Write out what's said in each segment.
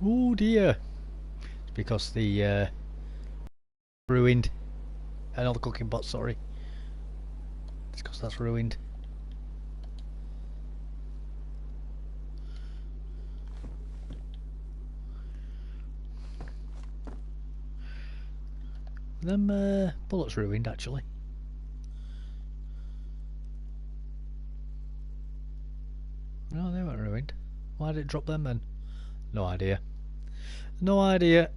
Oh dear. It's because the ruined. Another cooking pot, sorry. It's because that's ruined. Them bullets ruined actually. No, they weren't ruined. Why did it drop them then? No idea. No idea.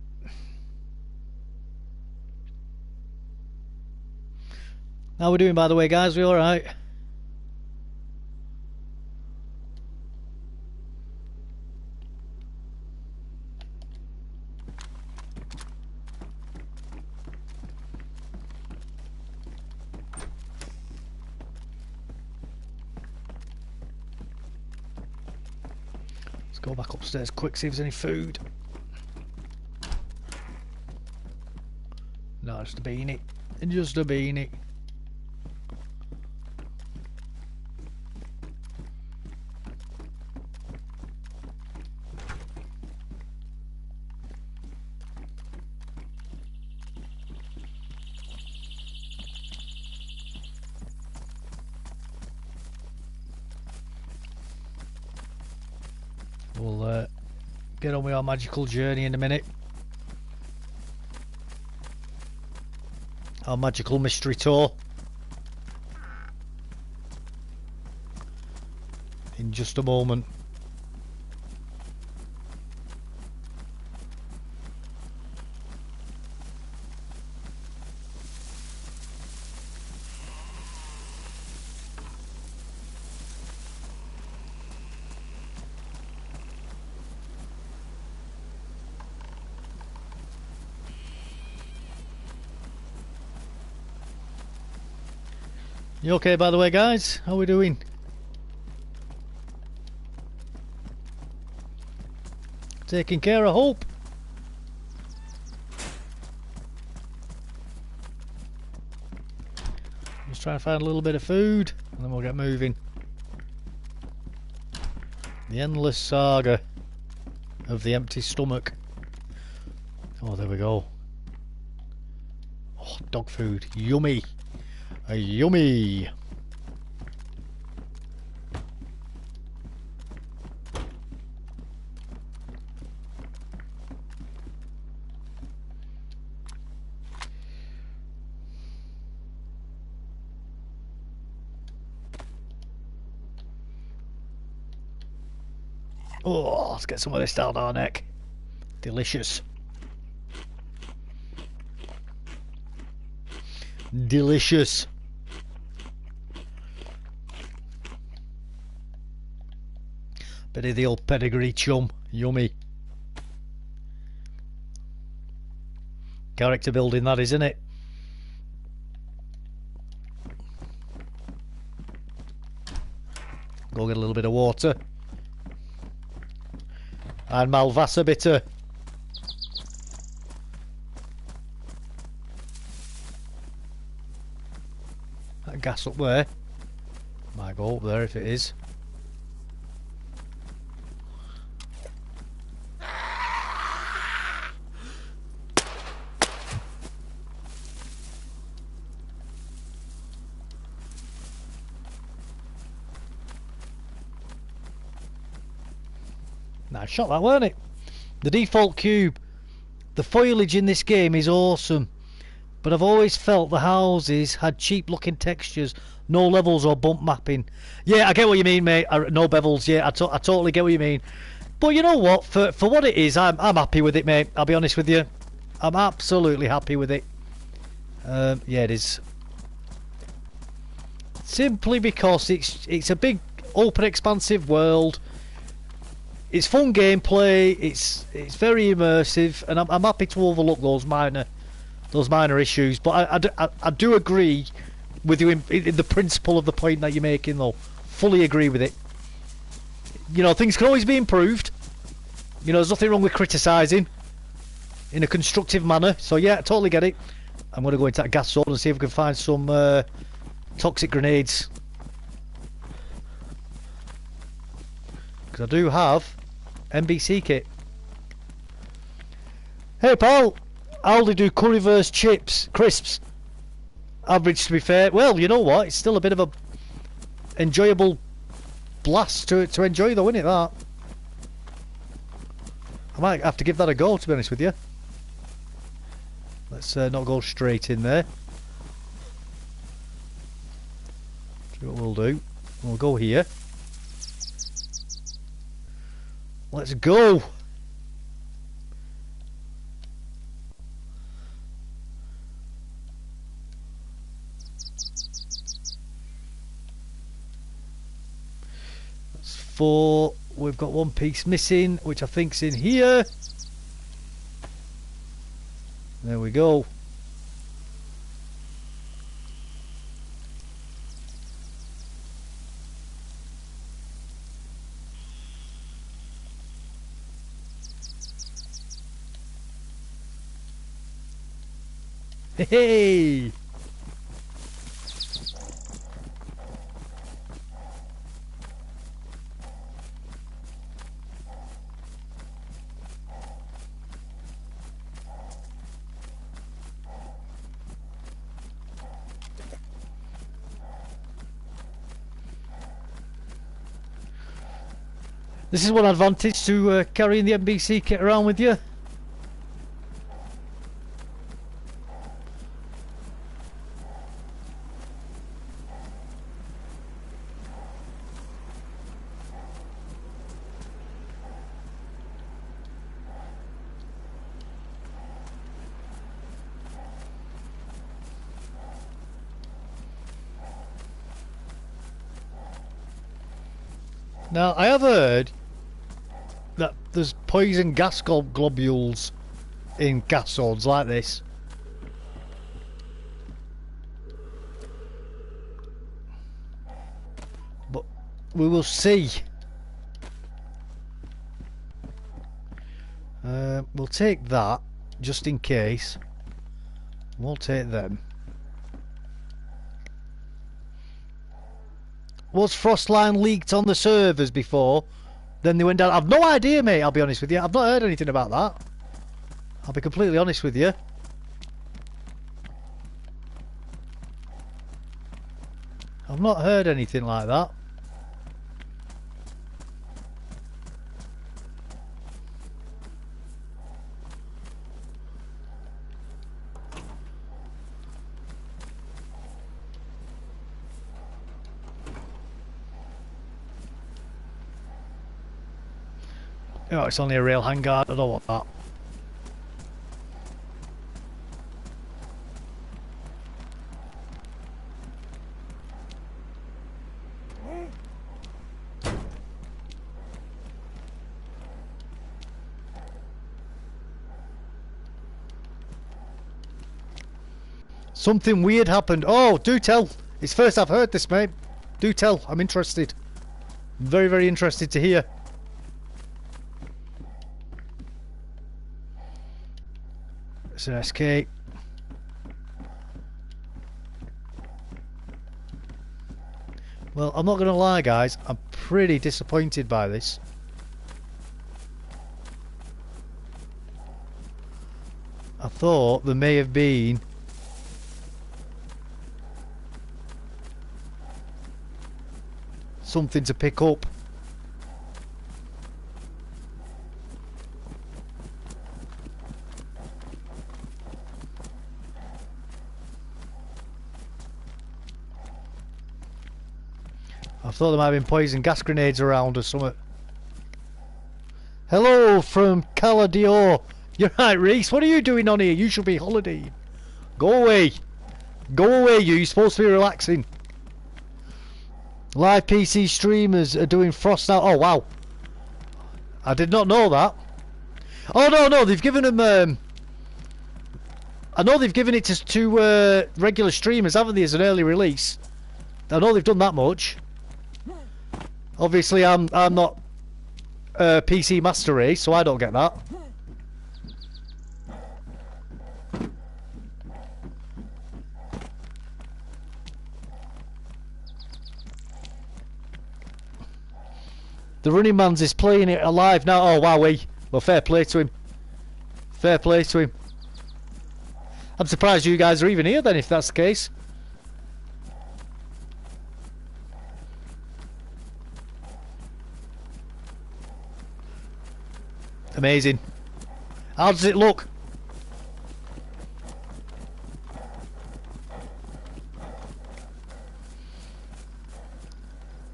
How we doing, by the way, guys? We alright? Let's go back upstairs quick, see if there's any food. No, just a beanie. Just a beanie. We'll get on with our magical journey in a minute. Our magical mystery tour. In just a moment. You okay, by the way, guys? How are we doing? Taking care, I hope. Just trying to find a little bit of food, and then we'll get moving. The endless saga of the empty stomach. Oh, there we go. Oh, dog food. Yummy. Yummy. Oh, let's get some of this down our neck. Delicious. Delicious. Bit of the old pedigree chum. Yummy. Character building, that, isn't it? Go get a little bit of water. And Malvasa bitter. That gas up there. Might go up there if it is. Nice shot that, weren't it? The default cube. The foliage in this game is awesome, but I've always felt the houses had cheap looking textures, no levels or bump mapping. Yeah, I get what you mean, mate. No bevels. Yeah, I totally get what you mean. But you know what? For what it is, I'm happy with it, mate. I'll be honest with you. I'm absolutely happy with it. Yeah, it is. Simply because it's a big, open, expansive world. It's fun gameplay. It's very immersive, and I'm happy to overlook those minor issues. But I do agree with you in the principle of the point that you're making, though. Fully agree with it. You know, things can always be improved. You know, there's nothing wrong with criticising in a constructive manner. So yeah, I totally get it. I'm going to go into that gas zone and see if we can find some toxic grenades. Because I do have NBC kit. Hey pal, Aldi do curryverse chips, crisps. Average to be fair. Well, you know what? It's still a bit of a enjoyable blast to enjoy though, isn't it, that? I might have to give that a go, to be honest with you. Let's not go straight in there. See what we'll do. We'll go here. Let's go! That's 4. We've got one piece missing, which I think's in here. There we go. Hey! This is one advantage to carrying the NBC kit around with you. Now, I have heard that there's poison gas globules in gas zones like this. But we will see. We'll take that, just in case. We'll take them. Was Frostline leaked on the servers before? Then they went down. I've no idea, mate, I'll be honest with you. I've not heard anything about that. I'll be completely honest with you. I've not heard anything like that. Oh, it's only a rail handguard. I don't want that. Something weird happened. Oh, do tell. It's first I've heard this, mate. Do tell. I'm interested. Very, very interested to hear. It's an SK. Well, I'm not going to lie, guys. I'm pretty disappointed by this. I thought there may have been something to pick up. I thought there might have been poison gas grenades around or something. Hello from Caladior. You're right, Reese. What are you doing on here? You should be holidaying. Go away. Go away, you. You're supposed to be relaxing. Live PC streamers are doing Frost now. Oh, wow. I did not know that. Oh, no. They've given them... I know they've given it to regular streamers, haven't they, as an early release. I know they've done that much. Obviously, I'm not PC Master Race, so I don't get that. The Running Man's is playing it alive now. Oh, wowee. Well, fair play to him. Fair play to him. I'm surprised you guys are even here then, if that's the case. Amazing. How does it look?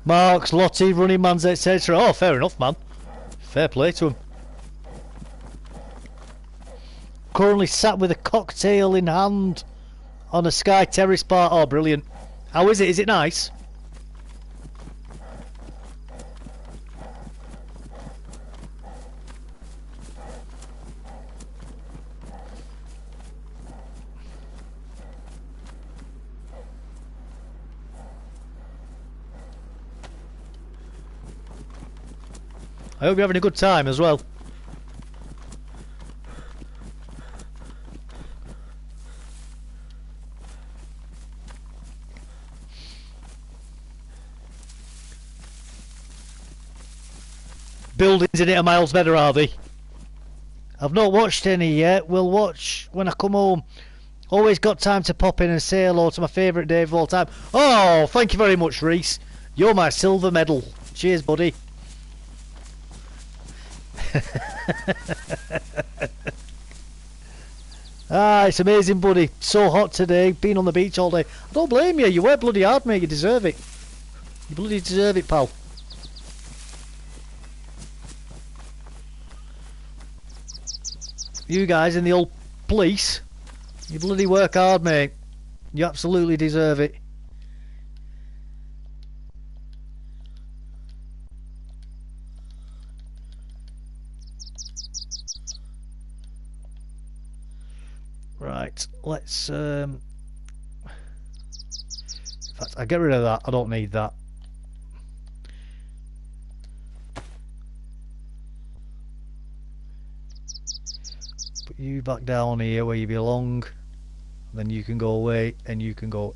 Marks, Lottie, running mans, etc. Oh, fair enough, man. Fair play to him. Currently sat with a cocktail in hand on a Sky Terrace bar. Oh, brilliant. How is it? Is it nice? I hope you're having a good time as well. Buildings in it are miles better, are they? I've not watched any yet. We'll watch when I come home. Always got time to pop in and say hello to my favourite Dave of all time. Oh, thank you very much, Reese. You're my silver medal. Cheers, buddy. It's amazing, buddy. So hot today. Been on the beach all day. I don't blame you. You work bloody hard, mate. You deserve it. You bloody deserve it, pal. You guys in the old police, you bloody work hard, mate. You absolutely deserve it. Right, let's in fact, I'll get rid of that. I don't need that. Put you back down here where you belong. Then you can go away and you can go.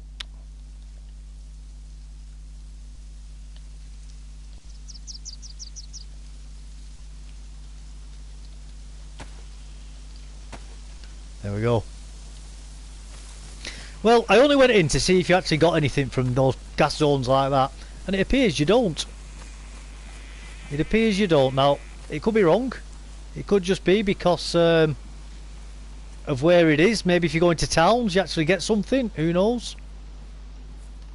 There we go. Well, I only went in to see if you actually got anything from those gas zones like that, and it appears you don't. It appears you don't. Now, it could be wrong. It could just be because of where it is. Maybe if you go into towns you actually get something. Who knows?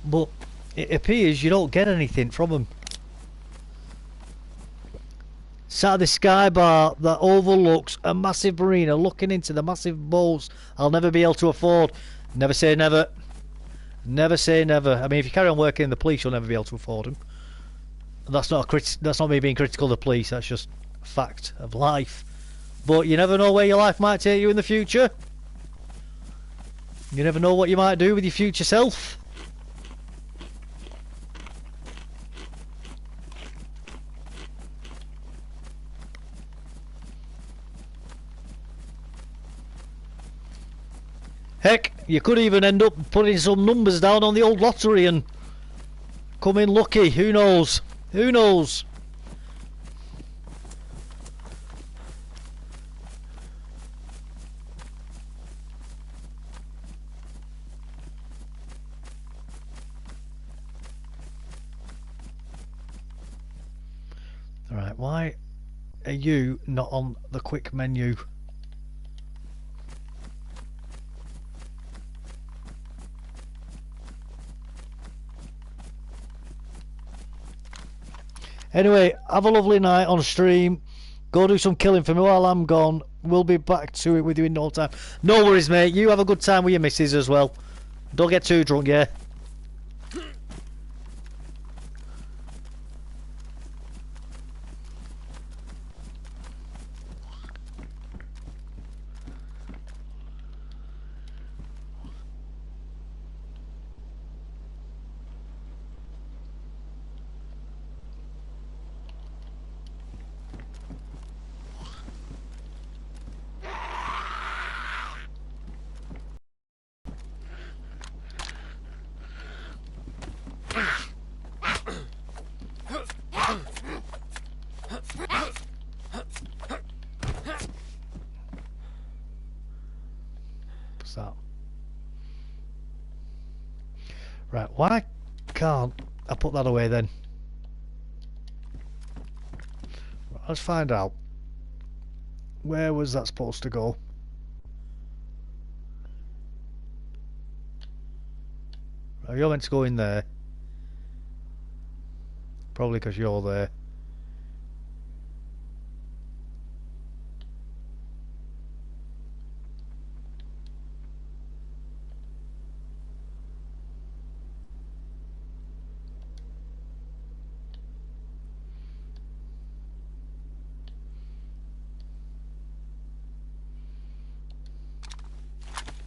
But it appears you don't get anything from them. Sat at the Sky Bar that overlooks a massive marina, looking into the massive boats I'll never be able to afford. Never say never. Never say never. I mean, if you carry on working in the police, you'll never be able to afford them. That's not that's not me being critical of the police. That's just a fact of life. But you never know where your life might take you in the future. You never know what you might do with your future self. Heck, you could even end up putting some numbers down on the old lottery and come in lucky. Who knows? Who knows? Alright, why are you not on the quick menu? Anyway, have a lovely night on stream. Go do some killing for me while I'm gone. We'll be back to it with you in no time. No worries, mate. You have a good time with your missus as well. Don't get too drunk, yeah? What's that? Right, why can't I put that away then? Let's find out. Where was that supposed to go? Right, you're meant to go in there. Probably because you're there.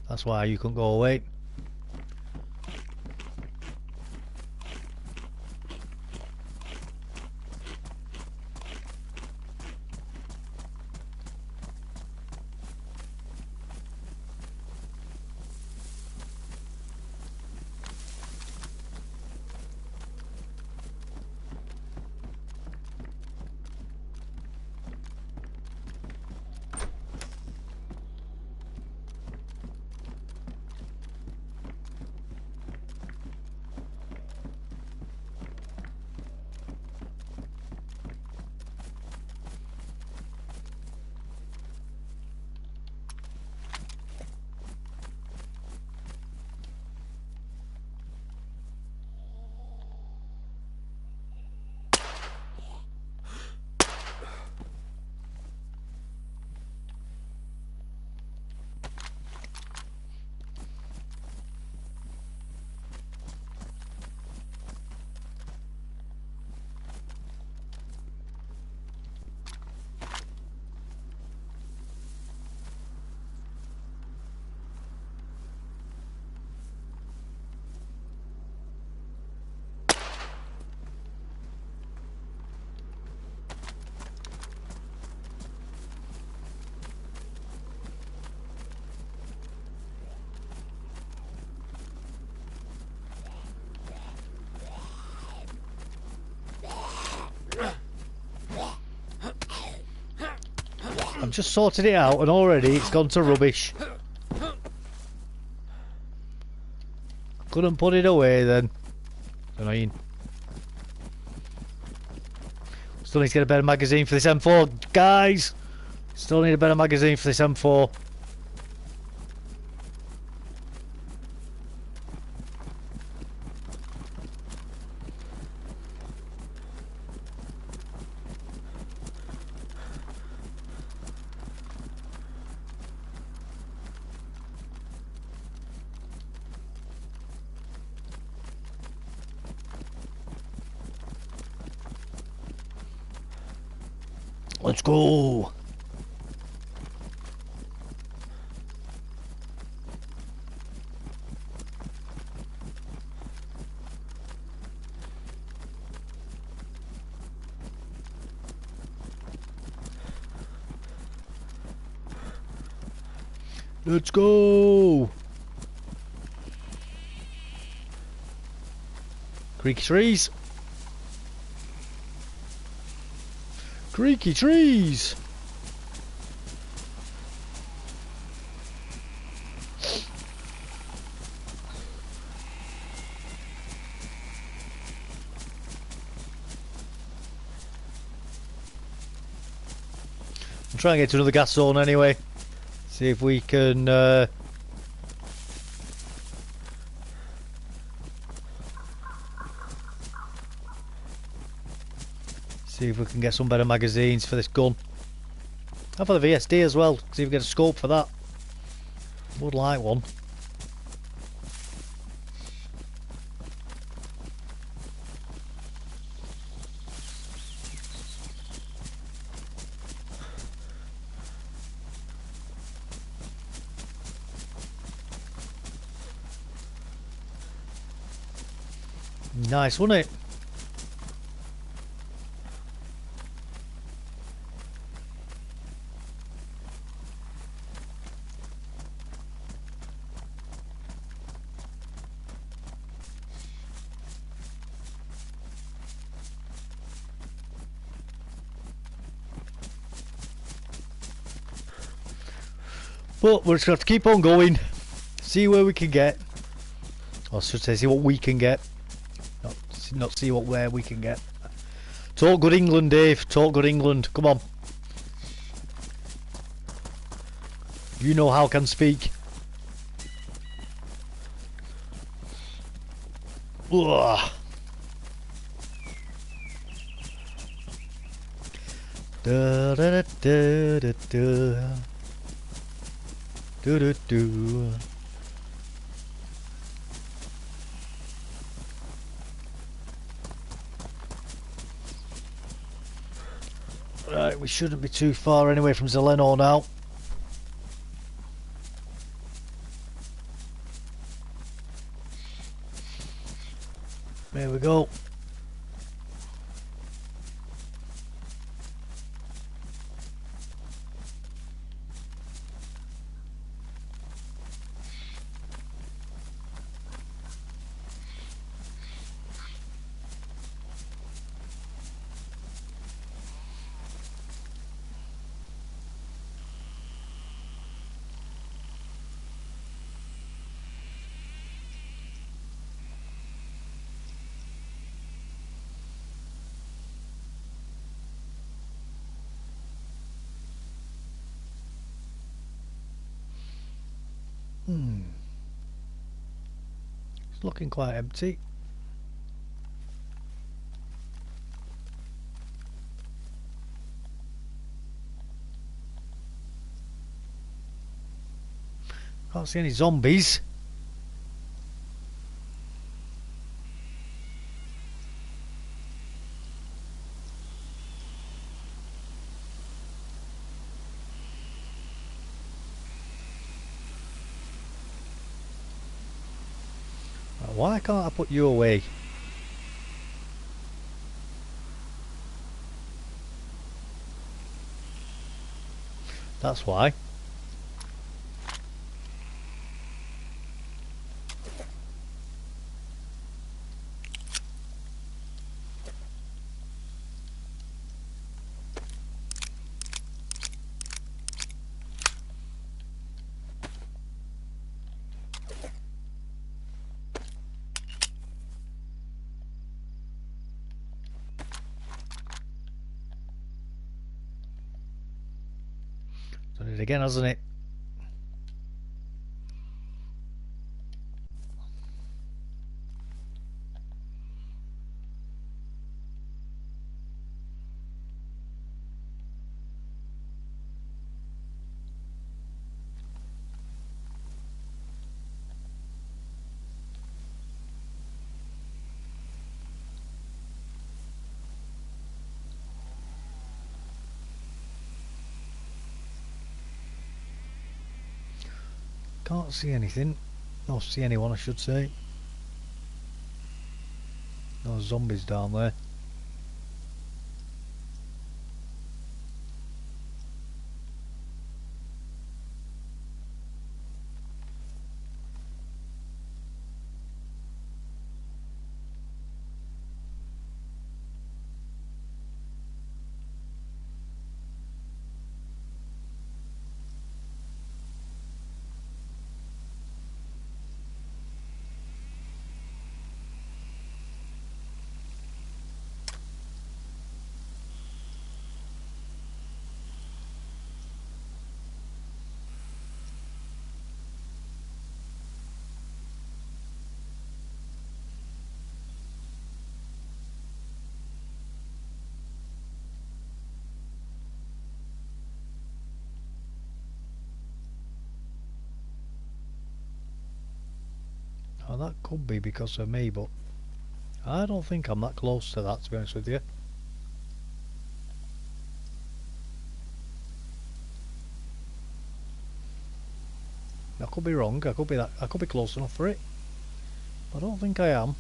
That's why you couldn't go away. I've just sorted it out and already it's gone to rubbish. Couldn't put it away then. Annoying. Still need to get a better magazine for this M4, guys. Still need a better magazine for this M4. Let's go. Let's go. Creaky trees. Creaky trees. I'm trying to get to another gas zone anyway. See if we can see if we can get some better magazines for this gun. And for the VSD as well. See if we get a scope for that. Would like one. Nice, wasn't it? But we're just going to have to keep on going. See where we can get. Or should I say, see what we can get. Not see where we can get. Talk good England, Dave. Talk good England. Come on. You know how can speak. Ugh. Da da da da da da. Do do do. Right, we shouldn't be too far anyway from Zeleno now. There we go. It's looking quite empty. Can't see any zombies. Why can't I put you away? That's why. Done it again, hasn't it? Can't see anything. Not see anyone, I should say. No zombies down there. Oh, that could be because of me, but I don't think I'm that close to that, to be honest with you. I could be wrong. I could be close enough for it. I don't think I am.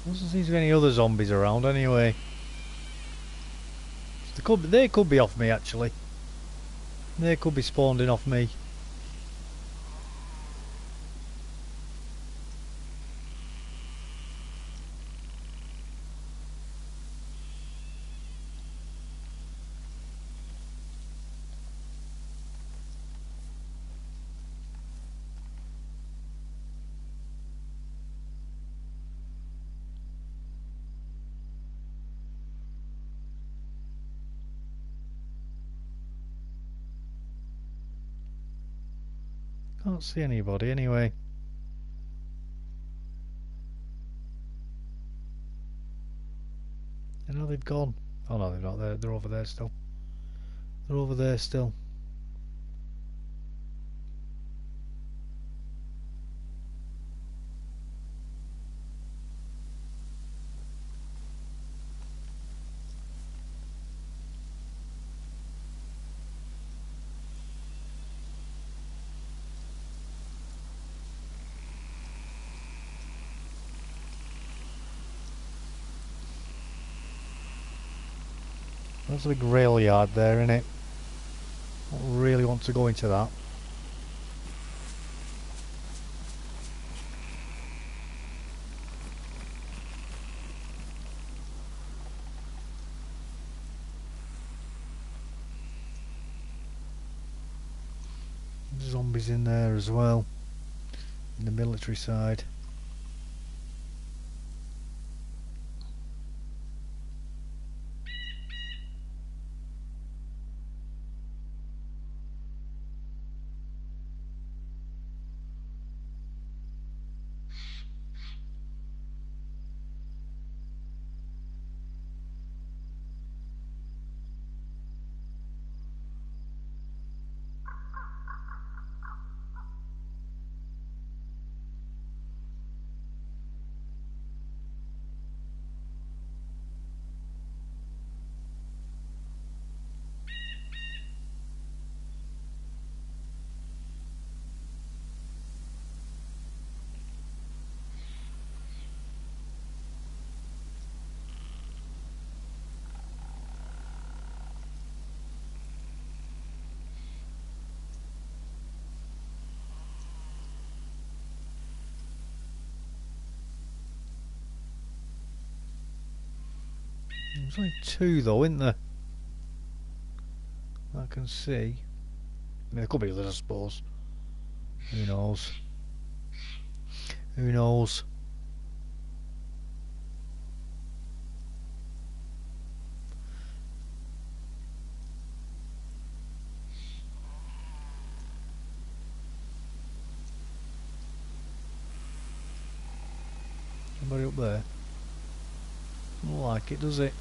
Doesn't seem to be any other zombies around anyway. They could be off me actually. They could be spawned in off me. Can't see anybody anyway. I know they've gone. Oh no, they're not there. They're over there still. They're over there still. There's a big rail yard there, innit? Don't really want to go into that. Zombies in there as well. In the military side. There's only two though, isn't there? I can see. I mean, there could be others, I suppose. Who knows? Who knows? Somebody up there? Don't like it, does it?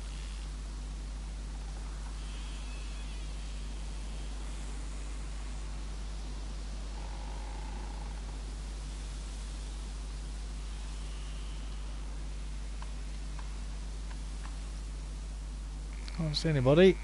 Can't see anybody.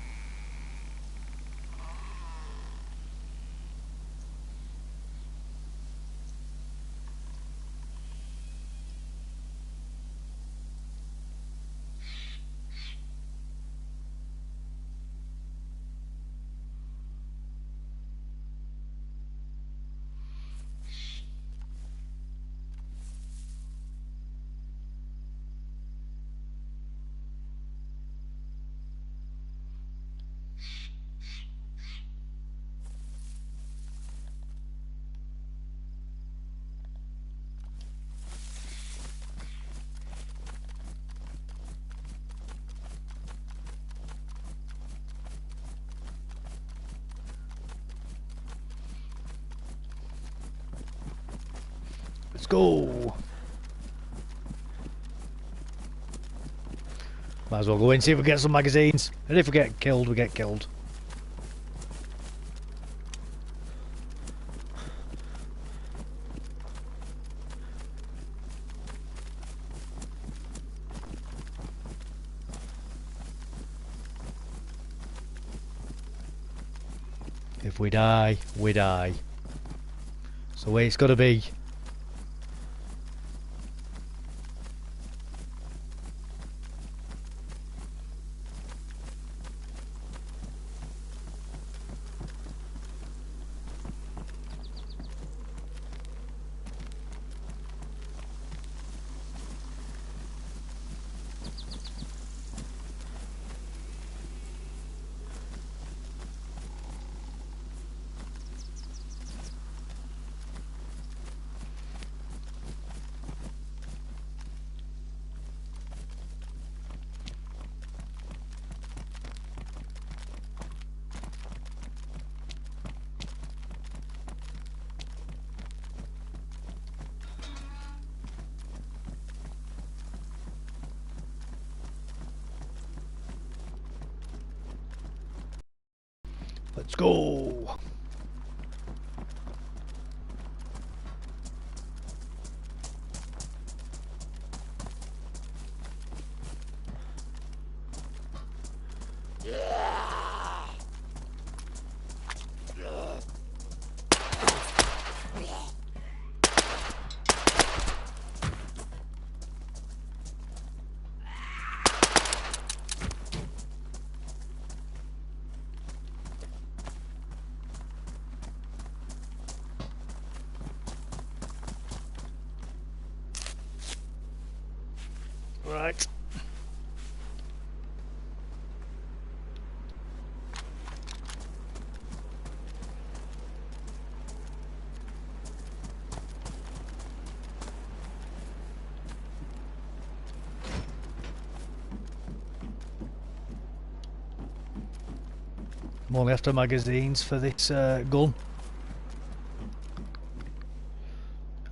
Let's go. Might as well go in, see if we get some magazines. And if we get killed, we get killed. If we die, we die. It's the way it's got to be. Let's go. Right. I'm only after magazines for this gun.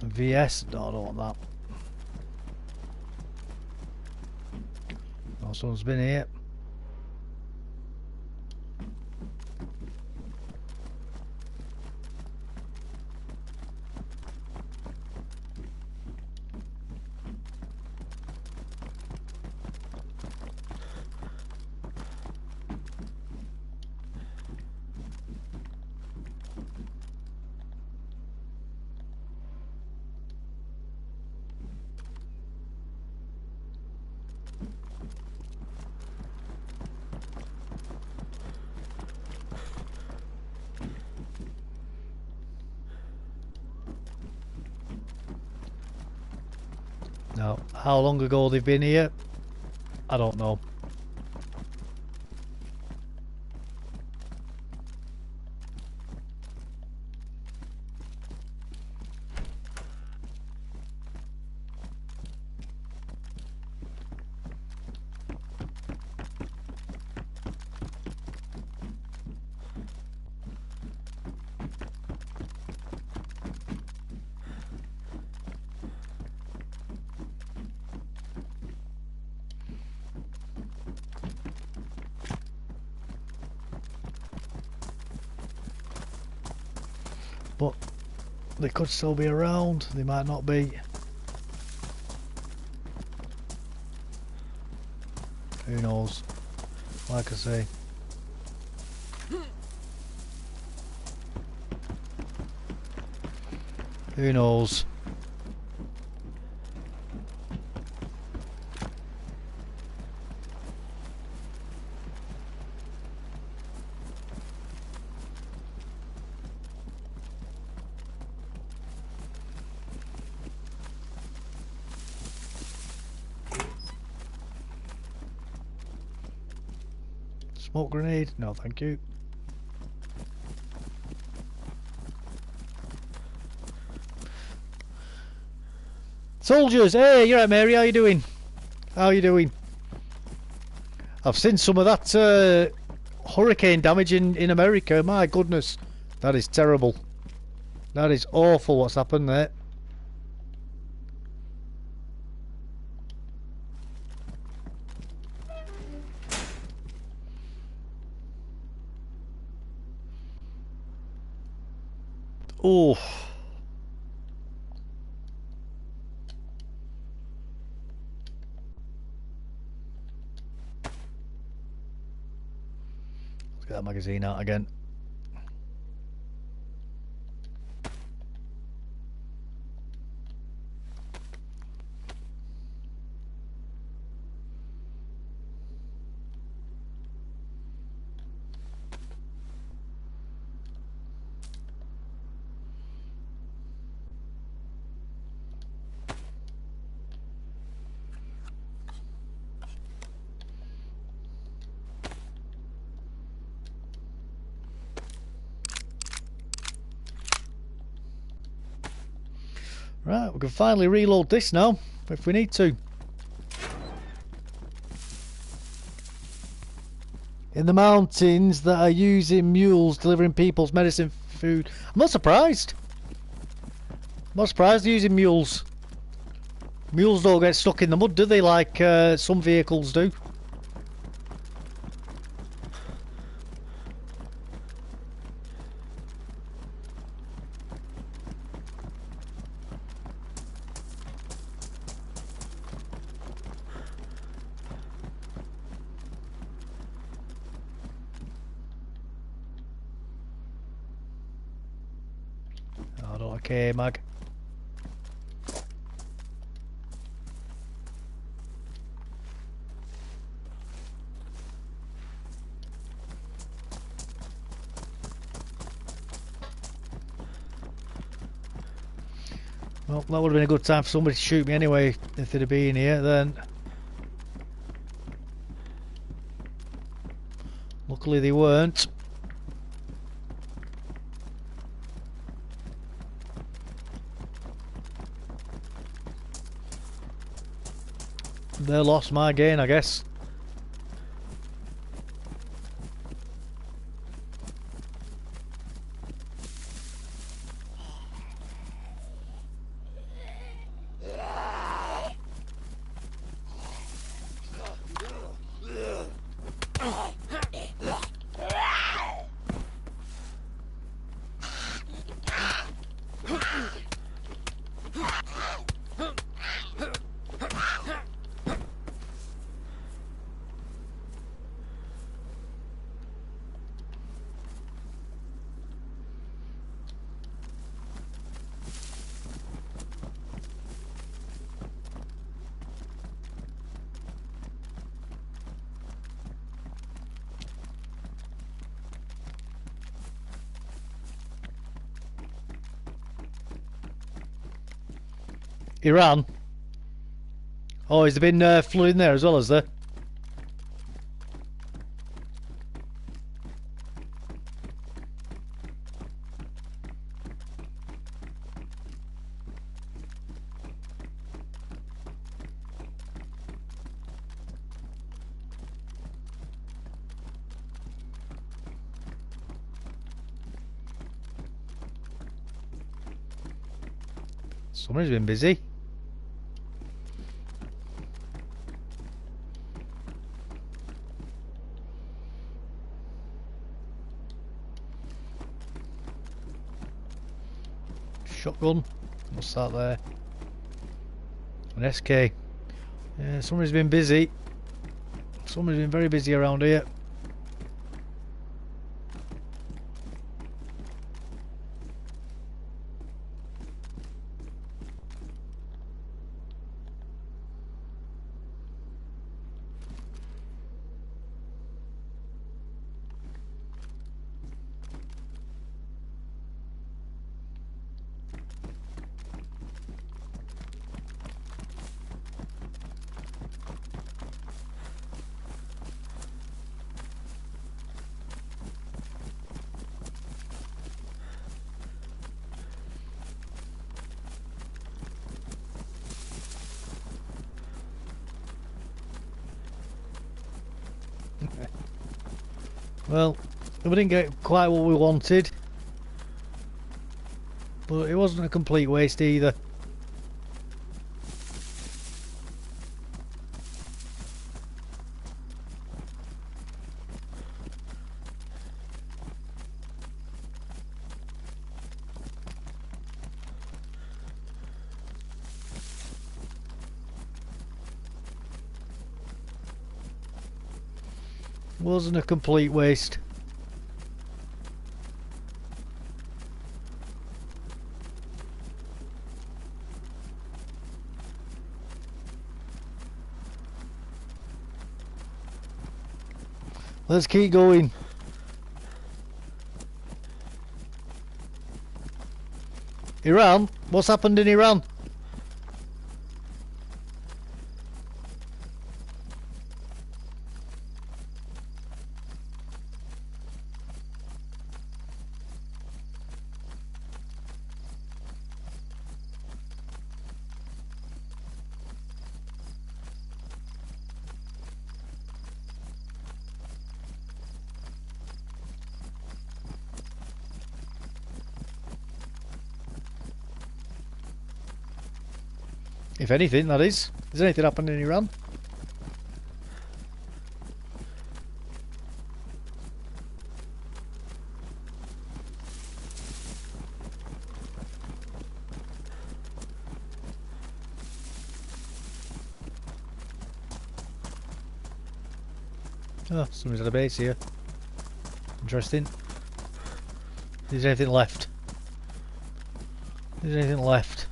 VS? No, I don't want that. Oh, someone's been here. Now, how long ago they've been here, I don't know. But they could still be around, they might not be. Who knows? Like I say. Who knows? Smoke grenade? No, thank you. Soldiers! Hey, you're right, Mary. How you doing? How you doing? I've seen some of that hurricane damage in America. My goodness. That is terrible. That is awful what's happened there. Oh. Let's get that magazine out again. Right, we can finally reload this now, if we need to. In the mountains that are using mules delivering people's medicine, food. I'm not surprised. I'm not surprised they're using mules. Mules don't get stuck in the mud, do they, like some vehicles do? Not a K-mag. Well, that would have been a good time for somebody to shoot me anyway, if they'd have been here then. Luckily they weren't. They lost my gain, I guess. Iran. Oh, has there been flood in there as well, has there? Somebody's been busy. Shotgun. What's that there? An SK. Yeah, somebody's been busy. Somebody's been very busy around here. Well, we didn't get quite what we wanted, but it wasn't a complete waste either. Wasn't a complete waste. Let's keep going. Iran? What's happened in Iran? If anything, that is. Is anything happening in Iran? Oh, somebody's at a base here. Interesting. Is there anything left? Is there anything left?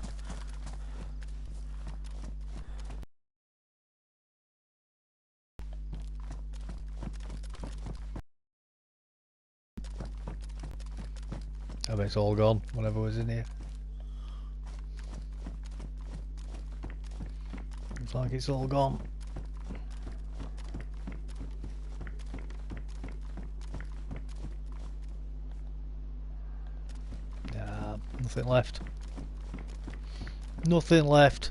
I bet it's all gone, whatever was in here. Looks like it's all gone. Nah, nothing left. Nothing left.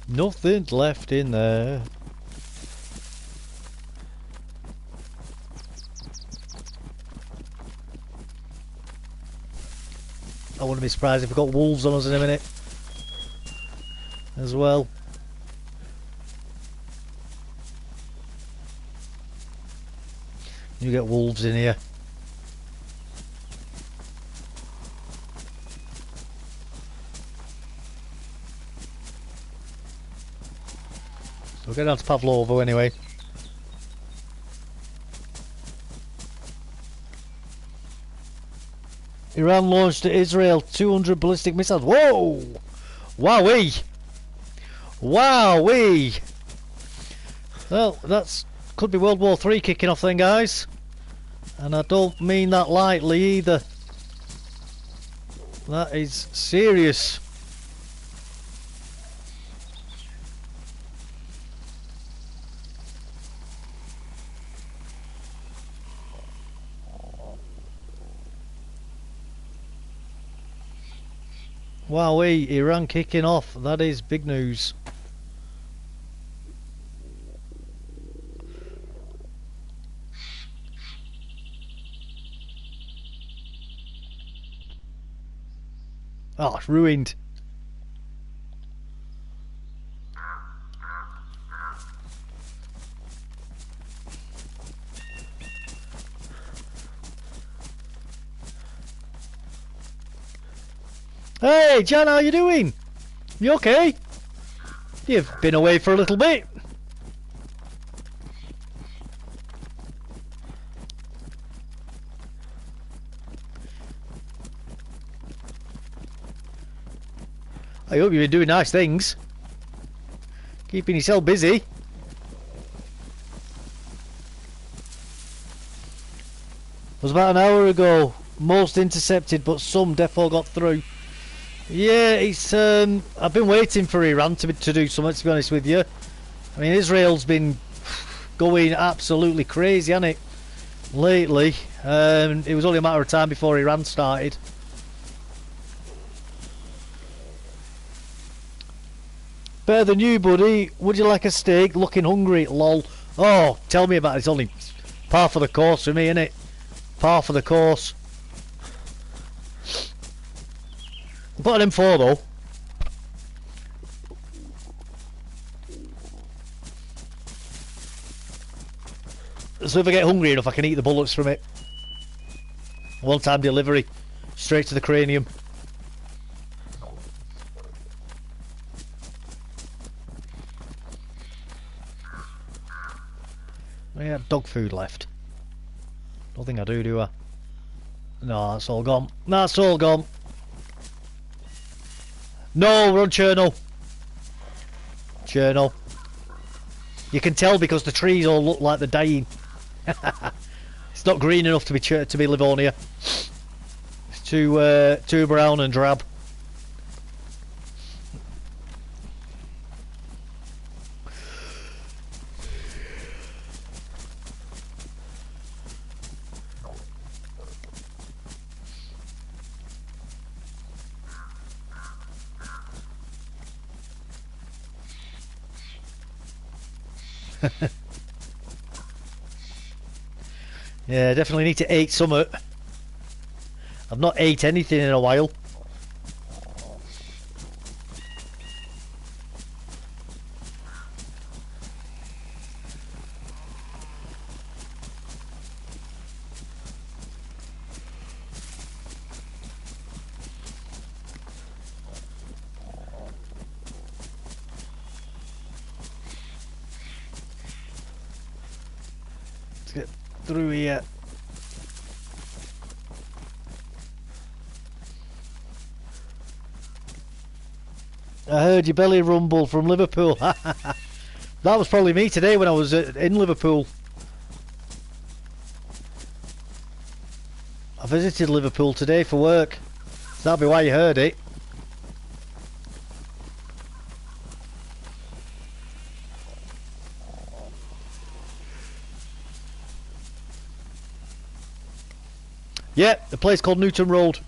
Nothing left in there. I wouldn't be surprised if we got wolves on us in a minute as well. You get wolves in here. We'll get down to Pavlovo anyway. Iran launched at Israel 200 ballistic missiles. Whoa! Wowee! Wowee! Well, that's could be World War III kicking off then, guys. And I don't mean that lightly either. That is serious. Wowee, Iran kicking off. That is big news. Oh, it's ruined. Hey, Jan, how you doing? You okay? You've been away for a little bit. I hope you've been doing nice things. Keeping yourself busy. It was about an hour ago. Most intercepted, but some defo got through. Yeah, it's I've been waiting for Iran to do something, to be honest with you. I mean, Israel's been going absolutely crazy, hasn't it, lately? It was only a matter of time before Iran started. Better than you, buddy. Would you like a steak? Looking hungry, lol. Oh, tell me about it. It's only par for the course for me, innit? Par for the course. What are them for, though? So if I get hungry enough, I can eat the bullets from it. One-time delivery. Straight to the cranium. I have dog food left. Don't think I do I? No, that's all gone. That's all gone. No, we're on Cherno. Cherno. You can tell because the trees all look like they're dying. It's not green enough to be Livonia. It's too brown and drab. Yeah, definitely need to eat something. I've not ate anything in a while. get through here. I heard your belly rumble from Liverpool. That was probably me today when I was in Liverpool. I visited Liverpool today for work. So that'll be why you heard it. Yeah, the place called Newton Road.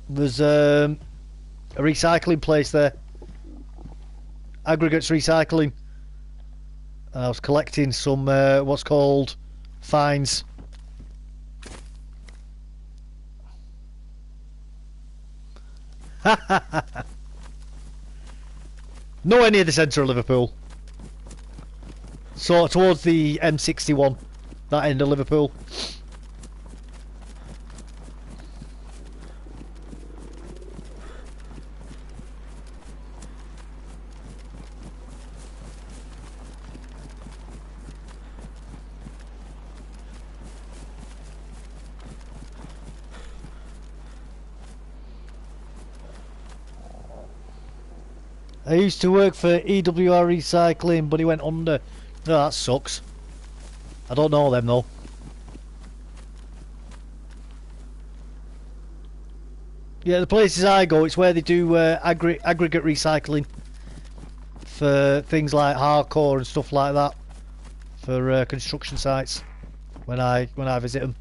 There's a recycling place there. Aggregates recycling. I was collecting some what's called fines. Nowhere near the centre of Liverpool. So towards the M61, that end of Liverpool. I used to work for EWR Recycling, but he went under. No, that sucks. I don't know them though. Yeah, the places I go, it's where they do aggregate recycling for things like hardcore and stuff like that for construction sites. When I visit them.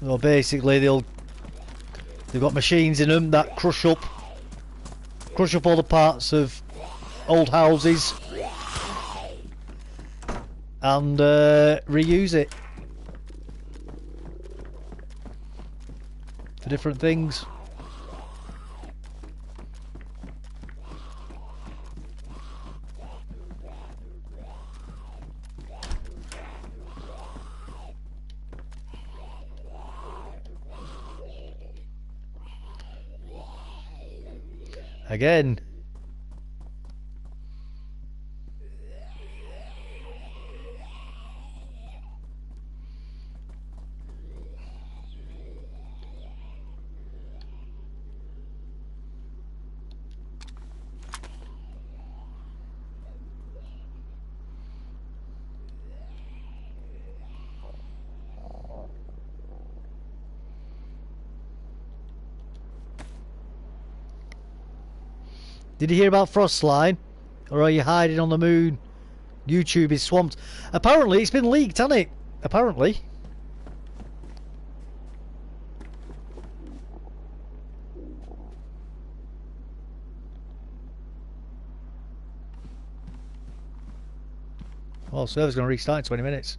Well, basically they've got machines in them that crush up all the parts of old houses and reuse it for different things. Again. Did you hear about Frostline? Or are you hiding on the moon? YouTube is swamped. Apparently it's been leaked, hasn't it? Apparently. Well, server's going to restart in 20 minutes.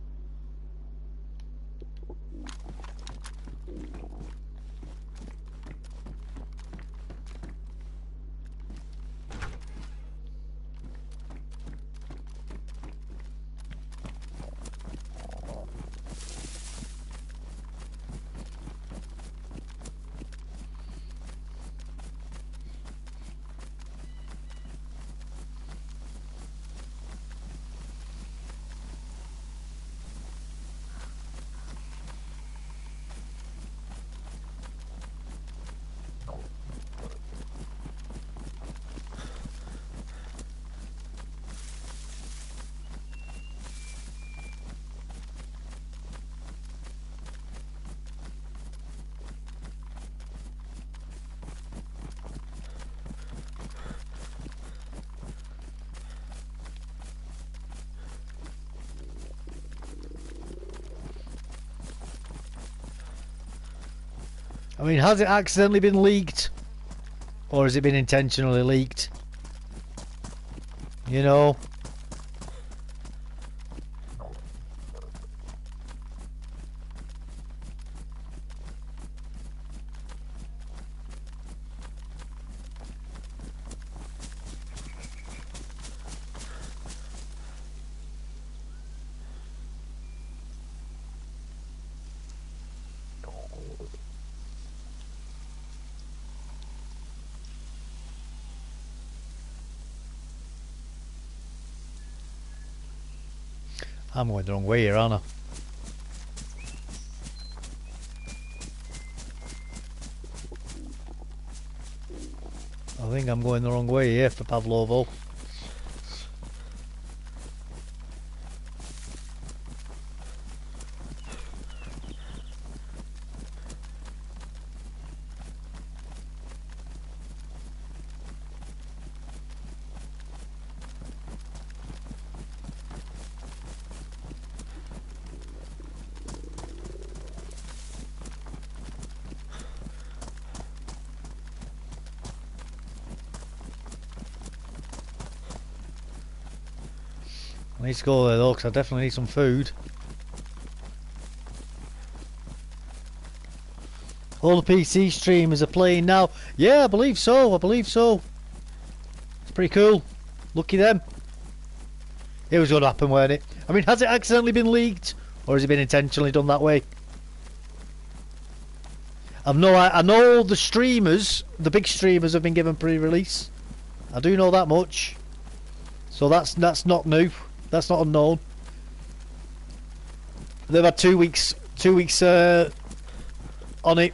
I mean, has it accidentally been leaked? Or has it been intentionally leaked? You know? I'm going the wrong way here, aren't I? I think I'm going the wrong way here for Pavlovo. I need to go there though, because I definitely need some food. All the PC streamers are playing now. Yeah, I believe so. I believe so. It's pretty cool. Lucky them. It was going to happen, weren't it? I mean, has it accidentally been leaked, or has it been intentionally done that way? I know the streamers, the big streamers, have been given pre-release. I do know that much. So that's not new. That's not unknown. They've had 2 weeks on it.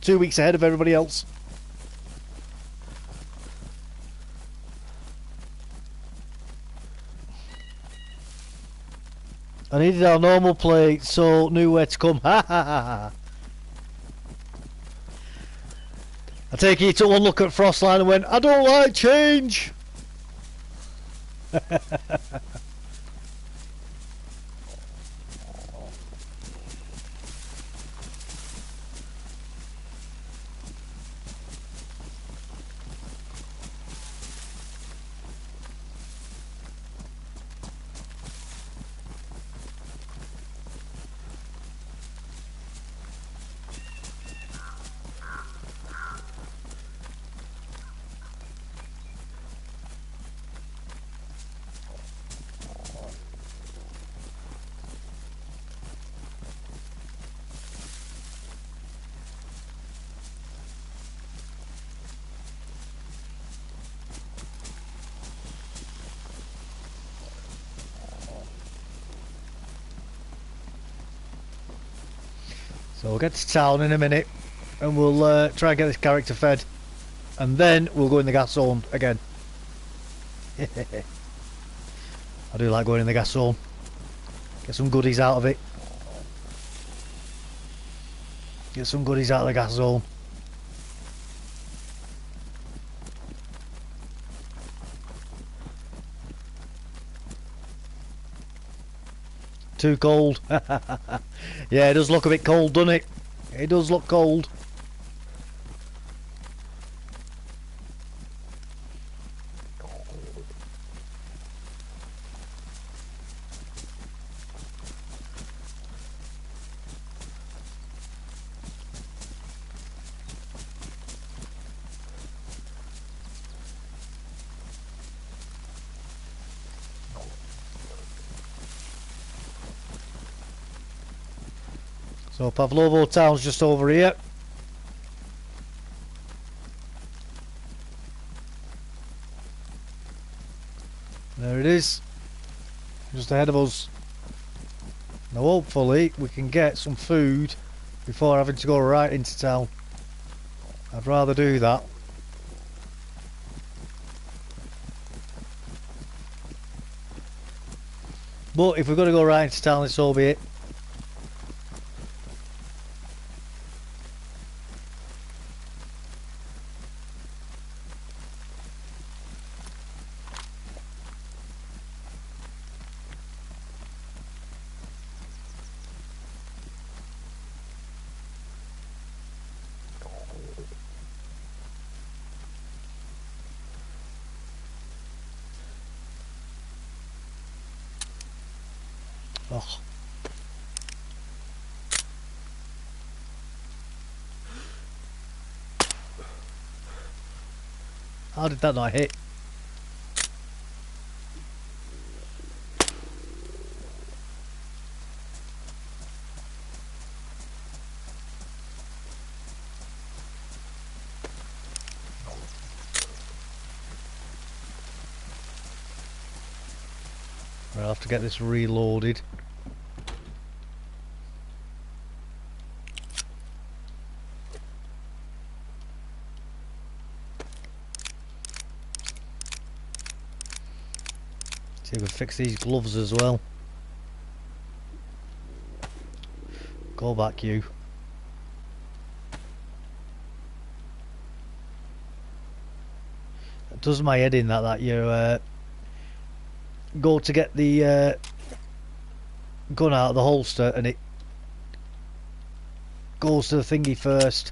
2 weeks ahead of everybody else. I needed our normal play, so knew where to come. Ha ha ha ha. I take it you took one look at Frostline and went, I don't like change. So we'll get to town in a minute and we'll try and get this character fed, and then we'll go in the gas zone again. I do like going in the gas zone. Get some goodies out of it. Get some goodies out of the gas zone. Too cold. Yeah, it does look a bit cold, doesn't it? It does look cold. So Pavlovo town's just over here. There it is. Just ahead of us. Now hopefully we can get some food before having to go right into town. I'd rather do that. But if we've got to go right into town, so be it. Oh. How did that not hit? I'll have to get this reloaded. See if we can fix these gloves as well. Go back, you. It does my head in that you go to get the gun out of the holster and it goes to the thingy first.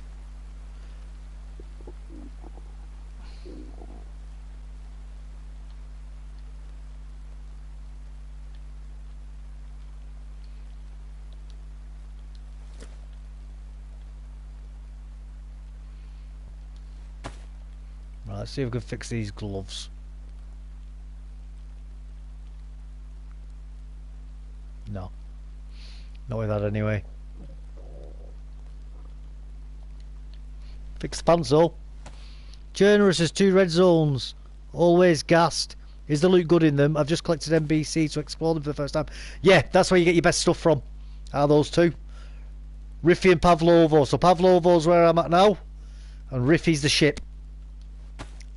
Right, let's see if we can fix these gloves. No. Not with that anyway. Fix the pants though. Generous has 2 red zones. Always gassed. Is the loot good in them? I've just collected NBC to explore them for the first time. Yeah, that's where you get your best stuff from. Are those 2. Riffy and Pavlovo. So Pavlovo's where I'm at now. And Riffy's the ship.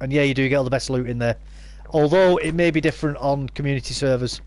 And yeah, you do get all the best loot in there. Although it may be different on community servers.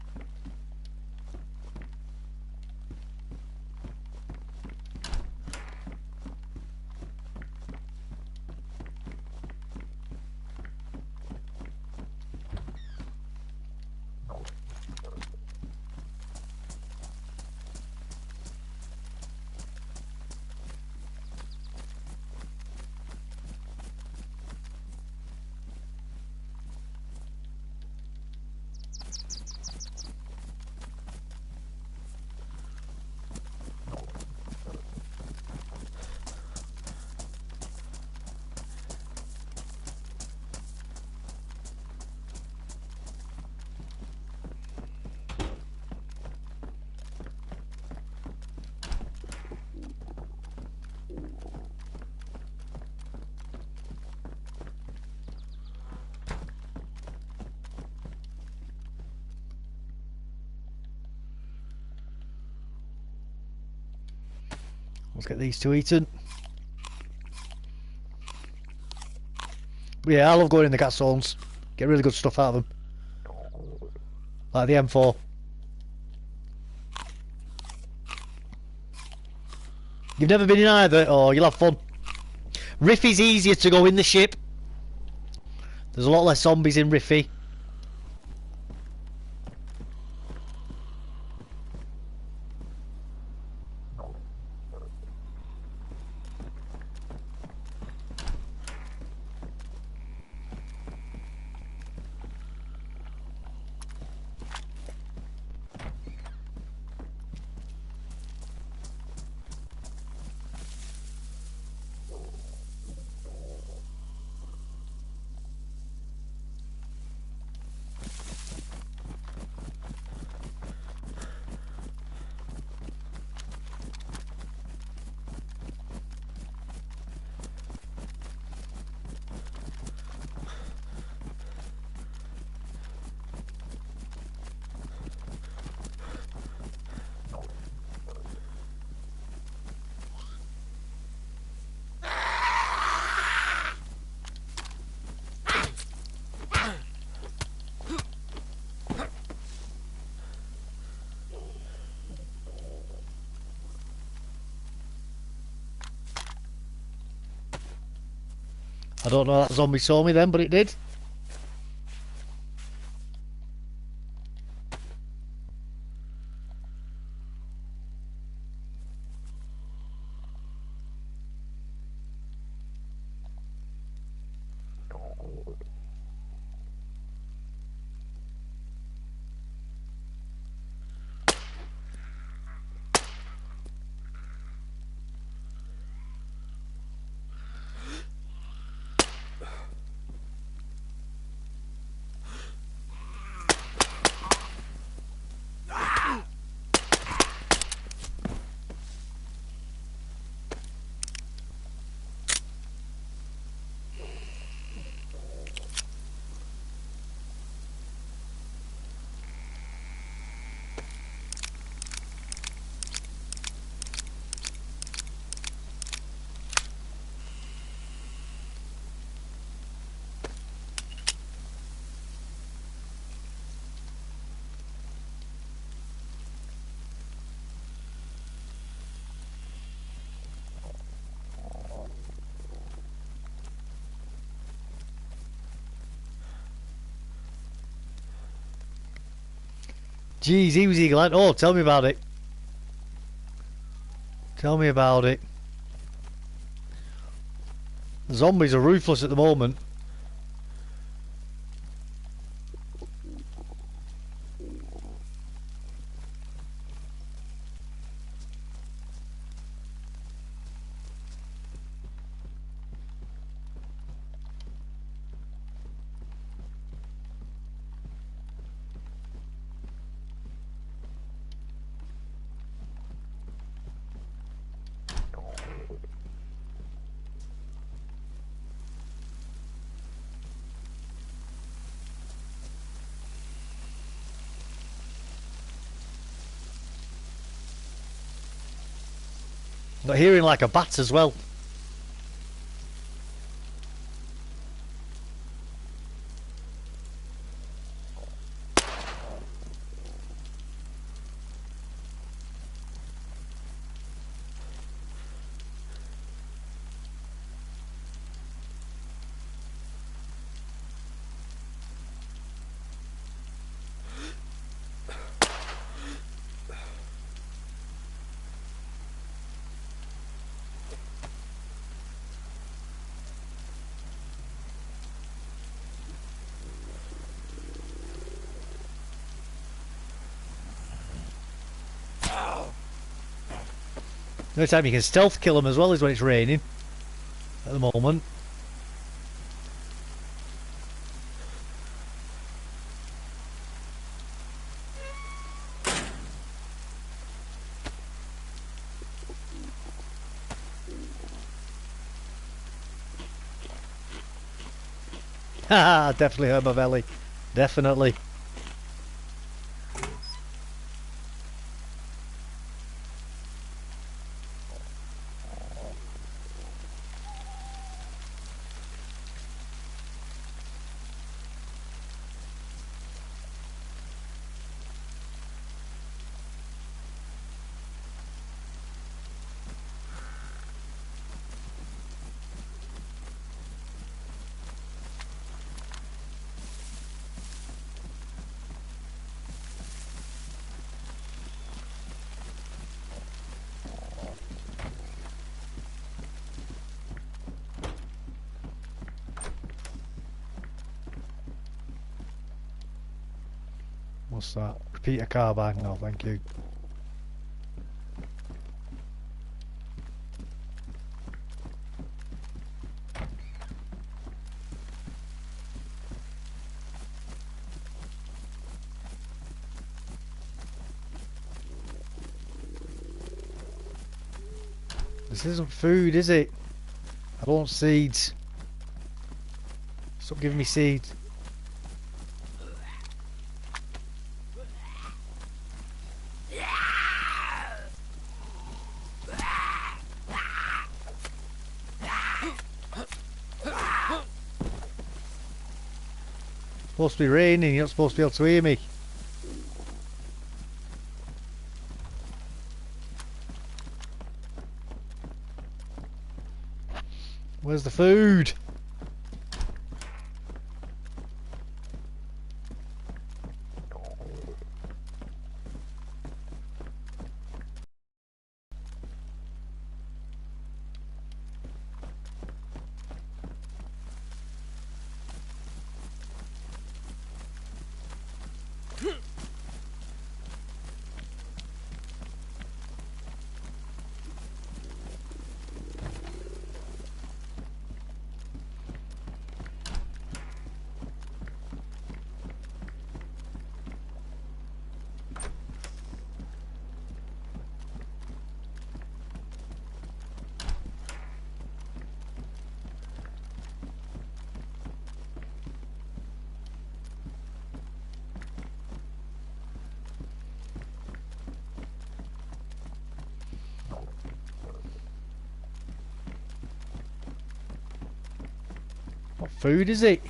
Let's get these 2 eaten. Yeah, I love going in the gas zones. Get really good stuff out of them. Like the M4. You've never been in either? Oh, you'll have fun. Riffy's easier to go in the ship. There's a lot less zombies in Riffy. I don't know that zombie saw me then, but it did. Jeez, he was eagle. Oh, tell me about it. Tell me about it. The zombies are ruthless at the moment. Got hearing like a bat as well. The only time you can stealth kill them as well is when it's raining. At the moment. Haha, definitely hurt my belly. Definitely. What's that? Repeat a carbine? No, thank you. This isn't food, is it? I don't want seeds. Stop giving me seeds. It's supposed to be raining, you're not supposed to be able to hear me. Where's the food? What food is it?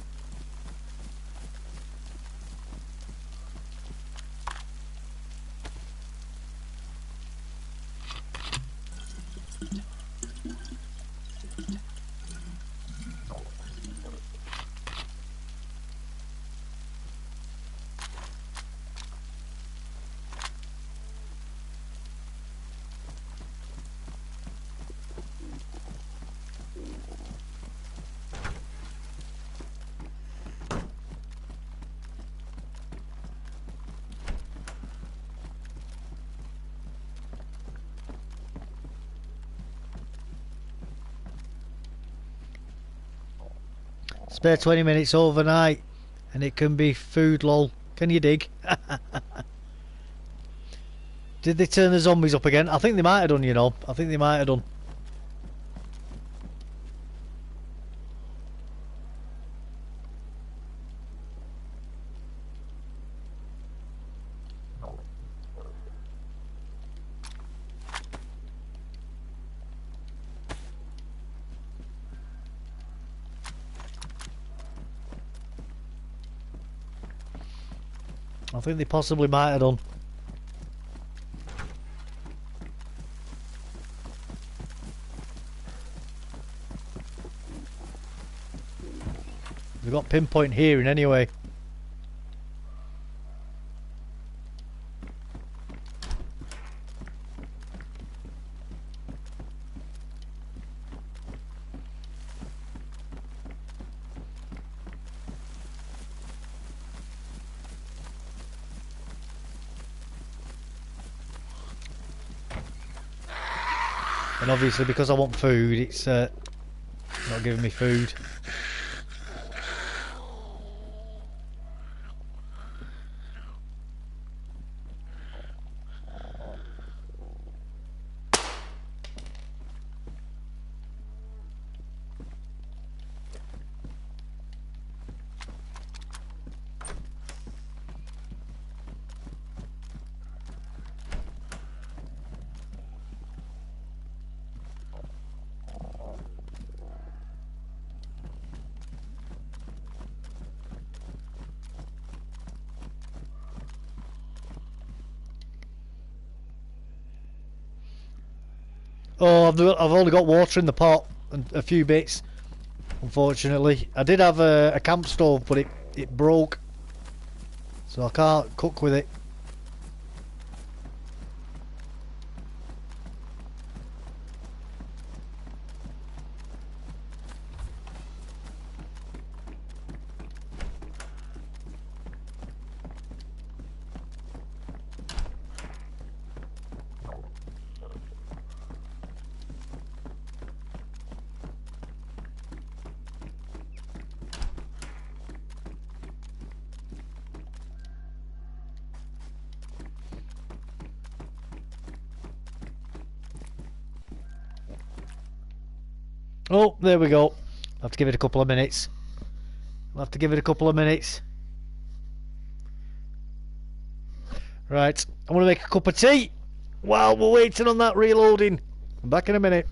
Spare 20 minutes overnight and it can be food, lol. Can you dig? Did they turn the zombies up again? I think they might have done, you know. I think they might have done. I think they possibly might have done. We've got pinpoint hearing anyway. And obviously because I want food, it's not giving me food. Oh, I've only got water in the pot and a few bits, unfortunately. I did have a camp stove, but it broke, so I can't cook with it. Oh, there we go. I'll have to give it a couple of minutes. I'll have to give it a couple of minutes. Right, I'm going to make a cup of tea while we're waiting on that reloading. I'm back in a minute.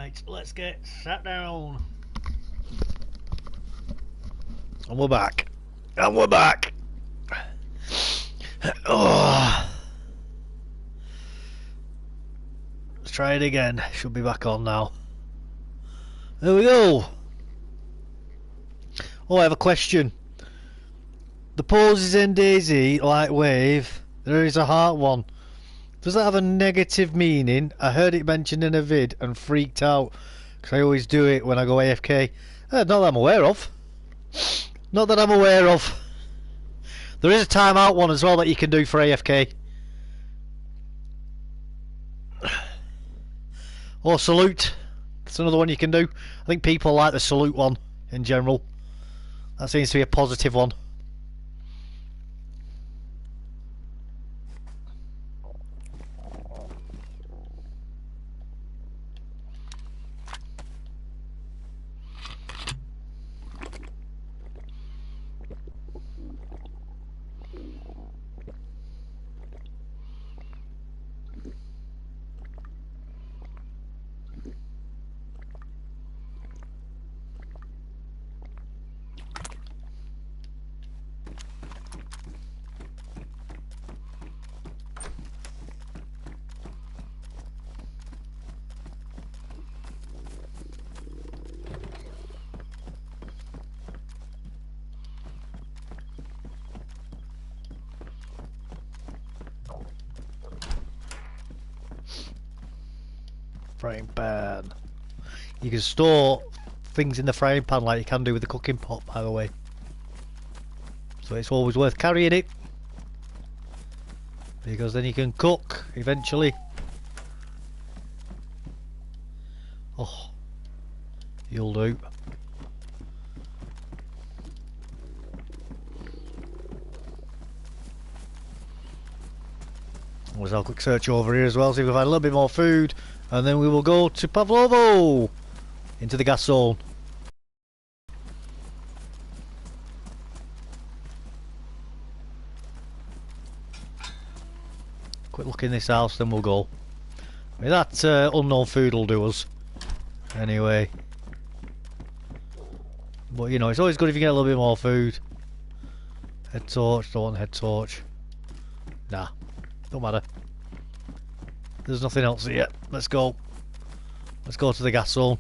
Right, let's get sat down. And we're back. And we're back. Oh. Let's try it again. Should be back on now. There we go. Oh, I have a question. The poses in DayZ, like wave, there is a heart one. Does that have a negative meaning? I heard it mentioned in a vid and freaked out because I always do it when I go AFK. Not that I'm aware of. Not that I'm aware of. There is a timeout one as well that you can do for AFK. Or salute. That's another one you can do. I think people like the salute one in general. That seems to be a positive one. Frying pan. You can store things in the frying pan like you can do with the cooking pot, by the way. So it's always worth carrying it, because then you can cook eventually. Oh, you'll do. Let's have a quick search over here as well, see if we can find a little bit more food, and then we will go to Pavlovo, into the gas zone. Quick look in this house, then we'll go. I mean, that unknown food will do us. Anyway. But you know, it's always good if you get a little bit more food. Head torch, don't want head torch. Nah, don't matter. There's nothing else here. Let's go. Let's go to the gas zone.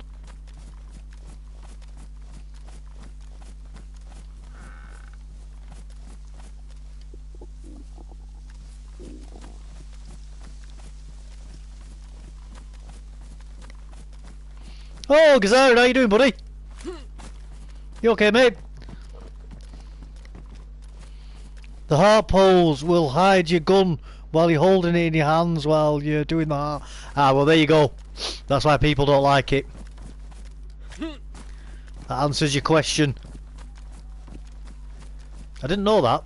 Oh, Gazard, how you doing, buddy? You okay, mate? The heart poles will hide your gun while you're holding it in your hands while you're doing the heart. Ah, well, there you go. That's why people don't like it. That answers your question. I didn't know that.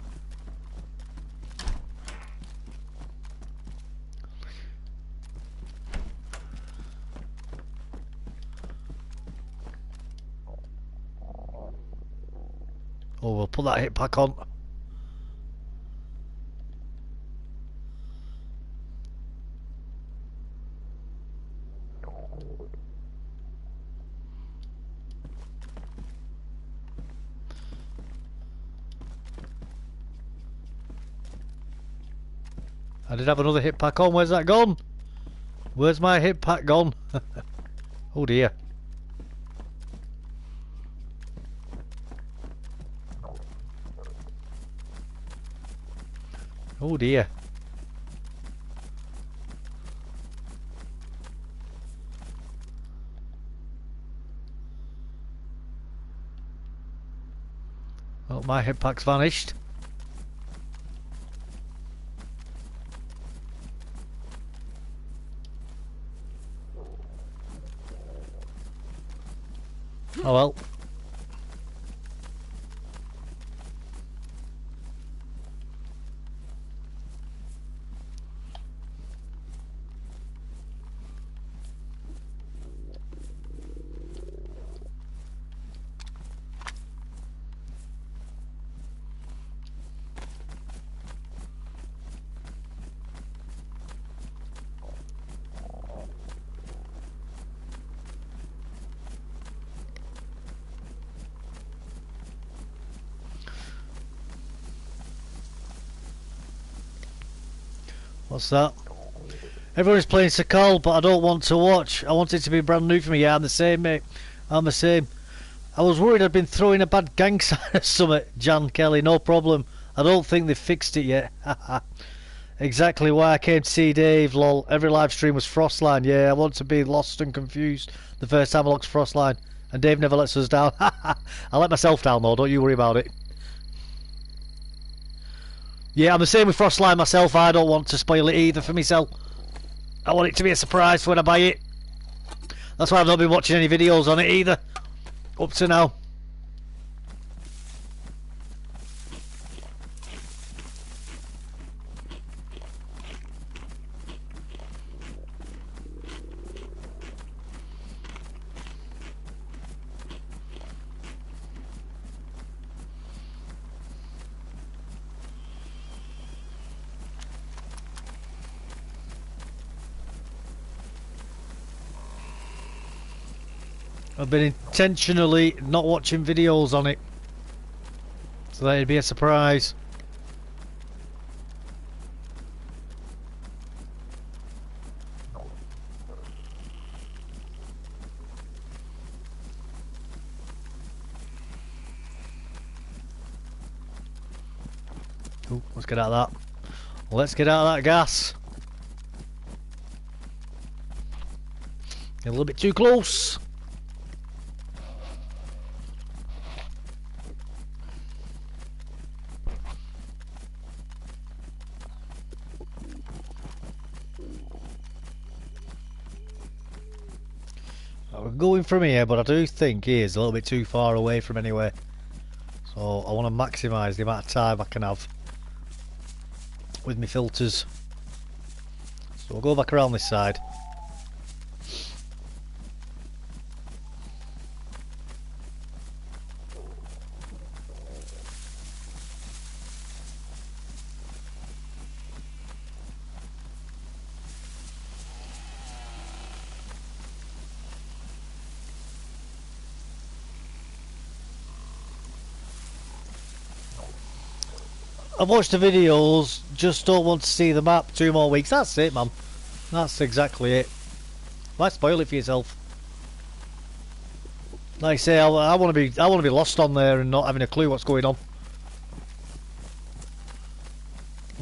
Oh, we'll put that hit pack on. I did have another hit pack on. Where's that gone? Where's my hit pack gone? Oh dear. Oh dear. Well, my hit pack's vanished. Oh well. What's that? Everyone is playing Sakal, but I don't want to watch. I want it to be brand new for me. Yeah, I'm the same, mate. I'm the same. I was worried I'd been throwing a bad gang sign or something. Jan Kelly, no problem. I don't think they've fixed it yet. Exactly why I came to see Dave, lol. Every live stream was Frostline. Yeah, I want to be lost and confused the first time I looked Frostline. And Dave never lets us down. I let myself down though, don't you worry about it. Yeah, I'm the same with Frostline myself. I don't want to spoil it either for myself. I want it to be a surprise when I buy it. That's why I've not been watching any videos on it either. Up to now. I've been intentionally not watching videos on it, so that it'd be a surprise. Ooh, let's get out of that. Let's get out of that gas. Get a little bit too close. We're going from here, but I do think he is a little bit too far away from anywhere. So I want to maximise the amount of time I can have with my filters. So we'll go back around this side. I've watched the videos, just don't want to see the map. 2 more weeks, that's it, man. That's exactly it. Why spoil it for yourself? Like I say, I want to be lost on there and not having a clue what's going on.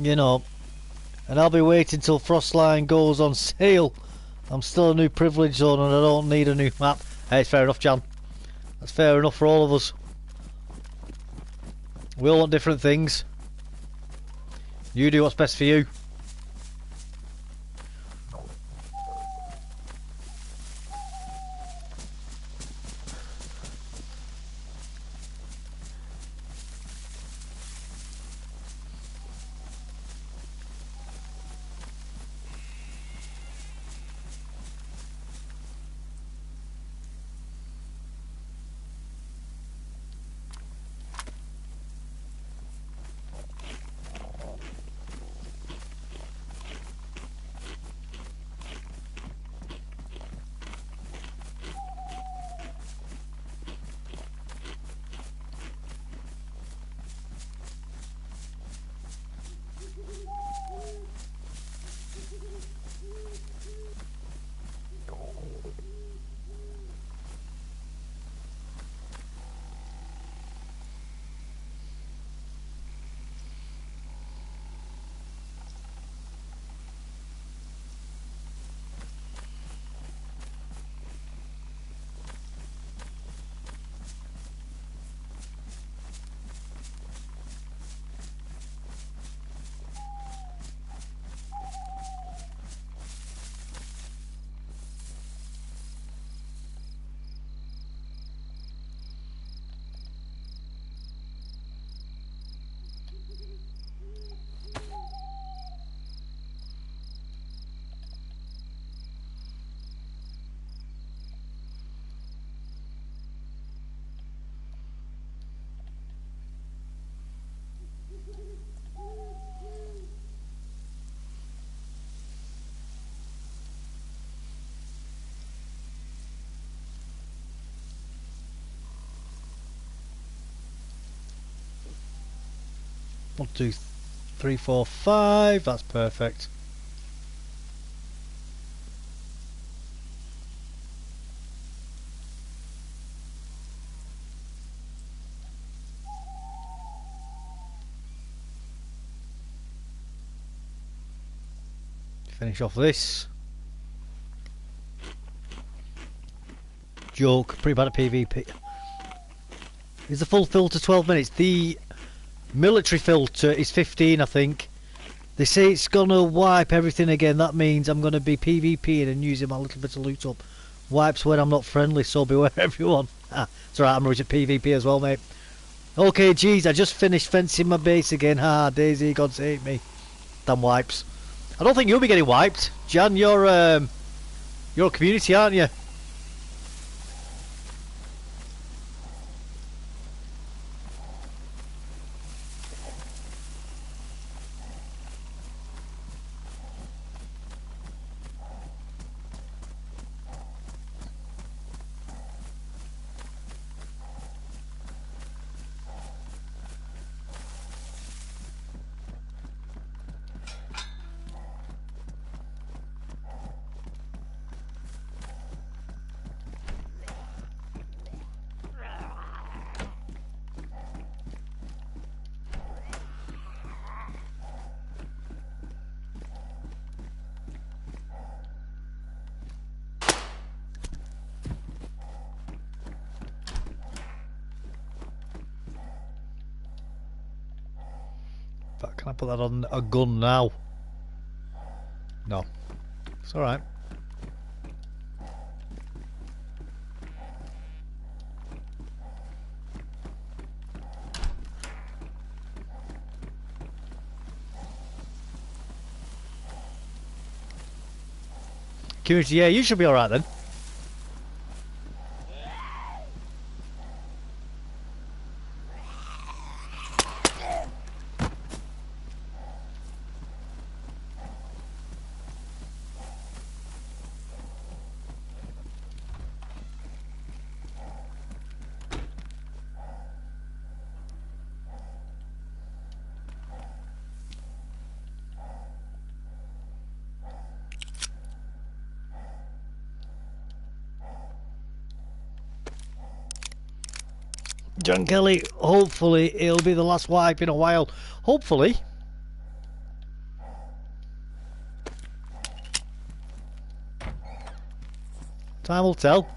You know, and I'll be waiting till Frostline goes on sale. I'm still a new privilege zone and I don't need a new map. Hey, it's fair enough, Jan. That's fair enough for all of us. We all want different things. You do what's best for you. One, two, three, four, five. That's perfect. Finish off this. Joke, pretty bad at PvP. Is the full filter 12 minutes? The military filter is 15, I think. They say it's gonna wipe everything again. That means I'm gonna be PvPing and using my little bit of loot up. Wipes when I'm not friendly, so beware everyone. It's alright, I'm rich at PvP as well, mate. Okay, geez, I just finished fencing my base again. DayZ, God save me. Damn wipes. I don't think you'll be getting wiped. Jan, you're a community, aren't you? Can I put that on a gun now? No. It's alright. Community, yeah, you should be alright then. John Kelly, hopefully it'll be the last wipe in a while. Hopefully. Time will tell.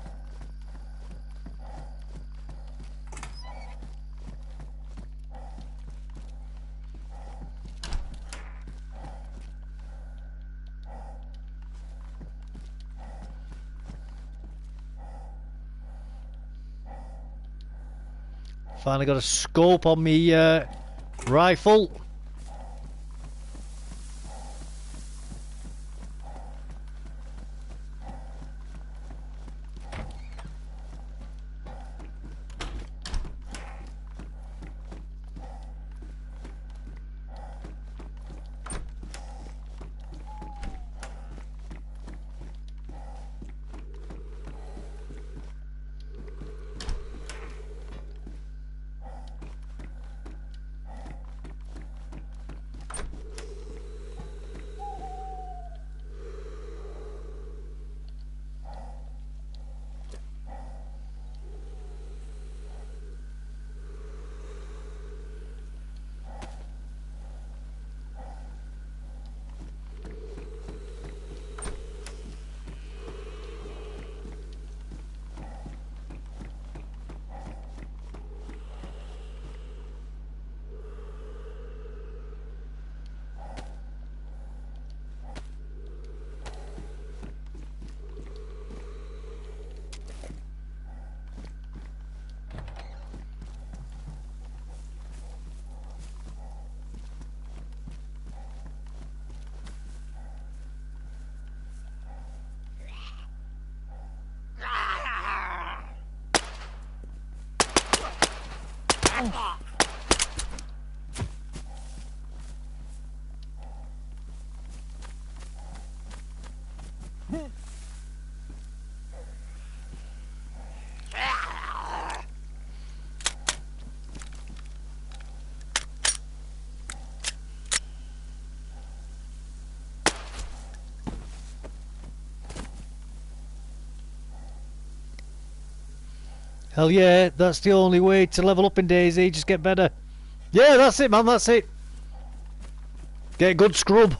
Finally got a scope on me rifle. Hell yeah, that's the only way to level up in DayZ, just get better. Yeah, that's it, man, that's it. Get a good scrub.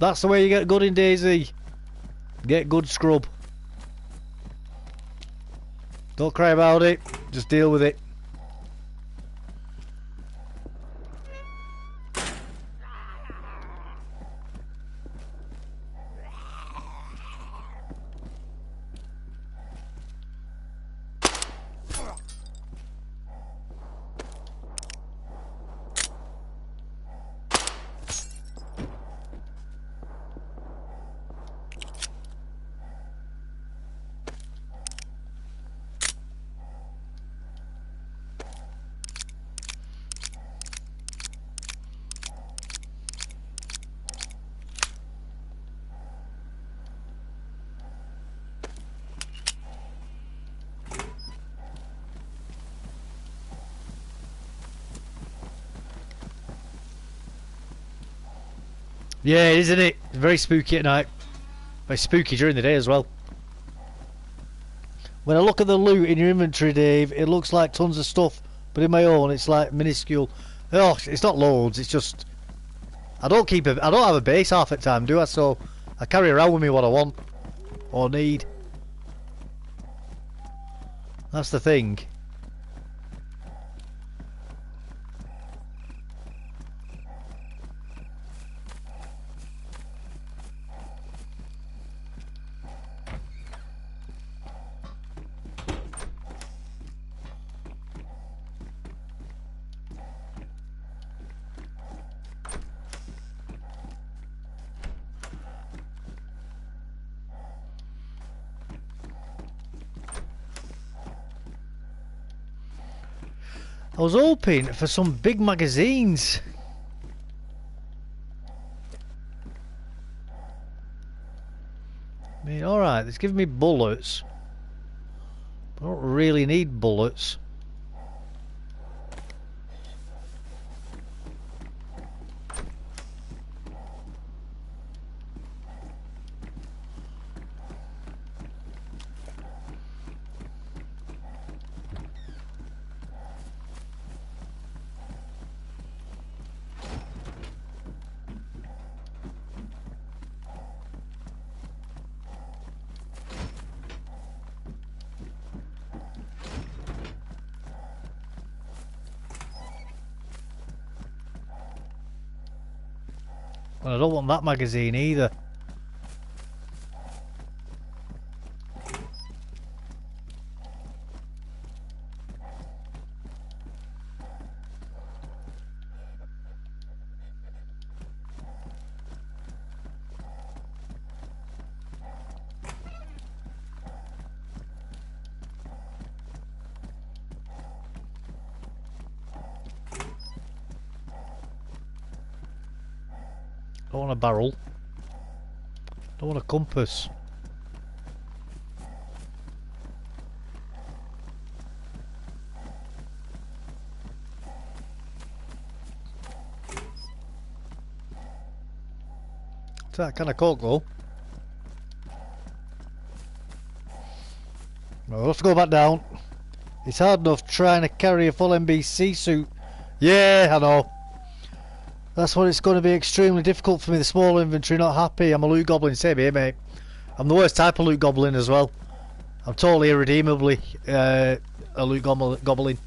That's the way you get good in DayZ. Get good scrub. Don't cry about it. Just deal with it. Yeah, isn't it? It's very spooky at night. Very spooky during the day as well. When I look at the loot in your inventory, Dave, it looks like tons of stuff, but in my own, it's like minuscule. Oh, it's not loads. It's just I don't have a base half the time, do I? So I carry around with me what I want or need. That's the thing. I was hoping for some big magazines. I mean, alright, it's giving me bullets. I don't really need bullets. Well, I don't want that magazine either. Don't want a barrel. Don't want a compass. It's that kind of coke though. Well, let's go back down. It's hard enough trying to carry a full NBC suit. Yeah, I know. That's what it's going to be extremely difficult for me. The small inventory, not happy. I'm a loot goblin, same here, mate. I'm the worst type of loot goblin as well. I'm totally irredeemably a loot goblin.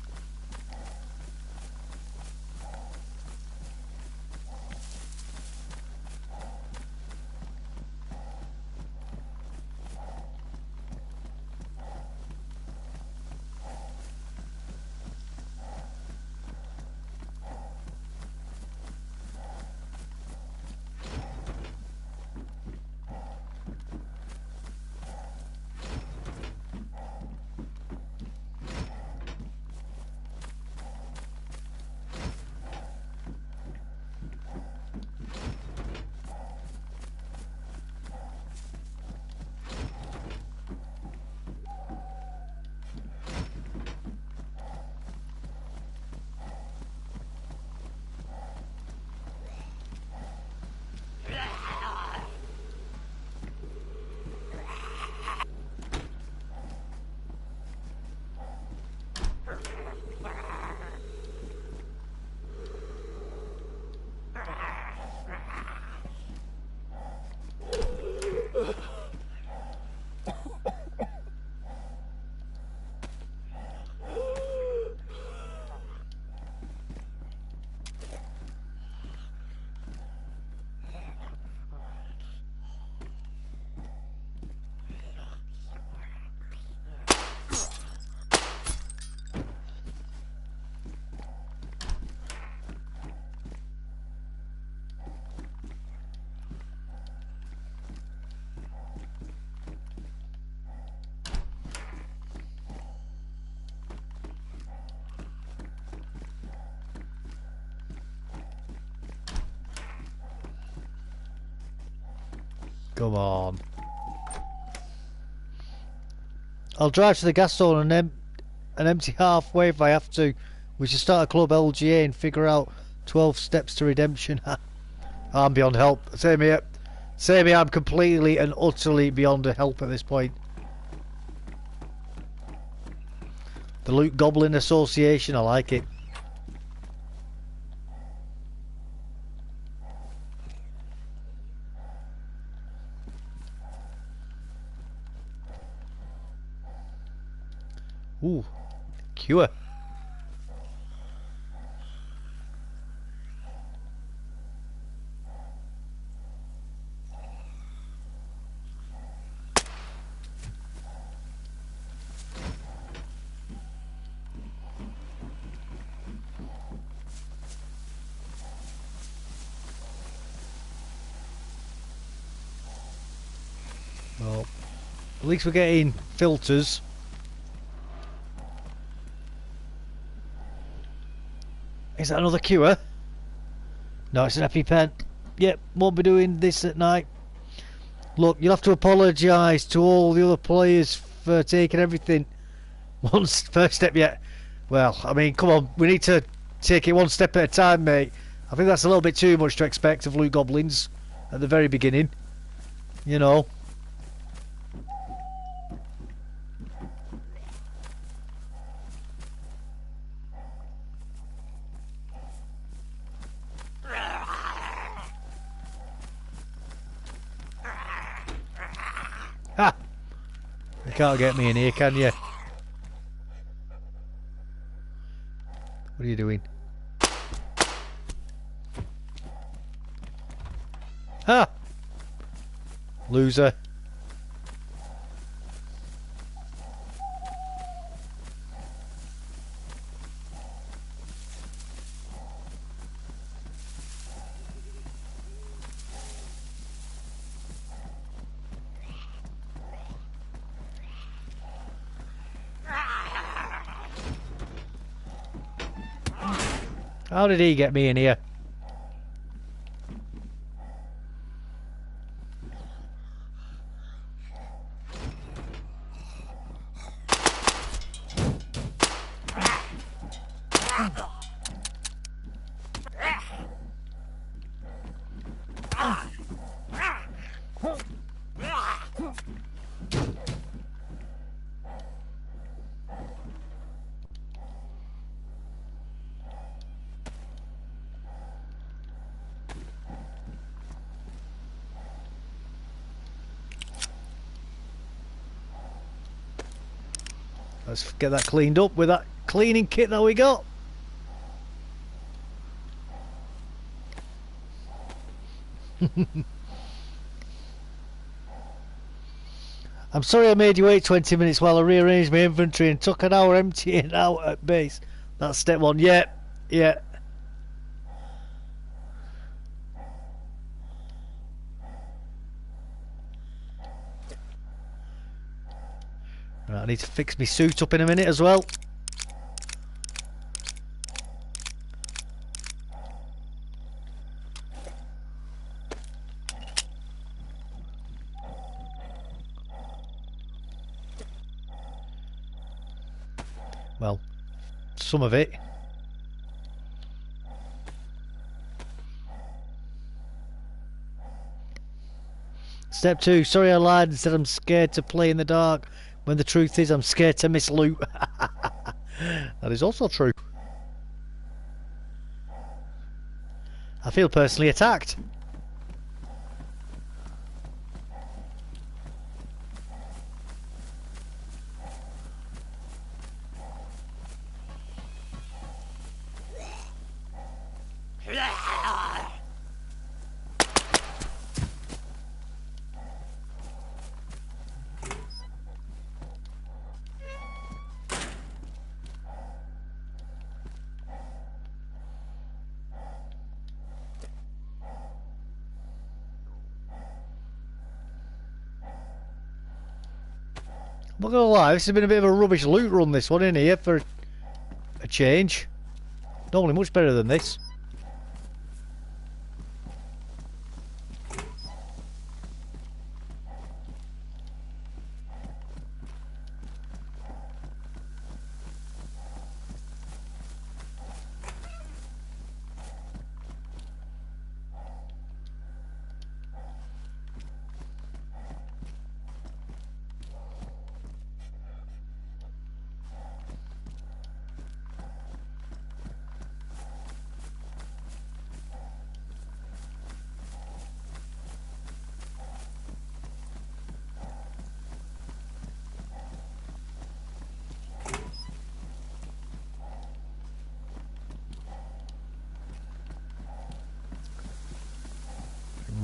Come on. I'll drive to the gas zone and empty halfway if I have to. We should start a club LGA and figure out 12 steps to redemption. I'm beyond help. Same here. Same here. I'm completely and utterly beyond help at this point. The Loot Goblin Association, I like it. Ooh, cure. Well, at least we're getting filters. Is that another cure? No, it's an EpiPen. Yep, won't be doing this at night. Look, you'll have to apologise to all the other players for taking everything first step yet. Well, I mean, come on, we need to take it one step at a time, mate. I think that's a little bit too much to expect of Loot Goblins at the very beginning. You know. Ha! You can't get me in here, can you? What are you doing? Ha! Loser. How did he get me in here? Let's get that cleaned up with that cleaning kit that we got. I'm sorry I made you wait 20 minutes while I rearranged my inventory and took an hour emptying out at base. That's step one. Yeah, yeah. Right, I need to fix my suit up in a minute as well. Well, some of it. Step 2, sorry I lied and said I'm scared to play in the dark, when the truth is I'm scared to miss loot. That is also true. I feel personally attacked. I'm not gonna lie, this has been a bit of a rubbish loot run, this one in here, for a change. Normally much better than this.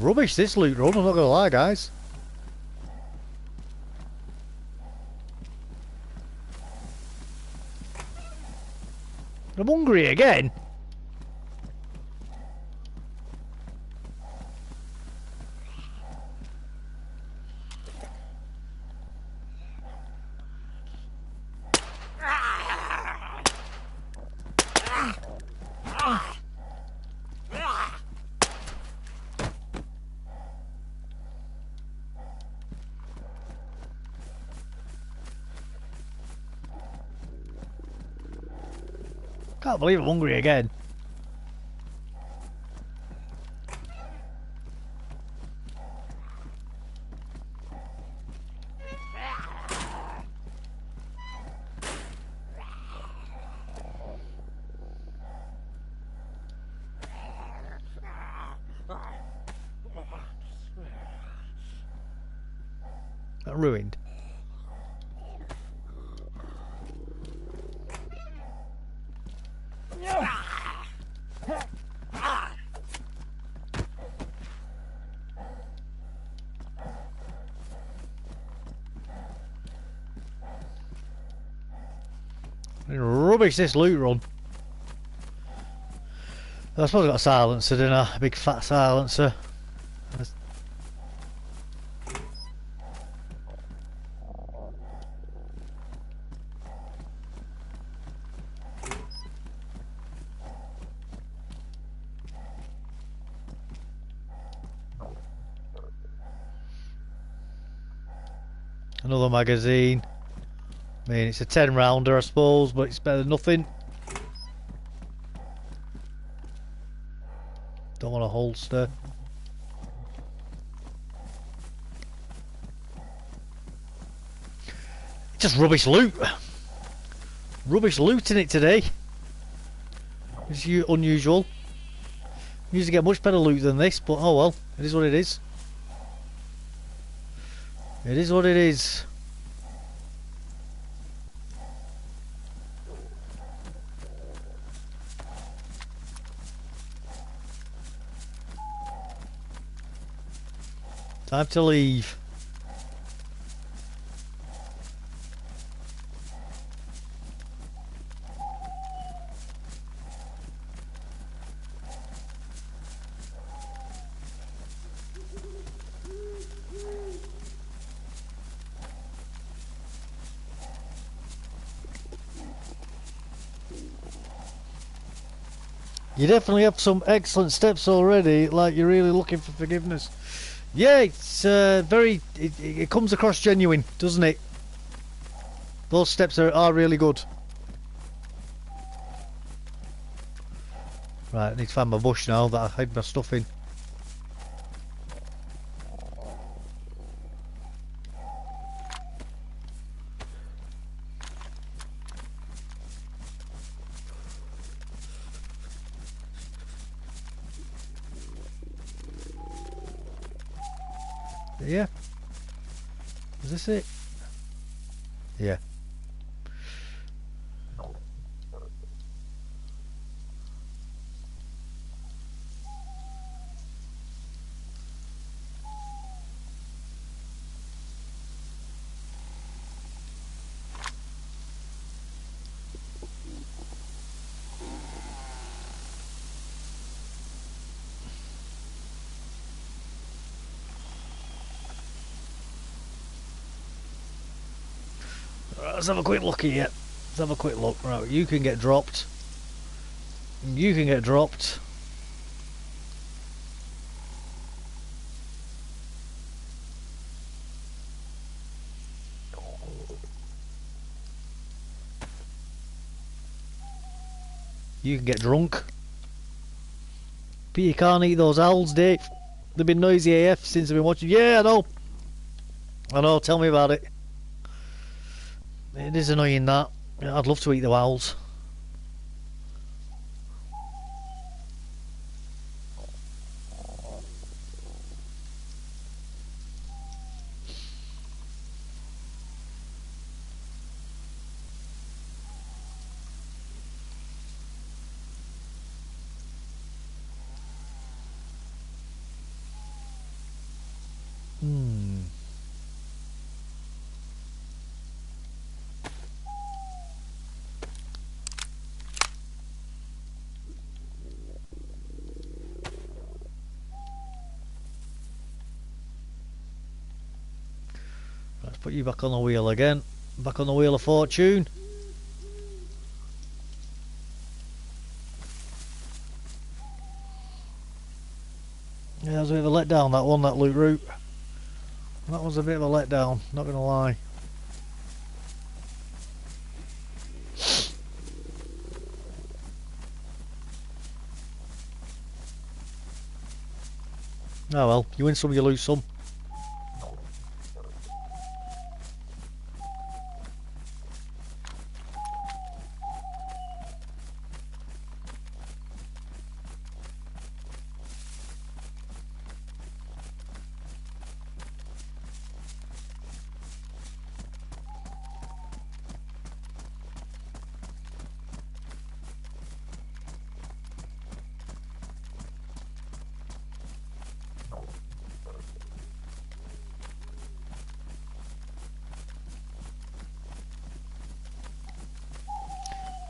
rubbish, this loot run, I'm not gonna lie, guys. I'm hungry again. Can't believe I'm hungry again. That ruined. Rubbish, this loot run. I suppose I got a silencer, didn't I? A big fat silencer. Another magazine. I mean, it's a 10 rounder, I suppose, but it's better than nothing. Don't want a holster. Just rubbish loot. Rubbish loot in it today. It's unusual. Usually get much better loot than this, but oh well. It is what it is. It is what it is. Time to leave. You definitely have some excellent steps already, like you're really looking for forgiveness. Yeah, it's very... It comes across genuine, doesn't it? Those steps are really good. Right, I need to find my bush now that I hid my stuff in. Yeah. Is this it? Yeah. Let's have a quick look here. Let's have a quick look. Right, you can get dropped. You can get dropped. You can get drunk. But you can't eat those owls, Dave. They've been noisy AF since I've been watching. Yeah, I know. I know, tell me about it. It is annoying that. I'd love to eat the owls. Hmm. Let's put you back on the wheel again. Back on the wheel of fortune. Yeah, that was a bit of a letdown, that one, that loot route. That was a bit of a letdown, not gonna lie. Oh well, you win some, you lose some.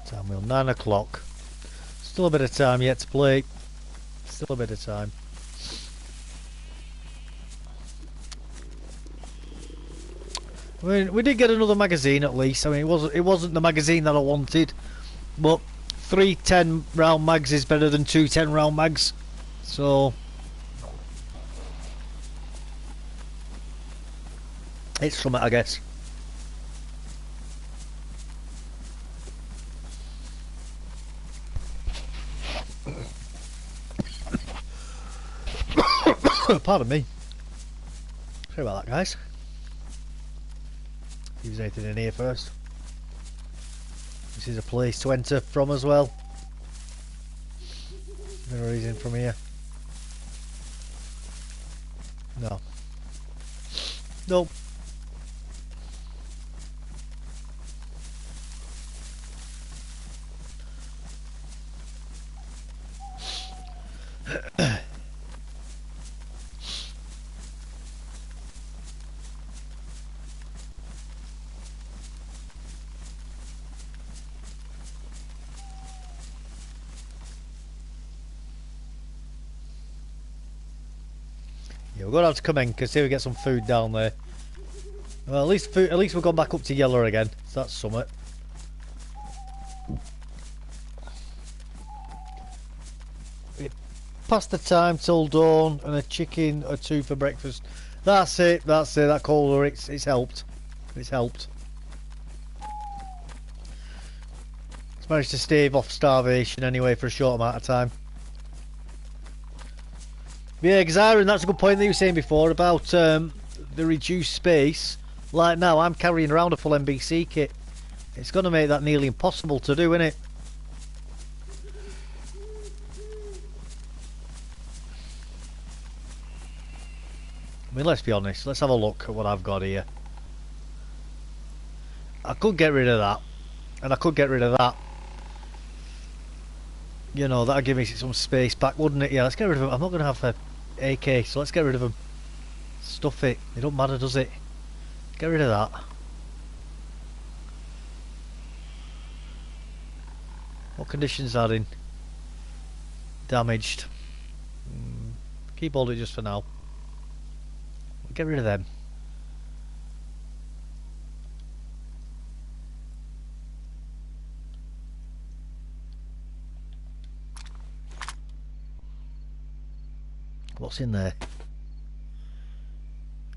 Time wheel, 9 o'clock. Still a bit of time yet to play. Still a bit of time. I mean, we did get another magazine at least. I mean, it wasn't the magazine that I wanted, but 3 10-round mags is better than 2 10-round mags. So it's something, I guess. Pardon me. Sorry about that, guys. See if there's anything in here first. This is a place to enter from as well. No reason from here. No. Nope. Yeah, we're gonna have to come in because here we get some food down there. Well, at least we've gone back up to yellow again. So that's something. Past the time till dawn, and a chicken or 2 for breakfast. That's it. That's it. That colder. It's helped. It's helped. It's managed to stave off starvation anyway for a short amount of time. Yeah, because Aaron, that's a good point that you were saying before about the reduced space. Like now, I'm carrying around a full NBC kit. It's going to make that nearly impossible to do, isn't it? I mean, let's be honest. Let's have a look at what I've got here. I could get rid of that. And I could get rid of that. You know, that'd give me some space back, wouldn't it? Yeah, let's get rid of them. I'm not going to have a AK, so let's get rid of them. Stuff it. It don't matter, does it? Get rid of that. What conditions are in? Damaged. Keep all it just for now. Get rid of them. What's in there?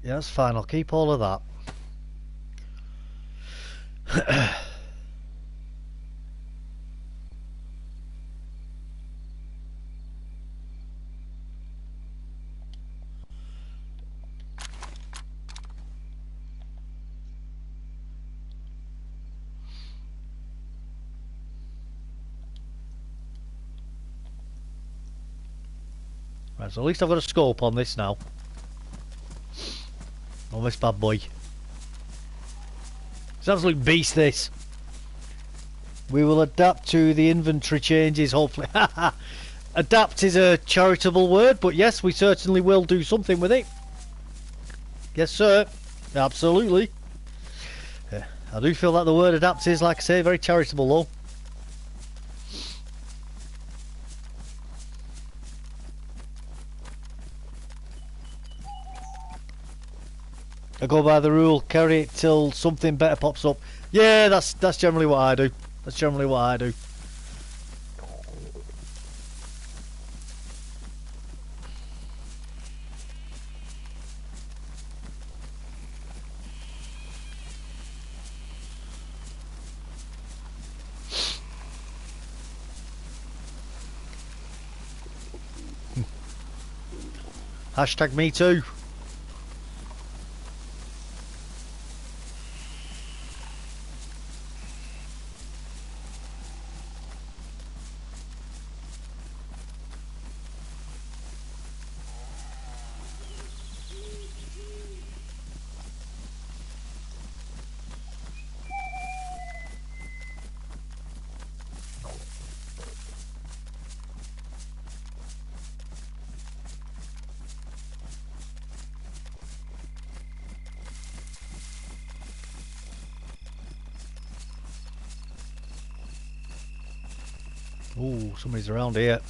Yeah, that's fine. I'll keep all of that. Right, so at least I've got a scope on this now. On this bad boy. It's an absolute beast, this. We will adapt to the inventory changes, hopefully. Adapt is a charitable word, but yes, we certainly will do something with it. Yes, sir. Absolutely. I do feel that the word adapt is, like I say, very charitable, though. I go by the rule, carry it till something better pops up. Yeah, that's generally what I do. That's generally what I do. Hashtag me too. Ooh, somebody's around here.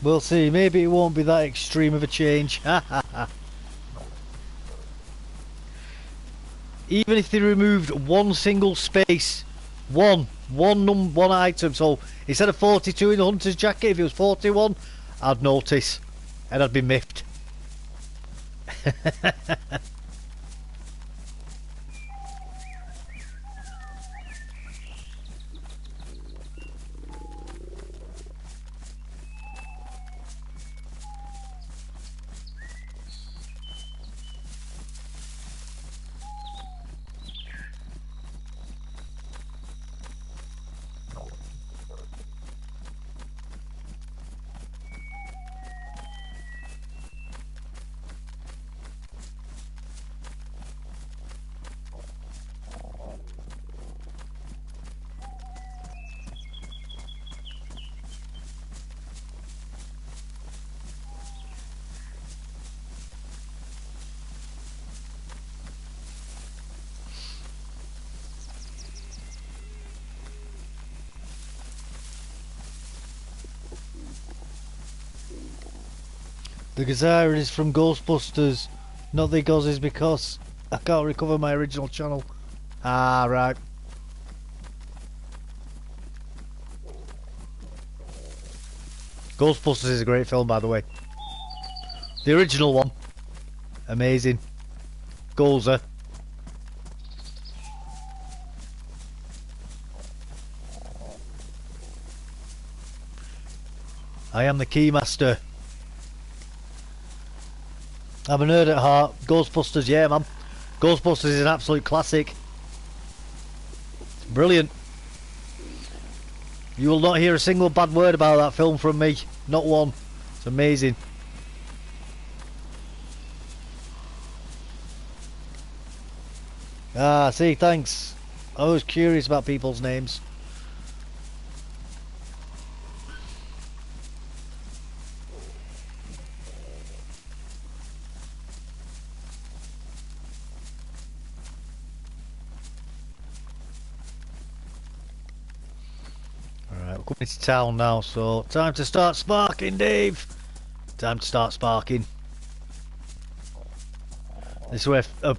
We'll see, maybe it won't be that extreme of a change. Even if they removed one single space, one item, so instead of 42 in the hunter's jacket, if it was 41, I'd notice, and I'd be miffed. The Gazara is from Ghostbusters, not the Goz is because I can't recover my original channel. Ah, right. Ghostbusters is a great film, by the way. The original one, amazing. Gozer. I am the Keymaster. I'm a nerd at heart. Ghostbusters, yeah, man. Ghostbusters is an absolute classic. It's brilliant. You will not hear a single bad word about that film from me. Not one. It's amazing. Ah, see, thanks. I was curious about people's names. Coming to town now, so time to start sparking, Dave. Time to start sparking. This is where a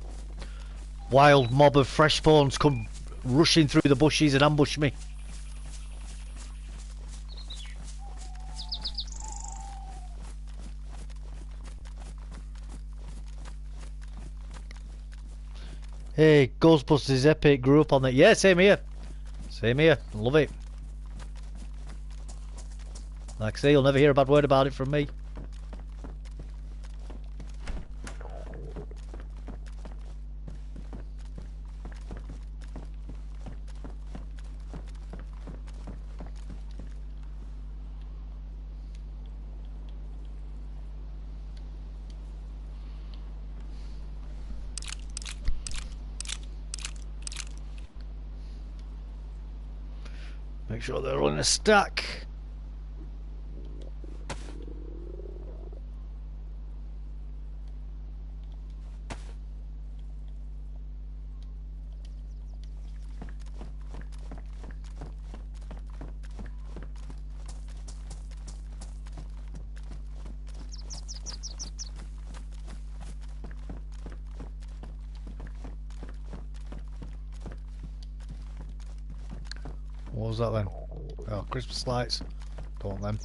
wild mob of fresh spawns come rushing through the bushes and ambush me. Hey, Ghostbusters epic, grew up on that. Yeah, same here. Same here, love it. Like I say, you'll never hear a bad word about it from me. Make sure they're all in a stack. What was that then? Oh, Christmas lights. Don't want them.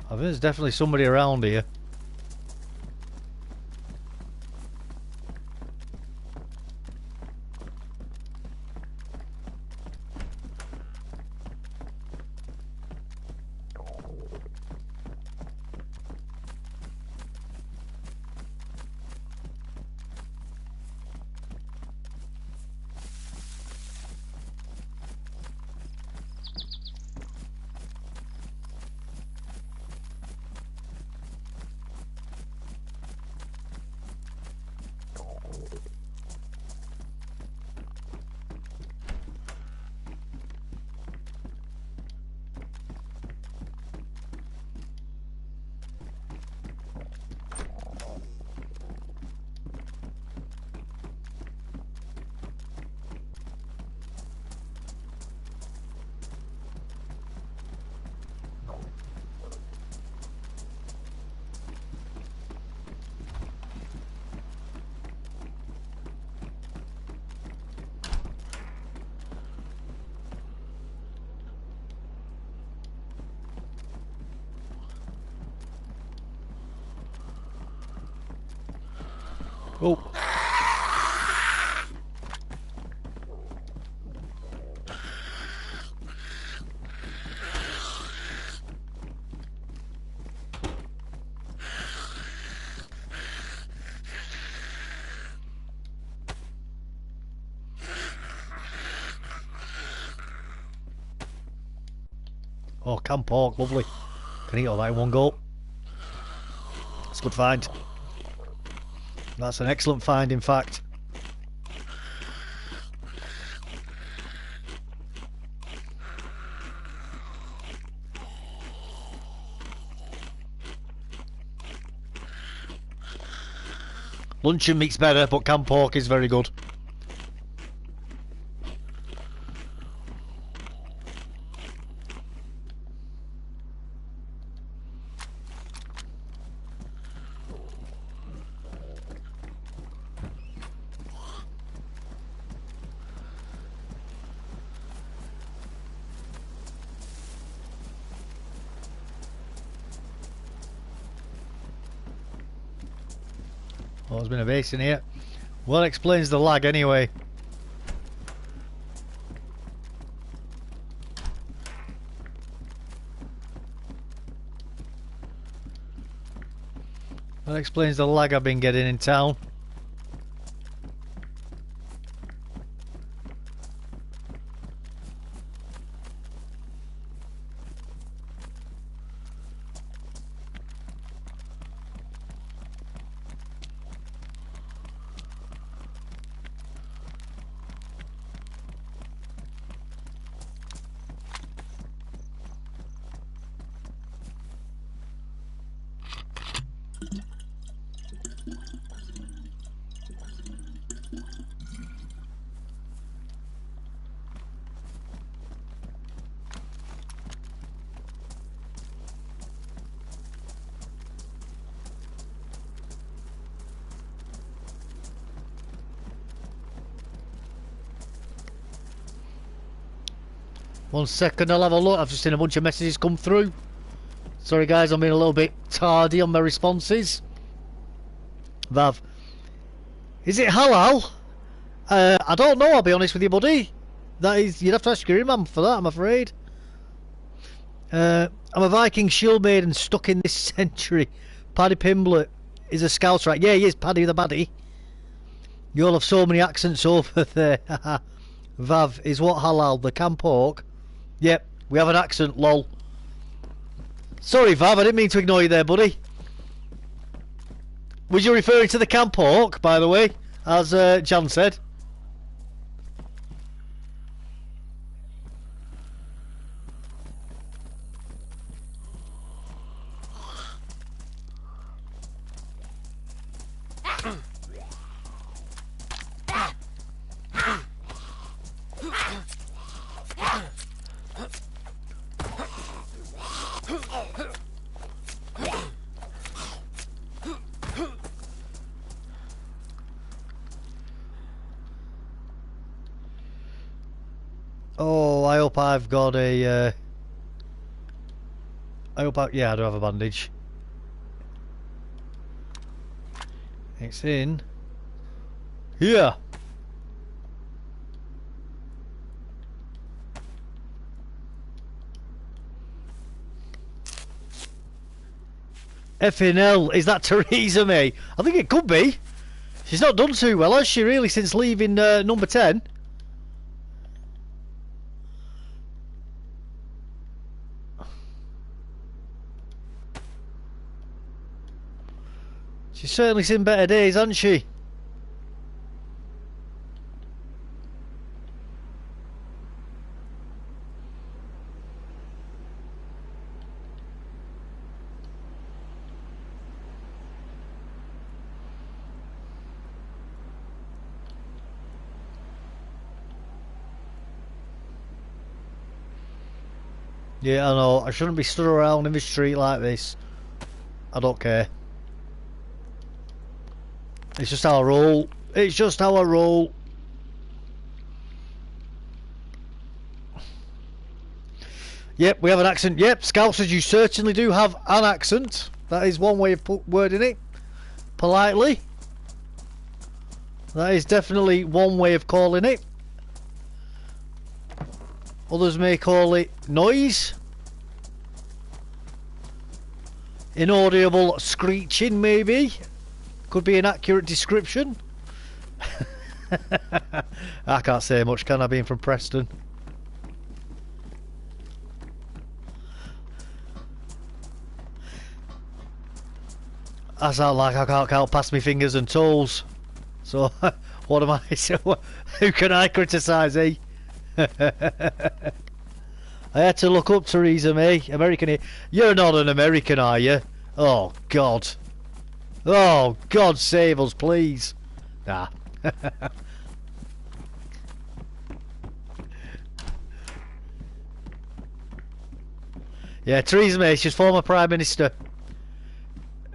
I think there's definitely somebody around here. Oh. Oh, canned pork, lovely. Can eat all that in one go. That's a good find. That's an excellent find, in fact. Luncheon meat's better, but canned pork is very good. Oh, there's been a base in here. Well, explains the lag anyway. That explains the lag I've been getting in town. One second, I'll have a look. I've just seen a bunch of messages come through. Sorry guys, I'm being a little bit tardy on my responses. Vav. Is it halal? I don't know, I'll be honest with you, buddy. That is, you'd have to ask your imam for that, I'm afraid. I'm a Viking shield maiden stuck in this century. Paddy Pimblett is a scout, right? Yeah, he is Paddy the Baddy. You all have so many accents over there. Vav, is what halal? The canned pork? Yep, we have an accent, lol. Sorry, Vav, I didn't mean to ignore you there, buddy. Was you referring to the canned pork, by the way, as Jan said? Oh, I hope I've got a... yeah, I do have a bandage. It's in... here! FNL, is that Theresa May? I think it could be. She's not done too well, has she, really, since leaving number 10? She's certainly seen better days, hasn't she? Yeah, I know. I shouldn't be stood around in the street like this. I don't care. It's just how I roll. It's just how I roll. Yep, we have an accent. Yep, Scousers, you certainly do have an accent. That is one way of wording it. Politely. That is definitely one way of calling it. Others may call it noise. Inaudible screeching, maybe. Could be an accurate description. I can't say much, can I, being from Preston? I sound like I can't count past my fingers and toes. So, what am I? Who can I criticise, eh? I had to look up Theresa May, American. You're not an American, are you? Oh, God. Oh, God save us, please. Nah. Yeah, Theresa May, she's former Prime Minister.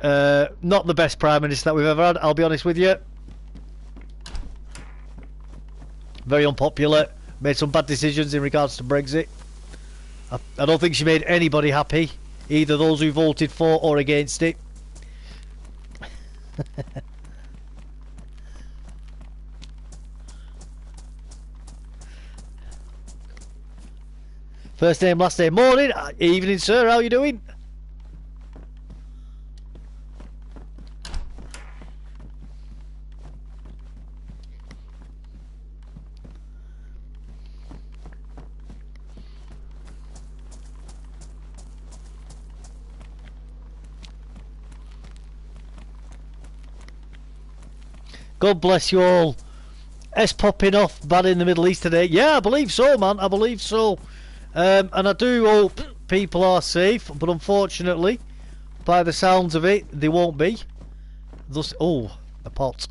Not the best Prime Minister that we've ever had, I'll be honest with you. Very unpopular. Made some bad decisions in regards to Brexit. I don't think she made anybody happy. Either those who voted for or against it. First name, last name, morning. Evening, sir. How are you doing? God bless you all. S popping off bad in the Middle East today. Yeah, I believe so, man. I believe so. And I do hope people are safe, but unfortunately, by the sounds of it, they won't be. Thus, oh, a pot.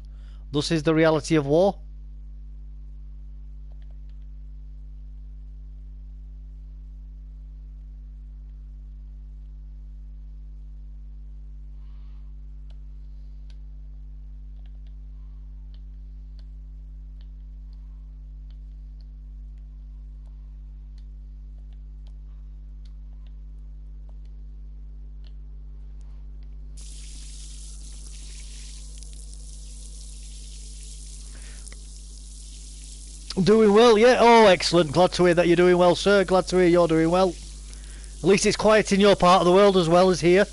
Thus is the reality of war. Doing well, yeah. Oh, excellent. Glad to hear that you're doing well, sir. Glad to hear you're doing well. At least it's quiet in your part of the world as well as here.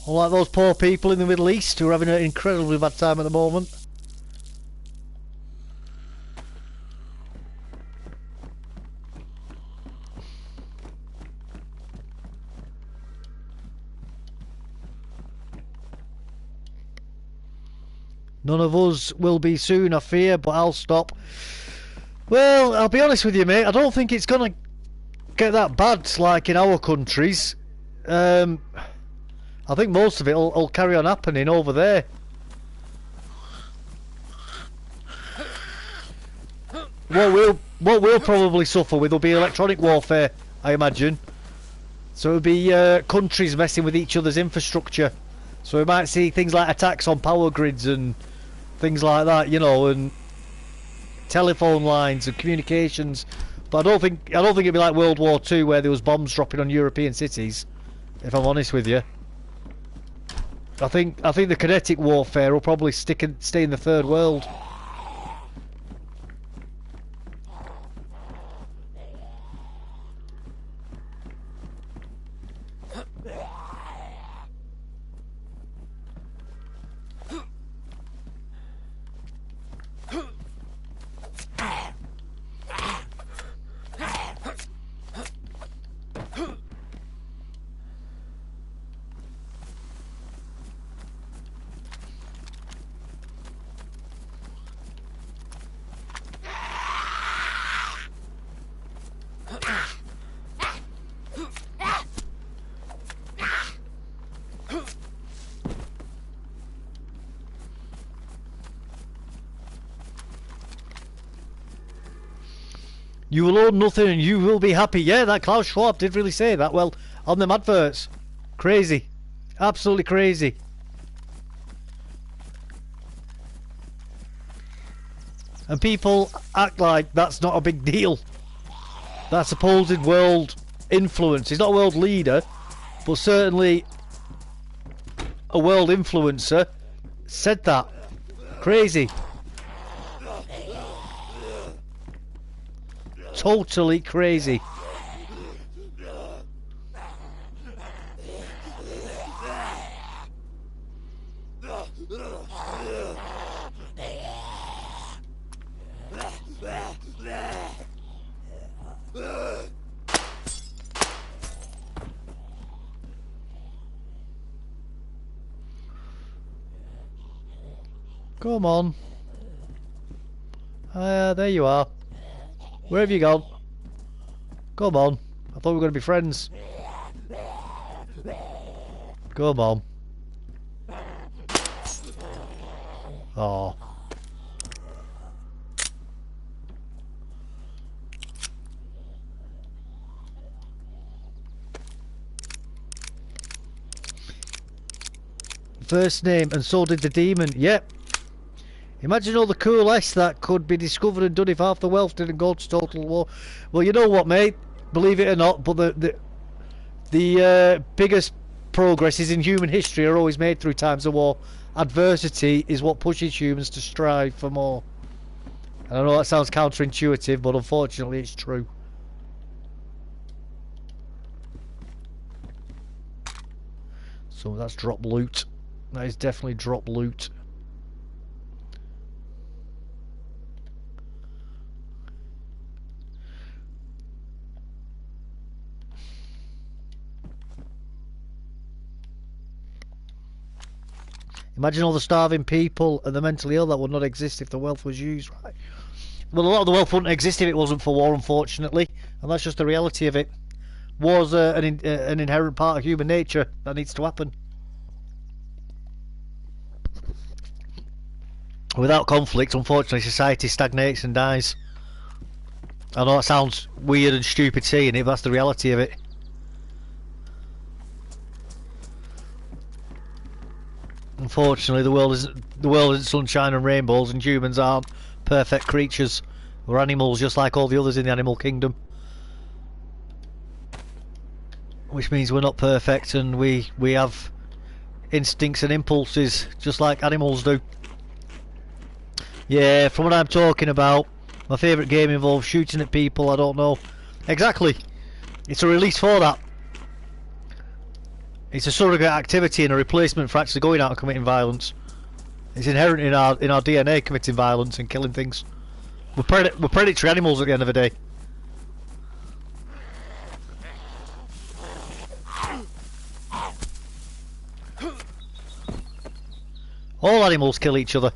Unlike those poor people in the Middle East who are having an incredibly bad time at the moment. None of us will be soon, I fear, but I'll stop. Well, I'll be honest with you, mate. I don't think it's going to get that bad like in our countries. I think most of it will carry on happening over there. What we'll probably suffer with will be electronic warfare, I imagine. So it'll be countries messing with each other's infrastructure. So we might see things like attacks on power grids and things like that, you know, and telephone lines and communications. But I don't think it'd be like World War II where there was bombs dropping on European cities. If I'm honest with you, I think the kinetic warfare will probably stay in the third world. You will own nothing and you will be happy. Yeah, that Klaus Schwab did really say that. Well, on them adverts. Crazy. Absolutely crazy. And people act like that's not a big deal. That supposed world influence. He's not a world leader, but certainly a world influencer said that. Crazy. Totally crazy. Come on. There you are. Where have you gone? Come on. I thought we were going to be friends. Come on. Oh. First name, and so did the demon. Yep. Imagine all the cool S that could be discovered and done if half the wealth didn't go to total war. Well, you know what, mate? Believe it or not, but the biggest progresses in human history are always made through times of war. Adversity is what pushes humans to strive for more. And I know that sounds counterintuitive, but unfortunately it's true. So that's drop loot. That is definitely drop loot. Imagine all the starving people and the mentally ill that would not exist if the wealth was used right. Well, a lot of the wealth wouldn't exist if it wasn't for war, unfortunately, and that's just the reality of it. War's an inherent part of human nature that needs to happen. Without conflict, unfortunately, society stagnates and dies. I know that sounds weird and stupid saying it, but that's the reality of it. Unfortunately, the world isn't sunshine and rainbows, and humans aren't perfect creatures. We're animals just like all the others in the animal kingdom. Which means we're not perfect, and we have instincts and impulses just like animals do. Yeah, from what I'm talking about, my favourite game involves shooting at people. I don't know. Exactly. It's a release for that. It's a surrogate activity and a replacement for actually going out and committing violence. It's inherent in our DNA, committing violence and killing things. We're predatory animals at the end of the day. All animals kill each other.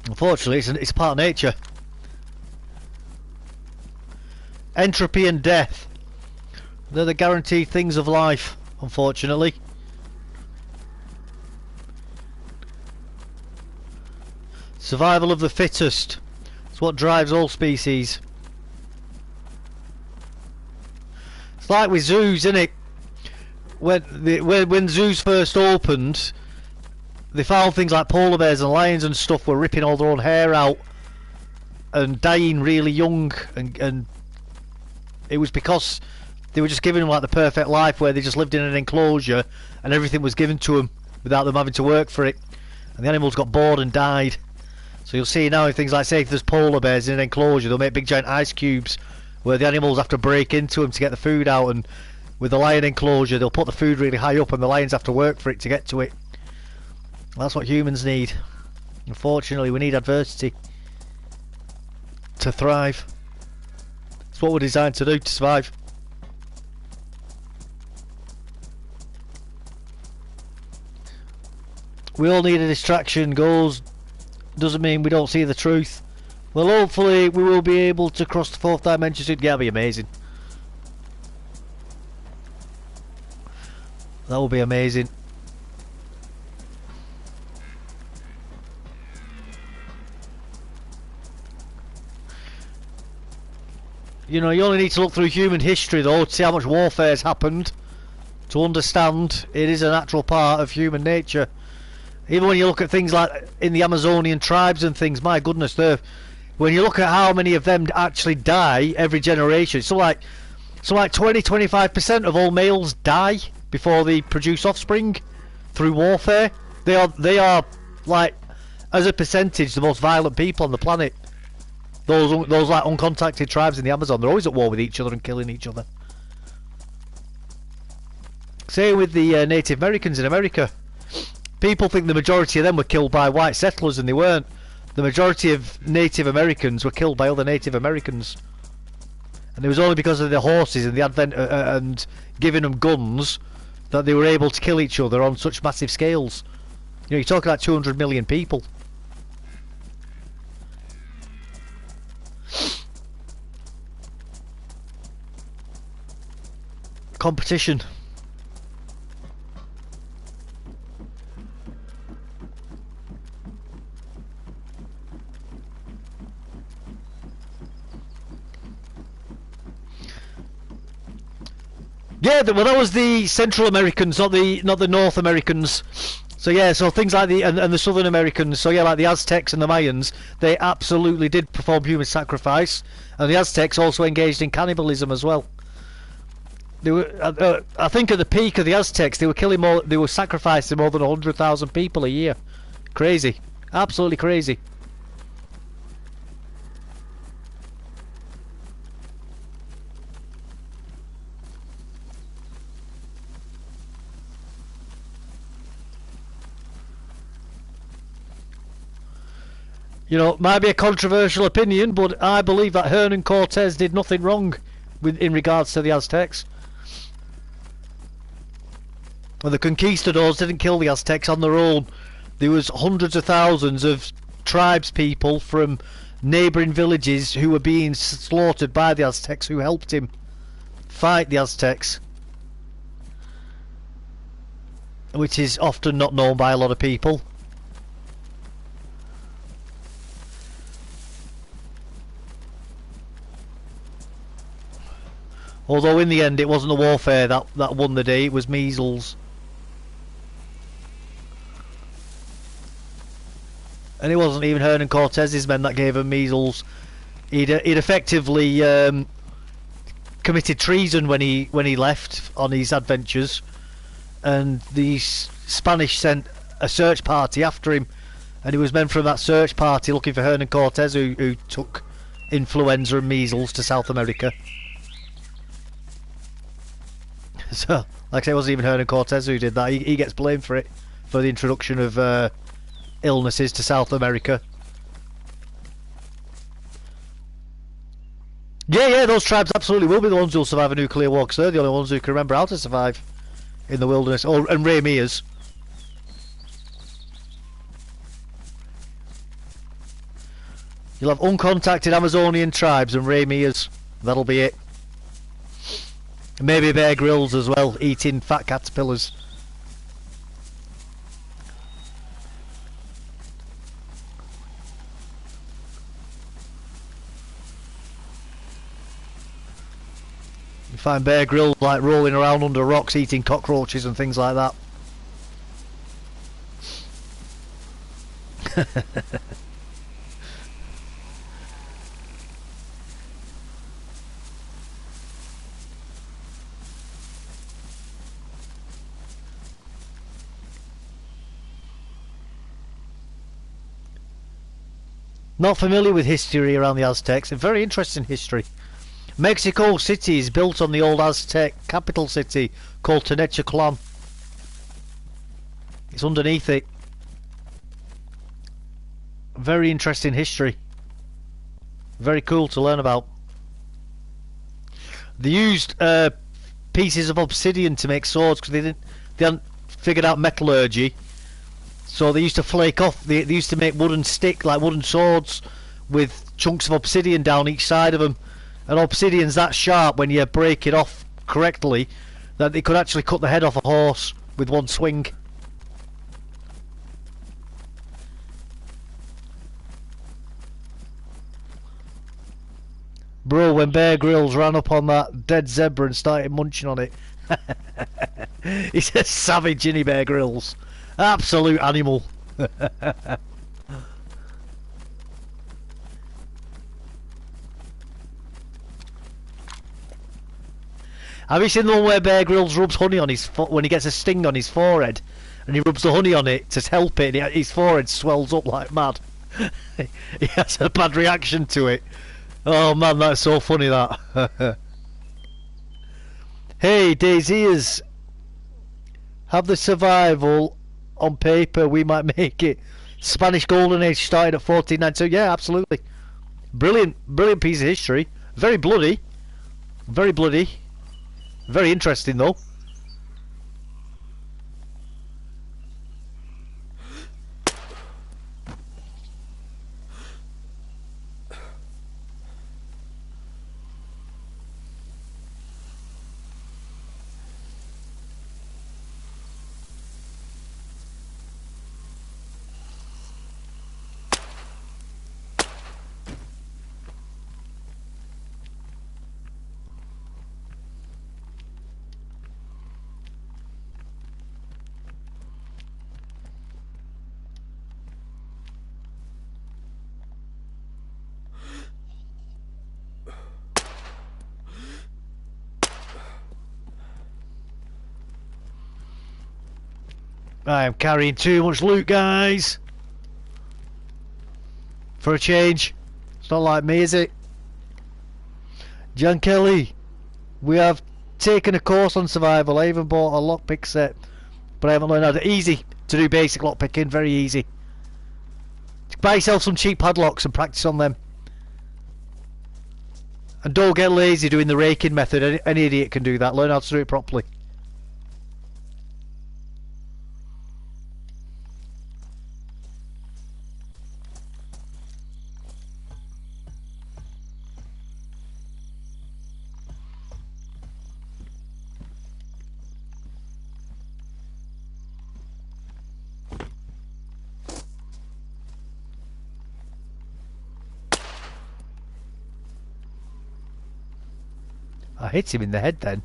Unfortunately, it's a part of nature. Entropy and death. They're the guaranteed things of life, unfortunately. Survival of the fittest. It's what drives all species. It's like with zoos, isn't it? When zoos first opened, they found things like polar bears and lions and stuff were ripping all their own hair out and dying really young, and it was because they were just giving them like the perfect life where they just lived in an enclosure and everything was given to them without them having to work for it, and the animals got bored and died. So you'll see now things like, say if there's polar bears in an enclosure, they'll make big giant ice cubes where the animals have to break into them to get the food out, and with the lion enclosure they'll put the food really high up and the lions have to work for it to get to it. That's what humans need. Unfortunately, we need adversity to thrive. It's what we're designed to do, to survive. We all need a distraction. Goals doesn't mean we don't see the truth. Well, hopefully we will be able to cross the fourth dimension soon. Yeah, that'll be amazing. That will be amazing. You know, you only need to look through human history though to see how much warfare has happened to understand it is a natural part of human nature. Even when you look at things like in the Amazonian tribes and things, my goodness, when you look at how many of them actually die every generation, so like 20-25% of all males die before they produce offspring through warfare. They are like, as a percentage, the most violent people on the planet. Those like uncontacted tribes in the Amazon, they're always at war with each other and killing each other. Same with the Native Americans in America. People think the majority of them were killed by white settlers, and they weren't. The majority of Native Americans were killed by other Native Americans, and it was only because of the horses and the advent and giving them guns that they were able to kill each other on such massive scales. You know, you're talking about 200 million people. Competition. Yeah, well, that was the Central Americans, not the North Americans. So yeah, so things like the Southern Americans. So yeah, like the Aztecs and the Mayans, they absolutely did perform human sacrifice, and the Aztecs also engaged in cannibalism as well. They were, I think, at the peak of the Aztecs, they were sacrificing more than 100,000 people a year. Crazy, absolutely crazy. You know, it might be a controversial opinion, but I believe that Hernan Cortez did nothing wrong in regards to the Aztecs. Well, the conquistadors didn't kill the Aztecs on their own. There was hundreds of thousands of tribespeople from neighbouring villages who were being slaughtered by the Aztecs, who helped him fight the Aztecs, which is often not known by a lot of people. Although in the end it wasn't the warfare that won the day, it was measles. And it wasn't even Hernan Cortez's men that gave him measles. He'd effectively committed treason when he left on his adventures, and the Spanish sent a search party after him, and he was men from that search party looking for Hernan Cortez, who took influenza and measles to South America. So, like I say, it wasn't even Hernan Cortez who did that. He gets blamed for it, for the introduction of illnesses to South America. Yeah, those tribes absolutely will be the ones who'll survive a nuclear war, because they're the only ones who can remember how to survive in the wilderness. Oh, and Ramias. You'll have uncontacted Amazonian tribes and Ramias. That'll be it. Maybe Bear Grylls as well, eating fat caterpillars. You find Bear Grylls like rolling around under rocks eating cockroaches and things like that. Not familiar with history around the Aztecs. A very interesting history. Mexico City is built on the old Aztec capital city called Tenochtitlan. It's underneath it. Very interesting history. Very cool to learn about. They used pieces of obsidian to make swords because they hadn't figured out metallurgy. So they used to flake off. They used to make wooden swords with chunks of obsidian down each side of them. And obsidian's that sharp when you break it off correctly that they could actually cut the head off a horse with one swing. Bro, when Bear Grylls ran up on that dead zebra and started munching on it. He's a savage, isn't he, Bear Grylls? Absolute animal. Have you seen the one where Bear Grylls rubs honey on his when he gets a sting on his forehead, and he rubs the honey on it to help it, and his forehead swells up like mad? He has a bad reaction to it. Oh man, that's so funny, that. Hey, DayZ, have the survival on paper, we might make it. Spanish Golden Age started at 1492. Yeah, absolutely. Brilliant piece of history. Very bloody. Very bloody. Very interesting though. I am carrying too much loot, guys. For a change. It's not like me, is it? John Kelly, we have taken a course on survival. I even bought a lockpick set, but I haven't learned how to. Easy to do basic lockpicking, very easy. Buy yourself some cheap padlocks and practice on them. And don't get lazy doing the raking method. Any idiot can do that. Learn how to do it properly. I hit him in the head then.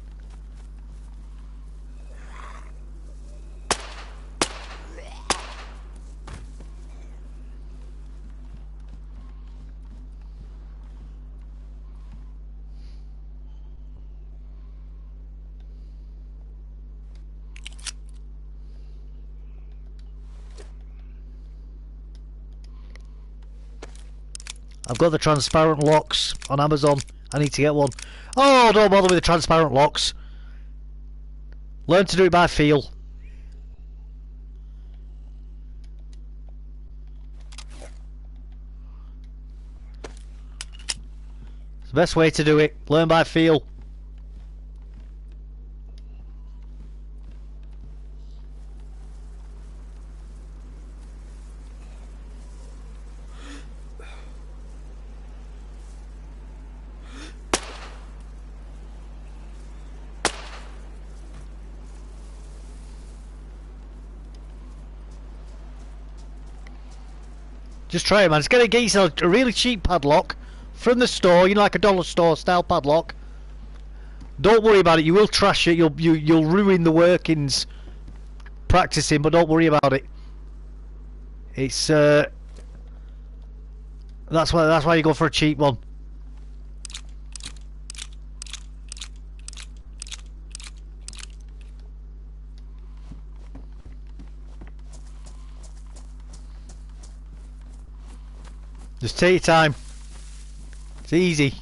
I've got the transparent locks on Amazon. I need to get one. Oh, don't bother with the transparent locks. Learn to do it by feel. It's the best way to do it. Learn by feel. Just try it, man. It's gonna get yourself a really cheap padlock from the store, you know, like a dollar store style padlock. Don't worry about it. You will trash it. You'll ruin the workings practicing, but don't worry about it. It's that's why you go for a cheap one. Just take your time. It's easy.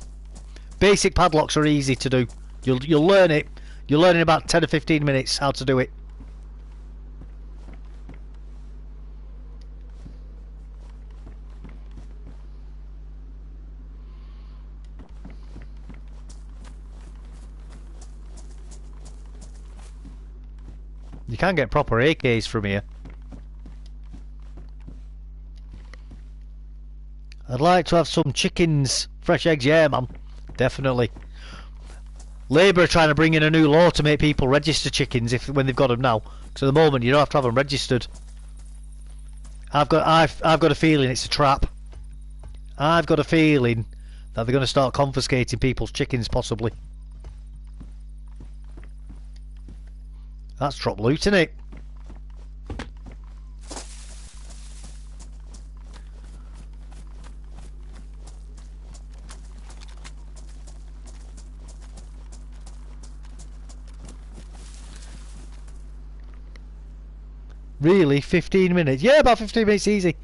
Basic padlocks are easy to do. You'll learn it. You'll learn in about 10 or 15 minutes how to do it. You can get proper AKs from here. I'd like to have some chickens. Fresh eggs, yeah, man. Definitely. Labour are trying to bring in a new law to make people register chickens when they've got them now. So at the moment you don't have to have them registered. I've got a feeling it's a trap. I've got a feeling that they're going to start confiscating people's chickens, possibly. That's drop loot, isn't it? Really? 15 minutes? Yeah, about 15 minutes easy.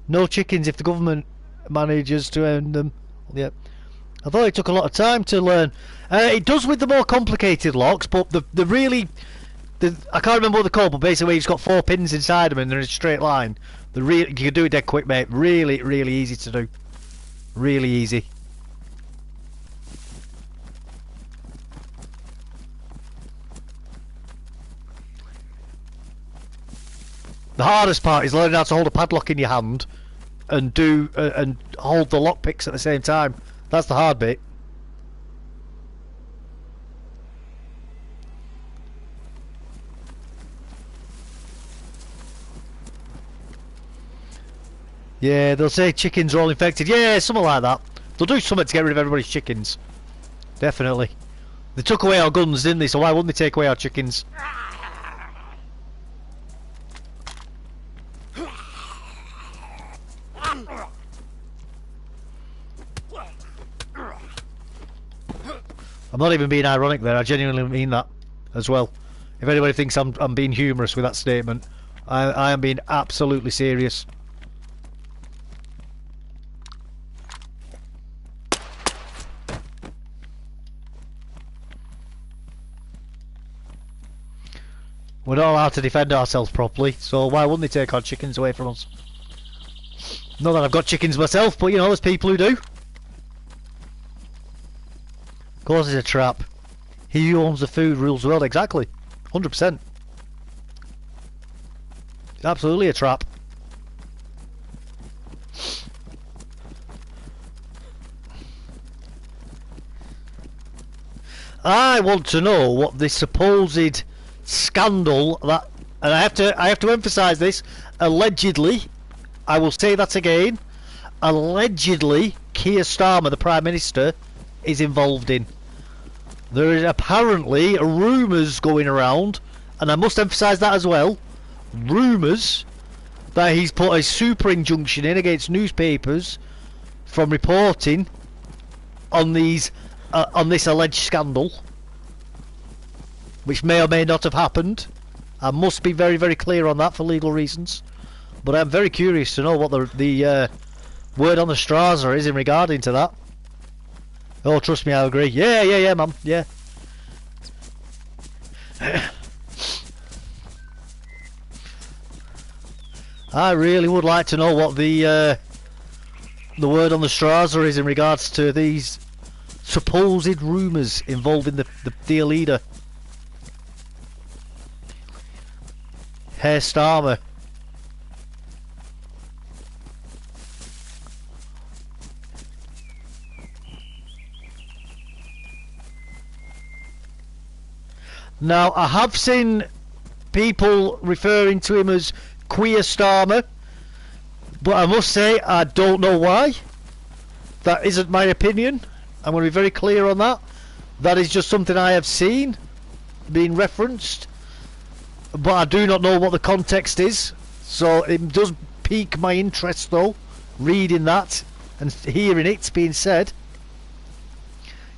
No chickens if the government manages to earn them. Yeah. I thought it took a lot of time to learn. It does with the more complicated locks, but the really... I can't remember what they're called, but basically you've got 4 pins inside them and they're in a straight line. You can do it dead quick, mate. Really, really easy to do. Really easy. The hardest part is learning how to hold a padlock in your hand and and hold the lockpicks at the same time. That's the hard bit. Yeah, they'll say chickens are all infected. Yeah, something like that. They'll do something to get rid of everybody's chickens. Definitely. They took away our guns, didn't they? So why wouldn't they take away our chickens? I'm not even being ironic there, I genuinely mean that as well. If anybody thinks I'm being humorous with that statement, I am being absolutely serious. We're not allowed to defend ourselves properly, so why wouldn't they take our chickens away from us? Not that I've got chickens myself, but you know, there's people who do. Of course it's a trap. He who owns the food rules the world, exactly. 100%. It's absolutely a trap. I want to know what this supposed scandal that, and I have to emphasise this, allegedly, I will say that again, allegedly Keir Starmer, the Prime Minister, is involved in. There is apparently rumours going around, and I must emphasise that as well, rumours that he's put a super injunction in against newspapers from reporting on these on this alleged scandal, which may or may not have happened. I must be very, very clear on that for legal reasons. But I'm very curious to know what the word on the Strasser is in regarding to that. Oh, trust me, I agree. Yeah, man. Yeah. I really would like to know what the word on the Strasser is in regards to these supposed rumours involving the dear leader, Herr Starmer. Now, I have seen people referring to him as Queer Starmer, but I must say I don't know why. That isn't my opinion. I'm going to be very clear on that. That is just something I have seen being referenced, but I do not know what the context is. So it does pique my interest, though, reading that and hearing it being said.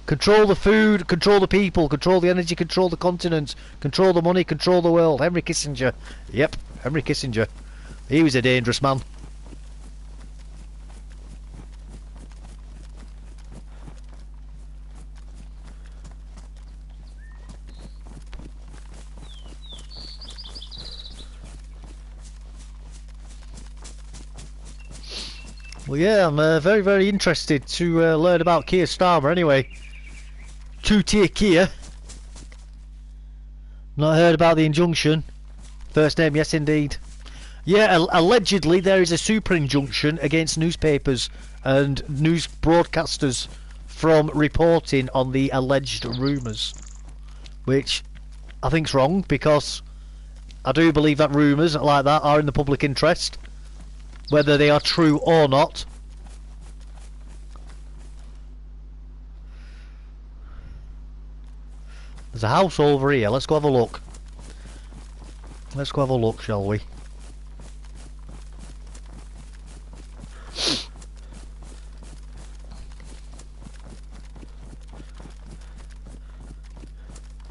Control the food, control the people, control the energy, control the continents, control the money, control the world. Henry Kissinger. Yep, Henry Kissinger. He was a dangerous man. Well, yeah, I'm very, very interested to learn about Keir Starmer anyway. Two-tier Keir. Not heard about the injunction. First name, yes indeed. Yeah, allegedly there is a super injunction against newspapers and news broadcasters from reporting on the alleged rumours. Which I think's wrong, because I do believe that rumours like that are in the public interest, whether they are true or not. There's a house over here. Let's go have a look. Let's go have a look, shall we?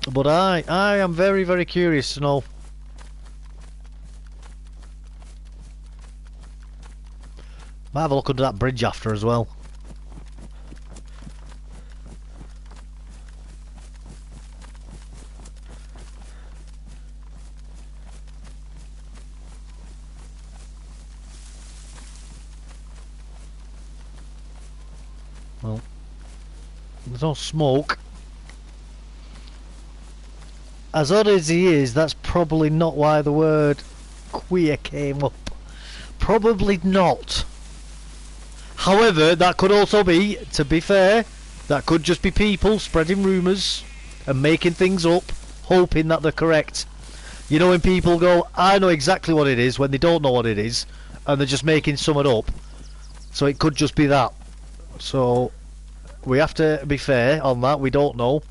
But I am very, very curious to know. Might have a look under that bridge after as well. Well, there's no smoke. As odd as he is, that's probably not why the word queer came up. Probably not. However, that could also be, to be fair, that could just be people spreading rumours and making things up, hoping that they're correct. You know when people go, I know exactly what it is, when they don't know what it is, and they're just making something up. So it could just be that. So we have to be fair on that, we don't know.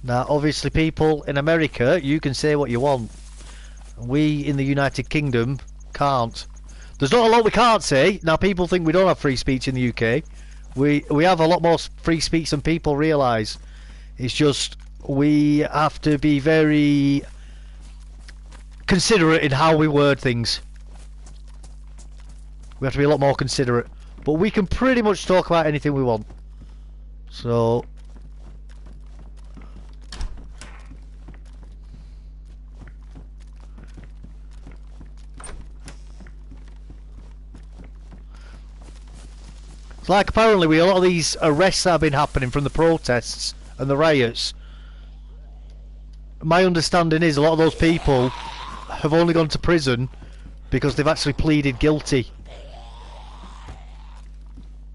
Now obviously people in America, you can say what you want. We in the United Kingdom can't. There's not a lot we can't say. Now people think we don't have free speech in the UK. We have a lot more free speech than people realise. It's just we have to be very considerate in how we word things. We have to be a lot more considerate. But we can pretty much talk about anything we want. So it's like apparently a lot of these arrests that have been happening from the protests and the riots. My understanding is a lot of those people have only gone to prison because they've actually pleaded guilty.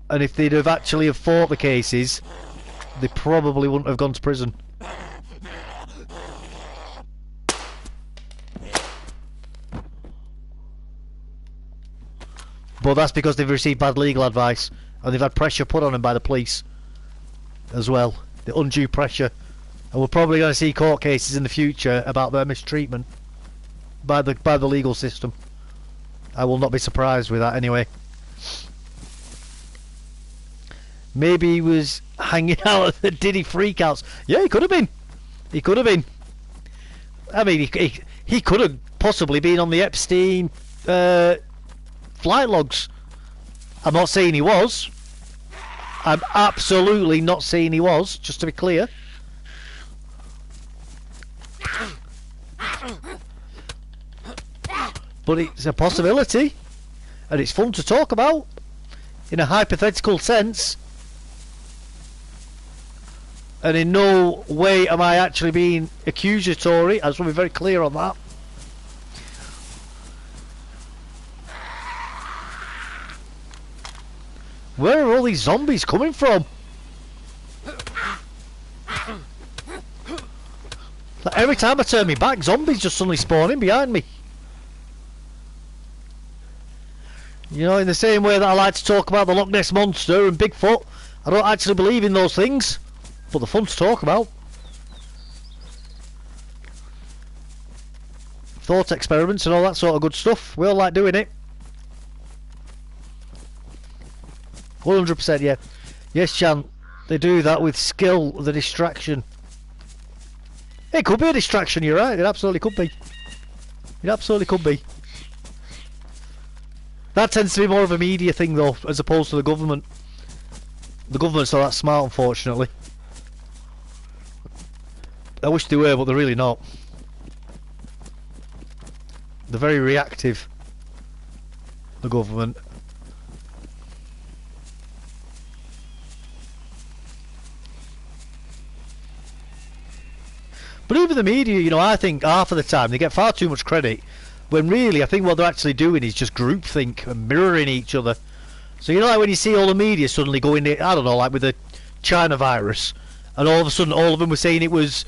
And if they'd have actually have fought the cases, they probably wouldn't have gone to prison. But that's because they've received bad legal advice and they've had pressure put on them by the police as well. The undue pressure. And we're probably going to see court cases in the future about their mistreatment by the legal system. I will not be surprised with that anyway. Maybe he was hanging out at the Diddy freakouts. Yeah, he could have been. He could have been. I mean, he could have possibly been on the Epstein flight logs. I'm not saying he was. I'm absolutely not saying he was, just to be clear. But it's a possibility. And it's fun to talk about. In a hypothetical sense. And in no way am I actually being accusatory. I just want to be very clear on that. Where are all these zombies coming from? Like every time I turn me back, zombies just suddenly spawn in behind me. You know, in the same way that I like to talk about the Loch Ness Monster and Bigfoot, I don't actually believe in those things, but they're fun to talk about. Thought experiments and all that sort of good stuff. We all like doing it. 100%, yeah. Yes, Chan. They do that with skill, the distraction. It could be a distraction, you're right. It absolutely could be. It absolutely could be. That tends to be more of a media thing, though, as opposed to the government. The government's not that smart, unfortunately. I wish they were, but they're really not. They're very reactive, the government. But even the media, you know, I think half of the time they get far too much credit, when really I think what they're actually doing is just groupthink and mirroring each other. So you know, like when you see all the media suddenly going, I don't know, like with the China virus, and all of a sudden all of them were saying it was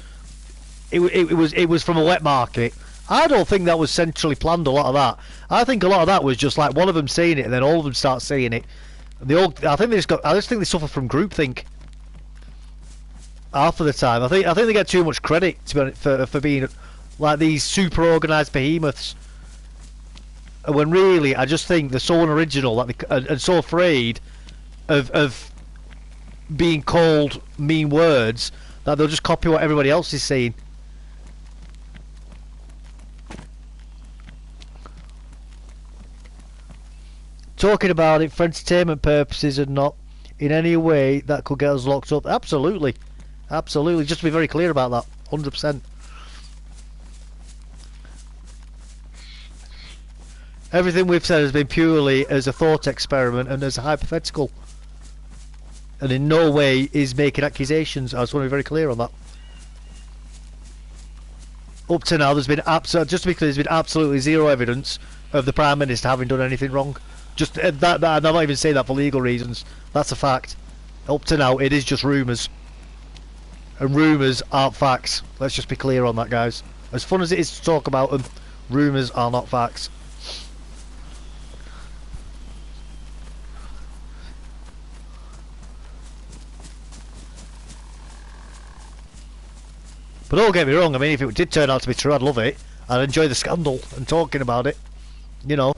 from a wet market. I don't think that was centrally planned. A lot of that, I think a lot of that was just like one of them saying it, and then all of them start saying it. And they all, I just think they suffer from groupthink. Half of the time, I think they get too much credit to be honest, for being like these super organised behemoths. When really, I just think they're so unoriginal that and so afraid of being called mean words that they'll just copy what everybody else is saying. Talking about it for entertainment purposes and not in any way that could get us locked up. Absolutely. Absolutely, just to be very clear about that, 100%. Everything we've said has been purely as a thought experiment and as a hypothetical. And in no way is making accusations. I just want to be very clear on that. Up to now, there's been just to be clear, there's been absolutely zero evidence of the Prime Minister having done anything wrong. Just that I'm not even saying that for legal reasons. That's a fact. Up to now, it is just rumours. And rumours aren't facts. Let's just be clear on that, guys. As fun as it is to talk about them, rumours are not facts. But don't get me wrong, I mean, if it did turn out to be true, I'd love it. I'd enjoy the scandal and talking about it. You know.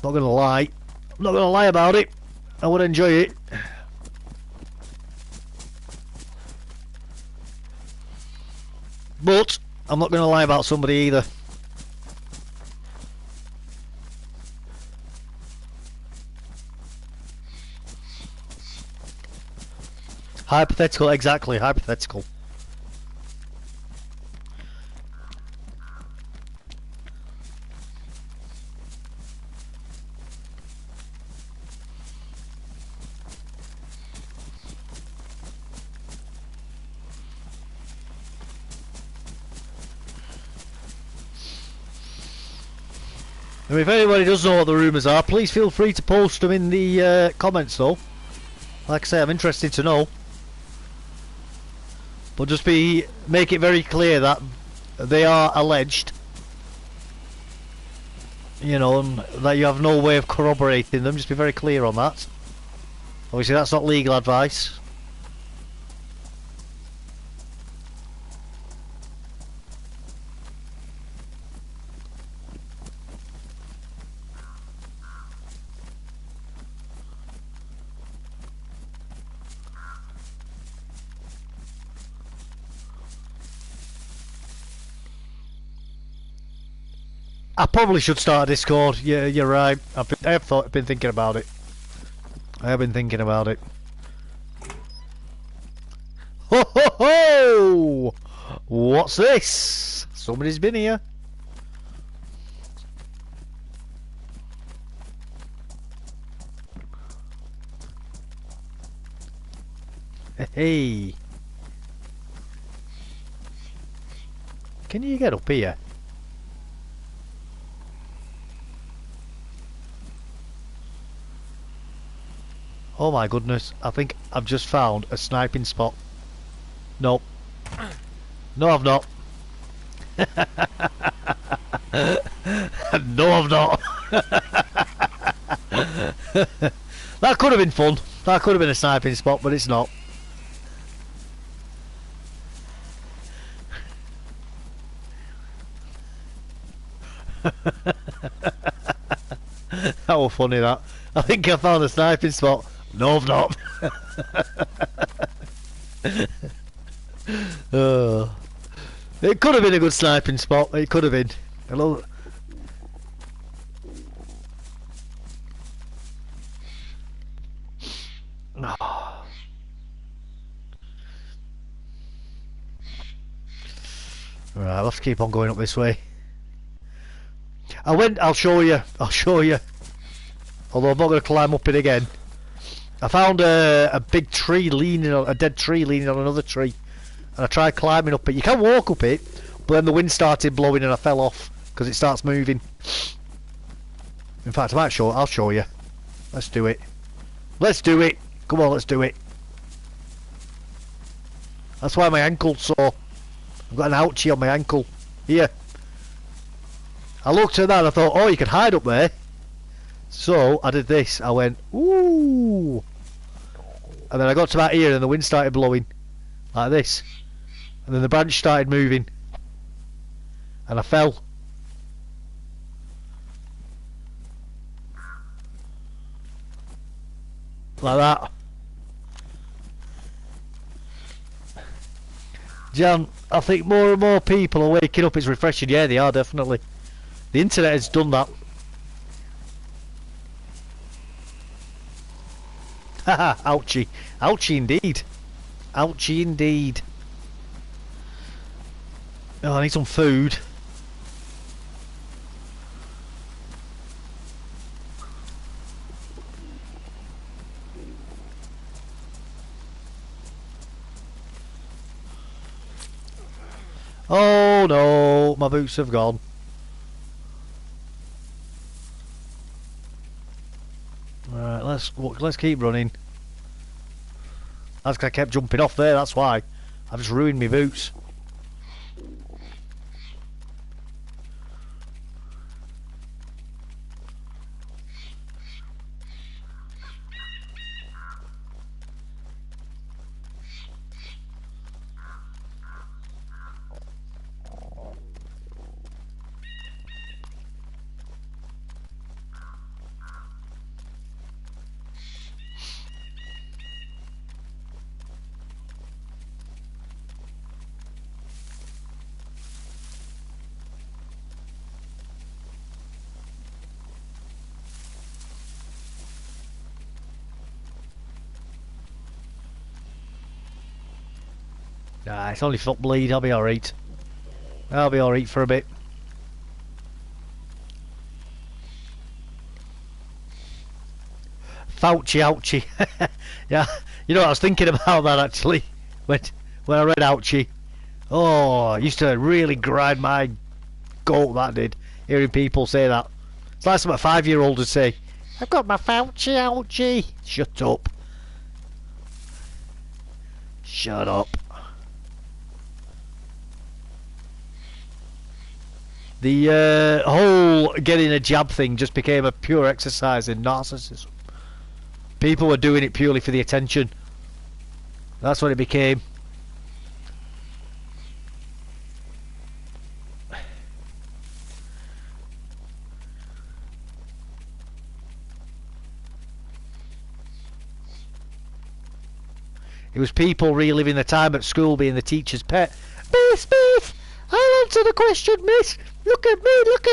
Not gonna lie. I'm not gonna lie about it. I would enjoy it. But I'm not gonna lie about somebody either. Hypothetical, exactly, hypothetical. I mean, if anybody does know what the rumours are, please feel free to post them in the comments though. Like I say, I'm interested to know. But just make it very clear that they are alleged. You know, and that you have no way of corroborating them. Just be very clear on that. Obviously that's not legal advice. I probably should start a Discord. Yeah, you're right. I've been thinking about it. I have been thinking about it. Ho ho ho! What's this? Somebody's been here. Hey. Can you get up here? Oh my goodness, I think I've just found a sniping spot. Nope. No, I've not. No, I've not. That could have been fun. That could have been a sniping spot, but it's not. That was funny, that. I think I found a sniping spot. No, I've not. Oh. It could have been a good sniping spot. It could have been. Hello. Oh. Right, I'll have to keep on going up this way. I'll show you. I'll show you. Although I'm not going to climb up it again. I found a big tree leaning on, a dead tree leaning on another tree. And I tried climbing up it. You can walk up it, but then the wind started blowing and I fell off because it starts moving. In fact, I'll show you. Let's do it. Let's do it. Come on, let's do it. That's why my ankle's sore. I've got an ouchie on my ankle. Here. I looked at that and I thought, oh, you can hide up there. So I did this. I went, ooh. And then I got to about here and the wind started blowing. Like this. And then the branch started moving. And I fell. Like that. Jan, I think more and more people are waking up. It's refreshing. Yeah, they are, definitely. The internet has done that. Haha, ouchie. Ouchie indeed. Ouchie indeed. Oh, I need some food. Oh no, my boots have gone. Right, let's keep running. That's 'cause I kept jumping off there, that's why. I've just ruined my boots. Nah, it's only foot bleed, I'll be alright. I'll be alright for a bit. Fauci, ouchie. Yeah, you know, I was thinking about that actually when I read ouchie. Oh, it used to really grind my goat, that did, hearing people say that. It's like something a 5-year-old would say. I've got my Fauci, ouchie. Shut up. Shut up. The whole getting a jab thing just became a pure exercise in narcissism. People were doing it purely for the attention. That's what it became. It was people reliving the time at school being the teacher's pet. Miss, I'll answer the question, miss. Look at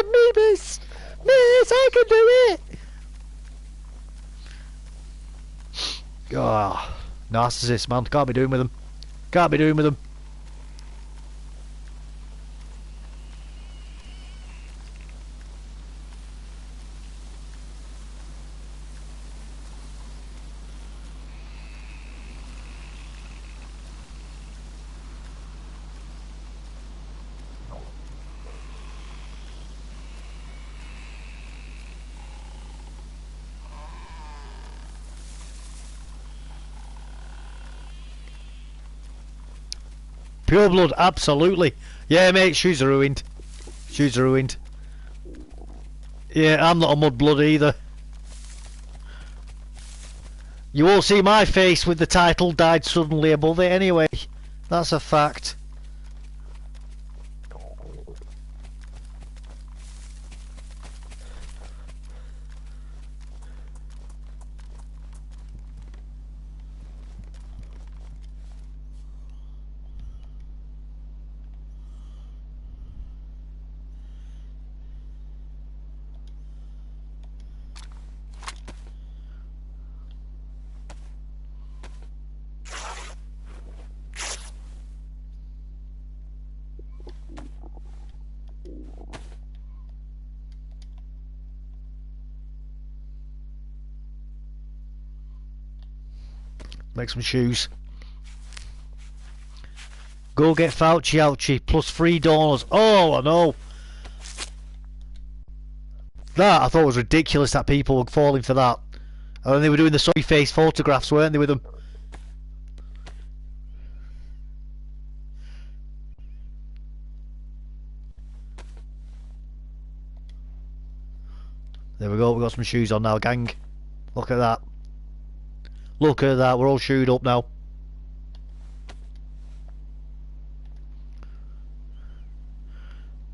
me, miss! Miss, I can do it! Oh, narcissist, man. Can't be doing with them. Can't be doing with them. Pure blood, absolutely. Yeah, mate, shoes are ruined. Shoes are ruined. Yeah, I'm not a mudblood either. You won't see my face with the title died suddenly above it anyway. That's a fact. Make some shoes. Go get Fauci ouchie plus 3 dollars. Oh, I know. That I thought was ridiculous that people were falling for that. And then they were doing the soy face photographs, weren't they, with them? There we go, we got some shoes on now, gang. Look at that. Look at that, we're all shoed up now.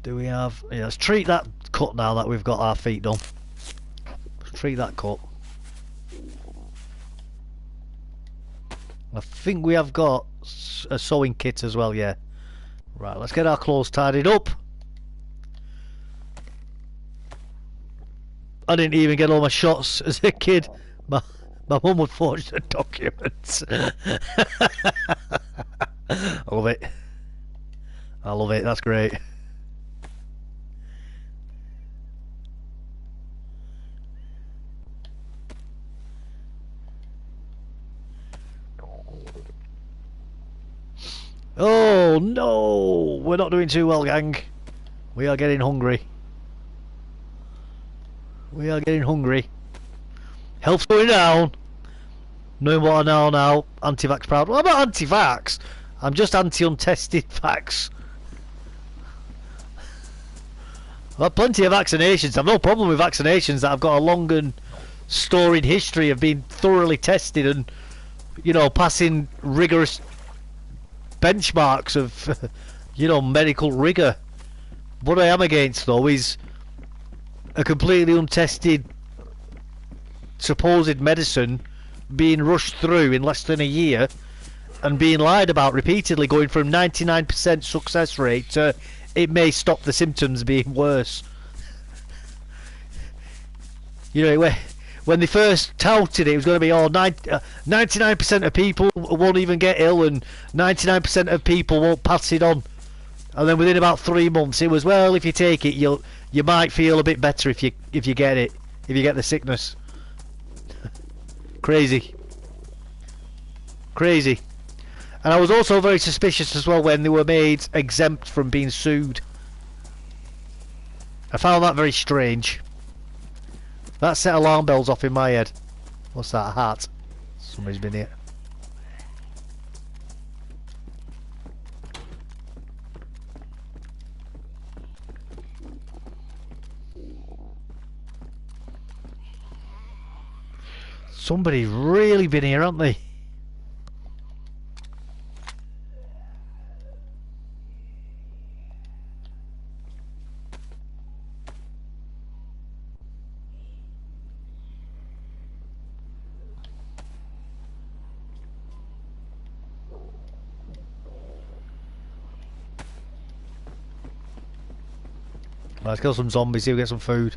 Do we have... Yeah, let's treat that cut now that we've got our feet done. Let's treat that cut. I think we have got a sewing kit as well, yeah. Right, let's get our clothes tidied up. I didn't even get all my shots as a kid. My mum would forge the documents. I love it. I love it, that's great. Oh no! We're not doing too well, gang. We are getting hungry. We are getting hungry. Health's going down. Knowing what I know now, anti-vax proud. Well, I'm not anti-vax. I'm just anti-untested vax. I've had plenty of vaccinations. I've no problem with vaccinations that I've got a long and storied history of being thoroughly tested and, you know, passing rigorous benchmarks of, you know, medical rigour. What I am against, though, is a completely untested supposed medicine being rushed through in less than a year and being lied about repeatedly, going from 99% success rate to it may stop the symptoms being worse. You know, when they first touted it, it was going to be 99% of people won't even get ill and 99% of people won't pass it on. And then within about 3 months, it was, well, if you take it, you might feel a bit better if you get it, if you get the sickness. Crazy. Crazy. And I was also very suspicious as well when they were made exempt from being sued. I found that very strange. That set alarm bells off in my head. What's that, a hat? Somebody's been here. Somebody's really been here, haven't they? Let's kill some zombies here, get some food.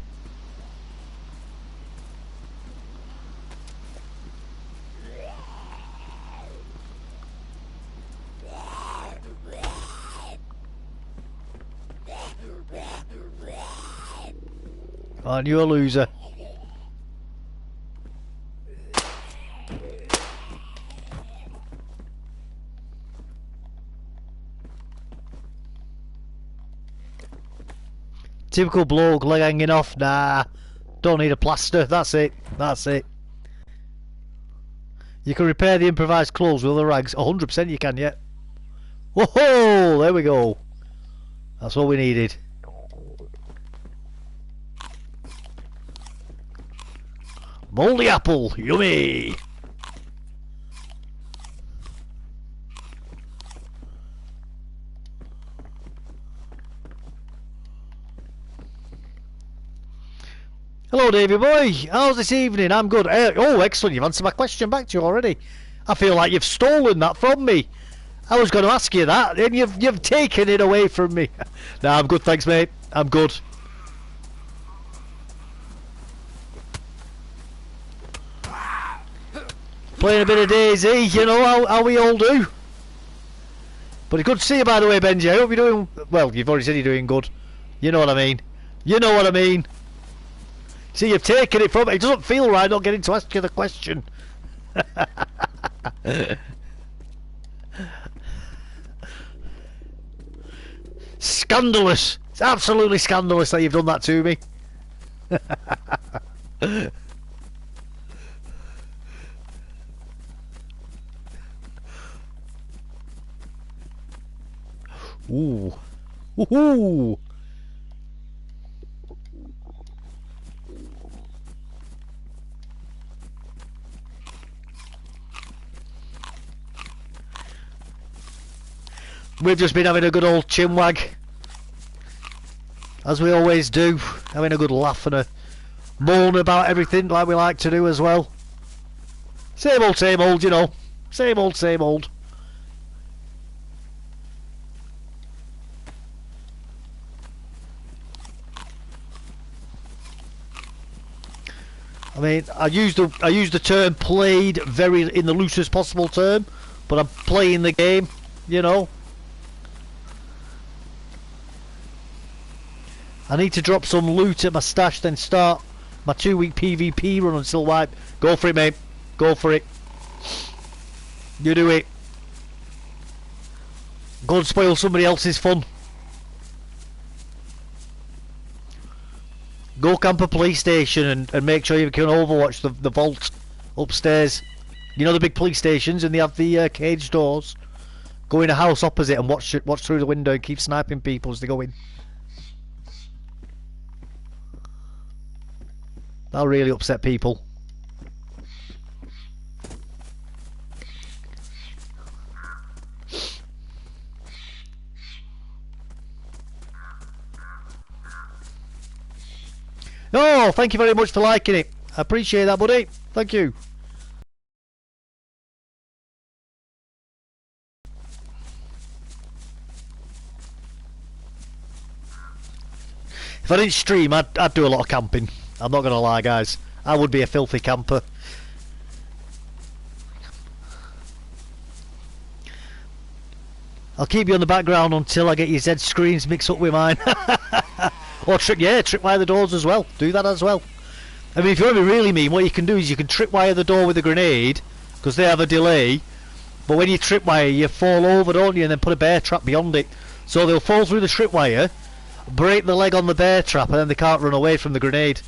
Aren't you a loser? Typical bloke, leg hanging off. Nah, don't need a plaster. That's it. That's it. You can repair the improvised clothes with other rags. 100% you can, yeah. Whoa! There we go. That's what we needed. Moldy apple, yummy! Hello, Davey boy. How's this evening? I'm good. Oh, excellent. You've answered my question back to you already. I feel like you've stolen that from me. I was going to ask you that, and you've taken it away from me. Nah, I'm good, thanks, mate. I'm good. Playing a bit of DayZ, you know how we all do. But it's good to see you, by the way, Benji. I hope you're doing well. You've already said you're doing good. You know what I mean. You know what I mean. See, you've taken it from me. It doesn't feel right not getting to ask you the question. Scandalous. It's absolutely scandalous that you've done that to me. Ooh. Woohoo! We've just been having a good old chinwag, as we always do, having a good laugh and a moan about everything like we like to do as well. Same old, you know. Same old, same old. I mean, I use the term played very in the loosest possible term, but I'm playing the game, you know. I need to drop some loot at my stash, then start my 2-week PvP run until wipe. Go for it, mate. Go for it. You do it. Go and spoil somebody else's fun. Go camp a police station and make sure you can overwatch the vault upstairs. You know the big police stations, and they have the cage doors. Go in a house opposite and watch through the window and keep sniping people as they go in. That'll really upset people. Oh, thank you very much for liking it. I appreciate that, buddy. Thank you. If I didn't stream, I'd do a lot of camping. I'm not gonna lie, guys. I would be a filthy camper. I'll keep you on the background until I get your Z screens mixed up with mine. Or tripwire the doors as well. Do that as well. I mean, if you want to be really mean, what you can do is you can tripwire the door with a grenade, because they have a delay. But when you tripwire, you fall over, don't you, and then put a bear trap beyond it. So they'll fall through the tripwire, break the leg on the bear trap, and then they can't run away from the grenade.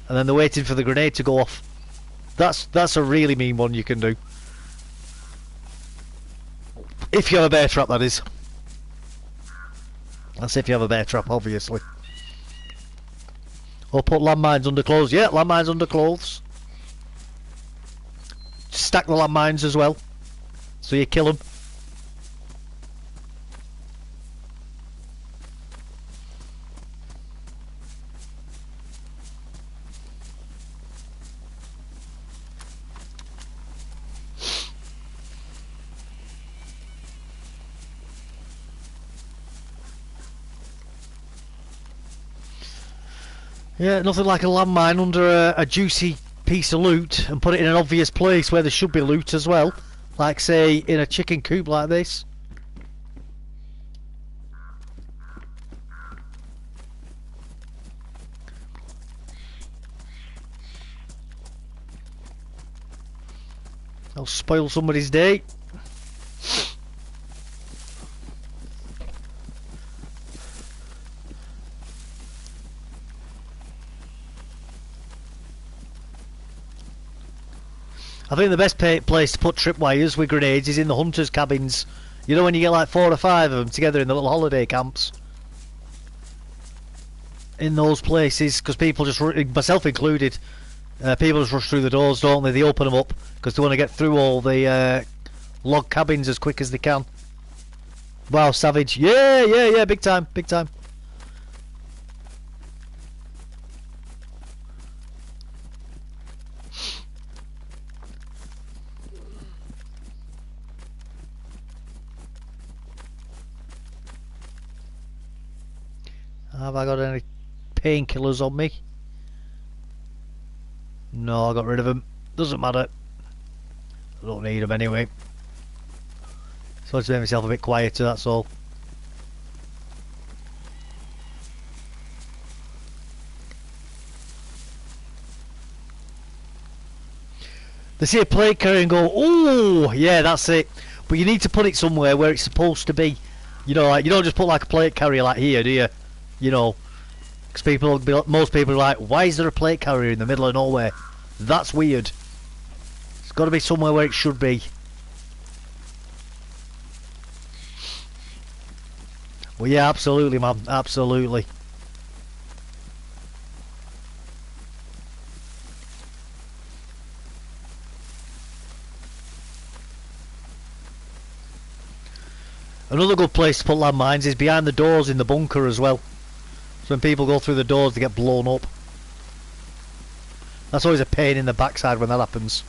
And then they're waiting for the grenade to go off. That's a really mean one you can do. If you have a bear trap, that is. That's if you have a bear trap, obviously. Or put landmines under clothes. Yeah, landmines under clothes. Stack the landmines as well, so you kill them. Yeah, nothing like a landmine under a juicy piece of loot and put it in an obvious place where there should be loot as well. Like, say, in a chicken coop like this. I'll spoil somebody's day. I think the best place to put tripwires with grenades is in the hunters' cabins. You know, when you get like 4 or 5 of them together in the little holiday camps. In those places, because people just, myself included, people just rush through the doors, don't they? They open them up because they want to get through all the log cabins as quick as they can. Wow, savage. Yeah, yeah, yeah, big time, big time. Have I got any painkillers on me? No, I got rid of them. Doesn't matter. I don't need them anyway. So I just made myself a bit quieter, that's all. They see a plate carrier and go, oh, yeah, that's it. But you need to put it somewhere where it's supposed to be. You know, like, you don't just put like a plate carrier like here, do you? You know, because most people are like, why is there a plate carrier in the middle of nowhere? That's weird. It's got to be somewhere where it should be. Well, yeah, absolutely, man, absolutely. Another good place to put landmines is behind the doors in the bunker as well. So when people go through the doors, they get blown up. That's always a pain in the backside when that happens.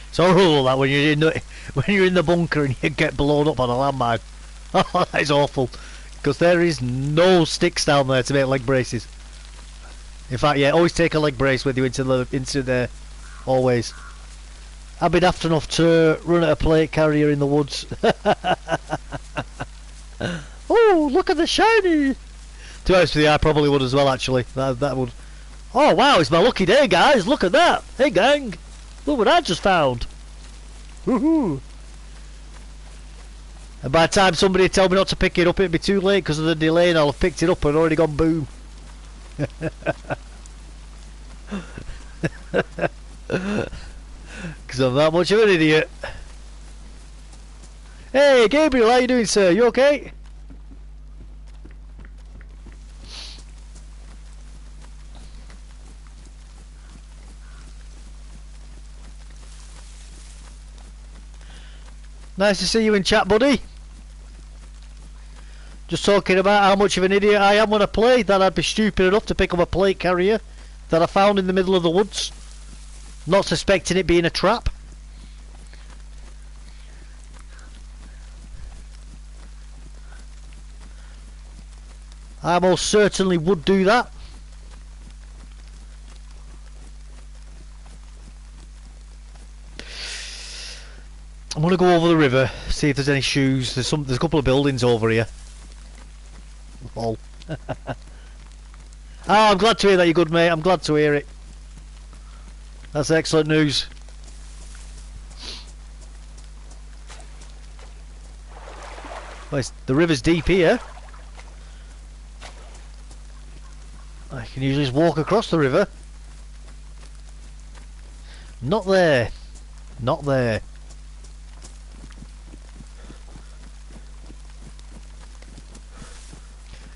It's horrible that when you're in the bunker and you get blown up on a landmine. Oh, that is awful. Because there is no sticks down there to make leg braces. In fact, yeah, always take a leg brace with you into there. Always. I've been daft enough to run at a plate carrier in the woods. Oh, look at the shiny! To be honest with you, I probably would as well, actually. That would. Oh wow, it's my lucky day, guys! Look at that! Hey, gang! Look what I just found! Woohoo! And by the time somebody tell me not to pick it up, it'd be too late because of the delay, and I'll have picked it up and already gone boom. Because I'm that much of an idiot. Hey, Gabriel, how you doing, sir? You okay? Nice to see you in chat, buddy. Just talking about how much of an idiot I am when I play, that I'd be stupid enough to pick up a plate carrier that I found in the middle of the woods, not suspecting it being a trap. I most certainly would do that. I'm gonna go over the river, see if there's any shoes. There's a couple of buildings over here. Oh. I'm glad to hear that you're good, mate. I'm glad to hear it. That's excellent news. Well, the river's deep here. You can can usually just walk across the river. Not there. Not there.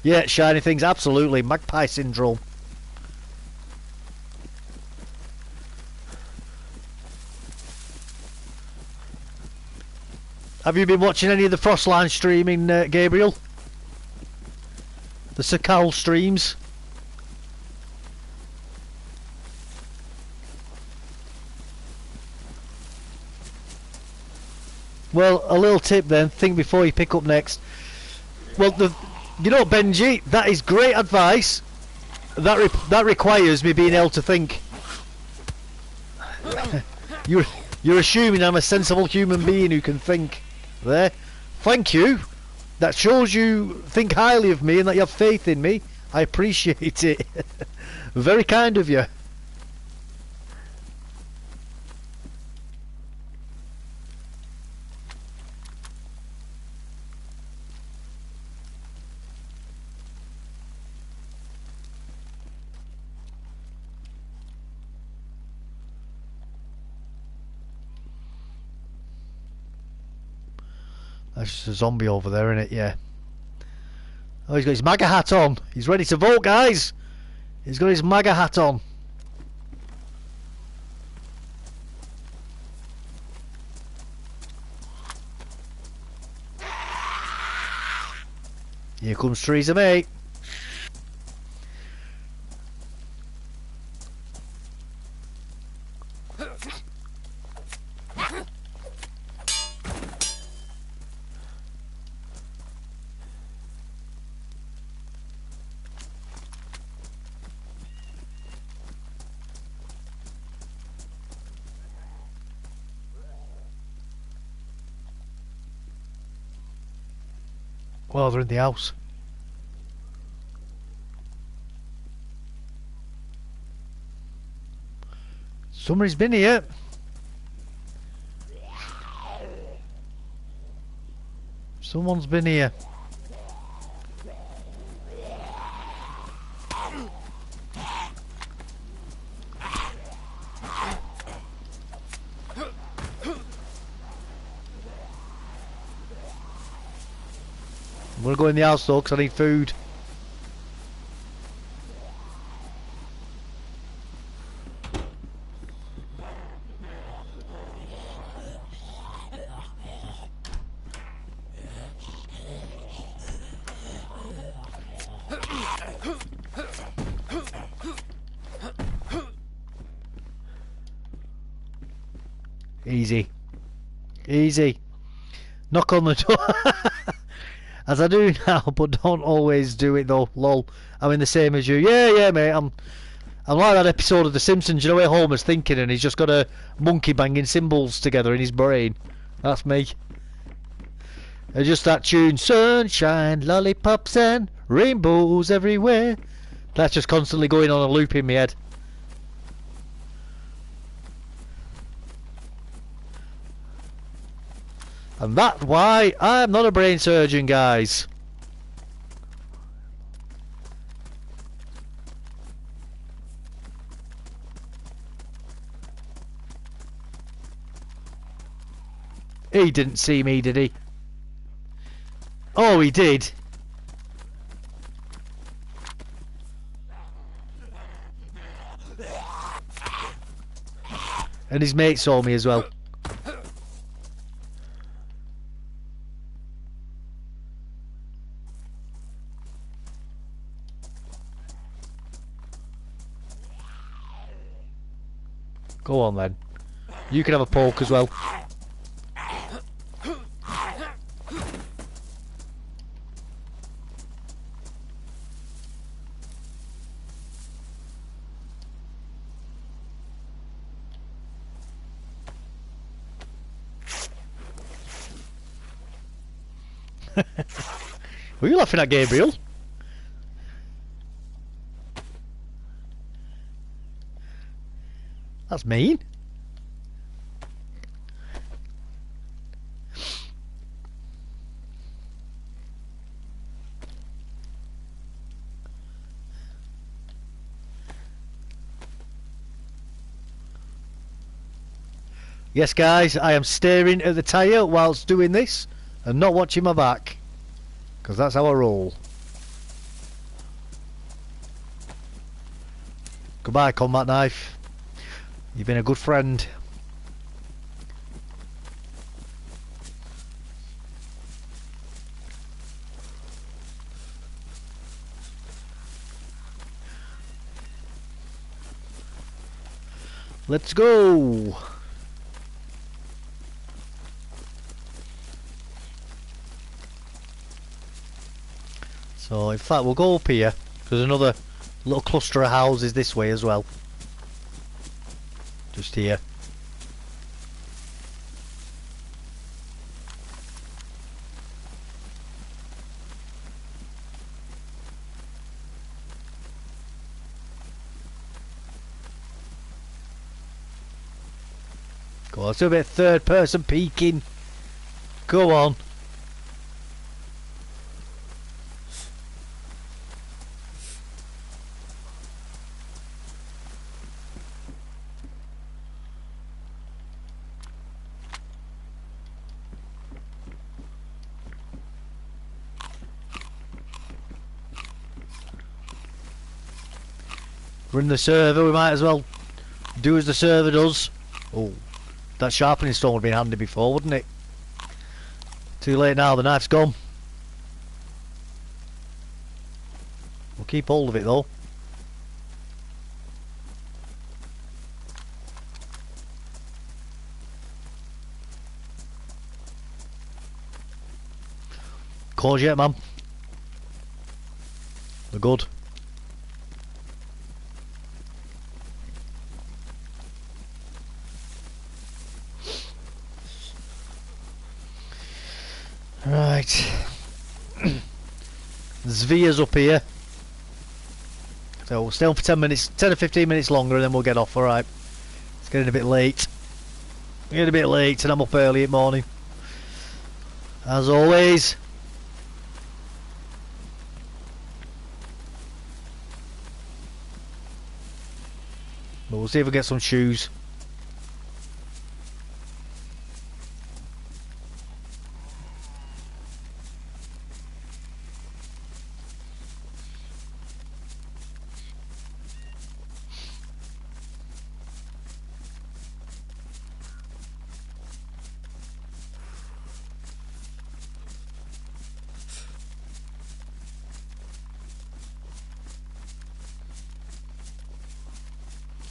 Yeah, shiny things, absolutely. Magpie syndrome. Have you been watching any of the Frostline streaming, Gabriel? The Sakal streams? Well, a little tip then, think before you pick up next. Well, you know, Benji, that is great advice. That requires me being able to think. You're assuming I'm a sensible human being who can think. There. Thank you. That shows you think highly of me and that you have faith in me. I appreciate it. Very kind of you. That's just a zombie over there, isn't it? Yeah. Oh, he's got his MAGA hat on. He's ready to vote, guys. He's got his MAGA hat on. Here comes Theresa May. Well, they're in the house. Somebody's been here. Someone's been here. I'm gonna go in the house though, because I need food. Easy. Easy. Knock on the door. As I do now, but don't always do it though. Lol. I'm in the same as you. Yeah, mate. I'm like that episode of The Simpsons. You know where Homer's thinking and he's just got a monkey banging cymbals together in his brain. That's me. And just that tune, sunshine, lollipops and rainbows everywhere. That's just constantly going on a loop in my head. And that's why I'm not a brain surgeon, guys. He didn't see me, did he? Oh, he did. And his mate saw me as well. Go on then. You can have a poke as well. Were you laughing at Gabriel? That's mean. Yes, guys, I am staring at the tyre whilst doing this and not watching my back. Because that's how I roll. Goodbye, combat knife. You've been a good friend. Let's go. So, in fact, we'll go up here. There's another little cluster of houses this way as well. Just here. Go on, let's do a bit of third person peeking. Go on. We're in the server, we might as well do as the server does. Oh, that sharpening stone would have been handy before, wouldn't it? Too late now, the knife's gone. We'll keep hold of it though. Courgette, man. They're good. Right. Zvia's up here. So we'll stay on for 10 minutes, 10 or 15 minutes longer and then we'll get off, alright. It's getting a bit late. Getting a bit late and I'm up early in the morning. As always. But we'll see if we get some shoes.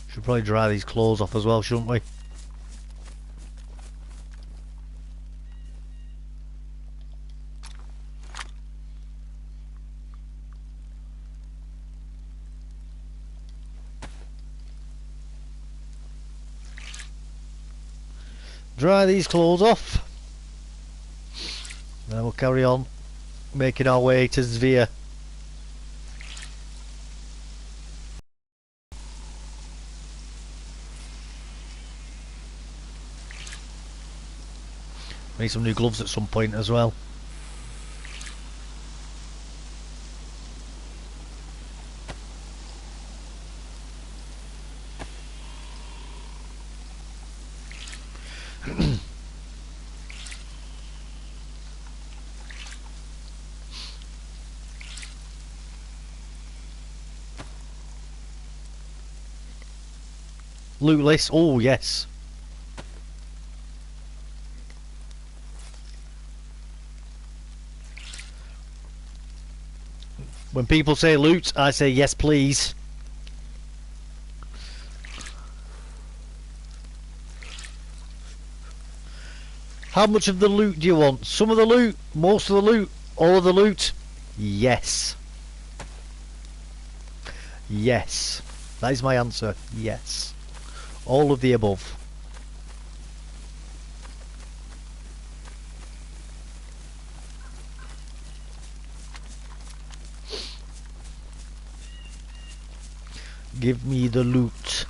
Should probably dry these clothes off as well, shouldn't we? Dry these clothes off. Then we'll carry on making our way to Zvia. Need some new gloves at some point as well. Loot list, oh yes. When people say loot, I say yes please. How much of the loot do you want? Some of the loot? Most of the loot? All of the loot? Yes. Yes. That is my answer. Yes. All of the above. Give me the loot.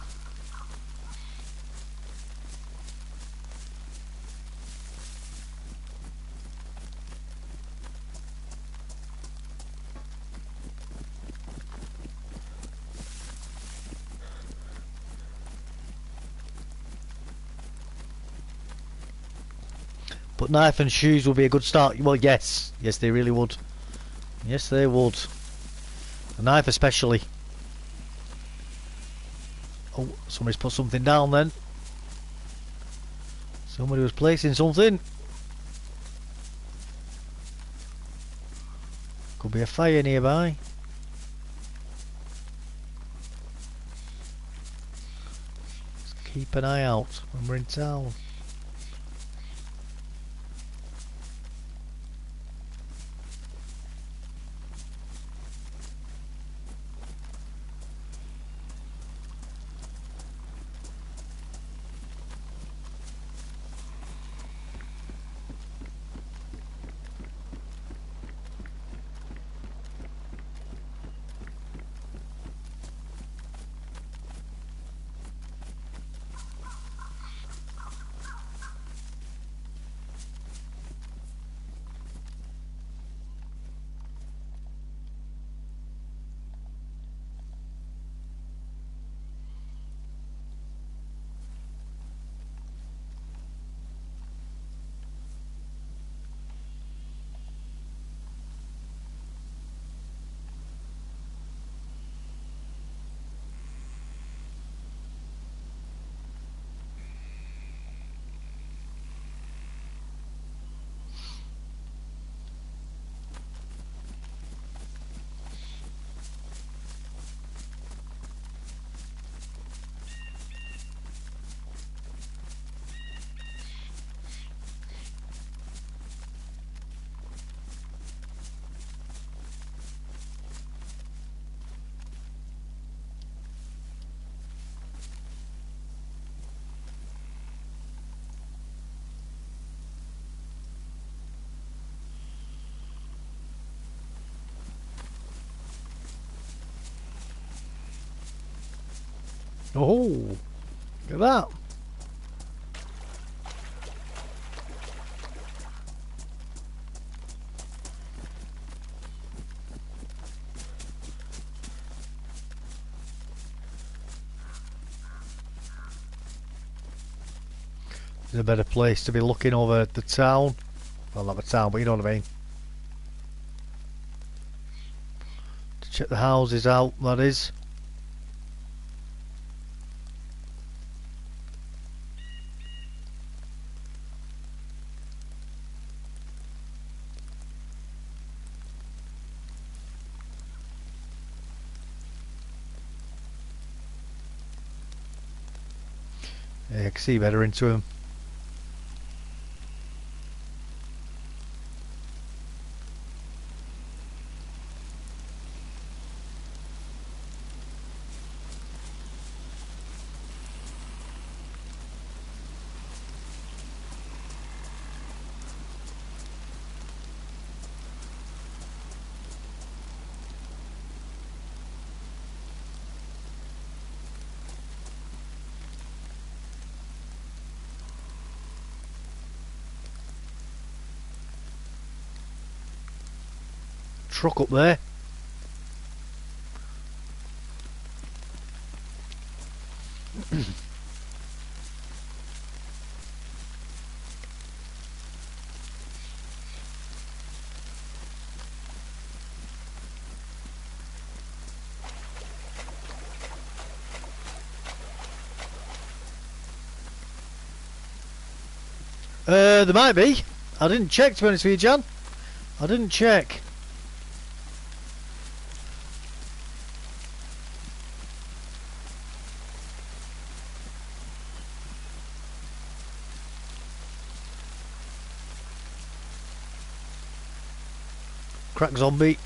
But knife and shoes would be a good start. Well, yes. Yes, they really would. Yes, they would. A knife especially. Oh, somebody's put something down then. Somebody was placing something. Could be a fire nearby. Let's keep an eye out when we're in town. Oh, look at that. There's a better place to be looking over at the town. Well, not the town, but you know what I mean. To check the houses out, that is. Yeah, I can see better into them. Truck up there. There might be. I didn't check, to be honest with you, Jan. I didn't check. Crack zombie.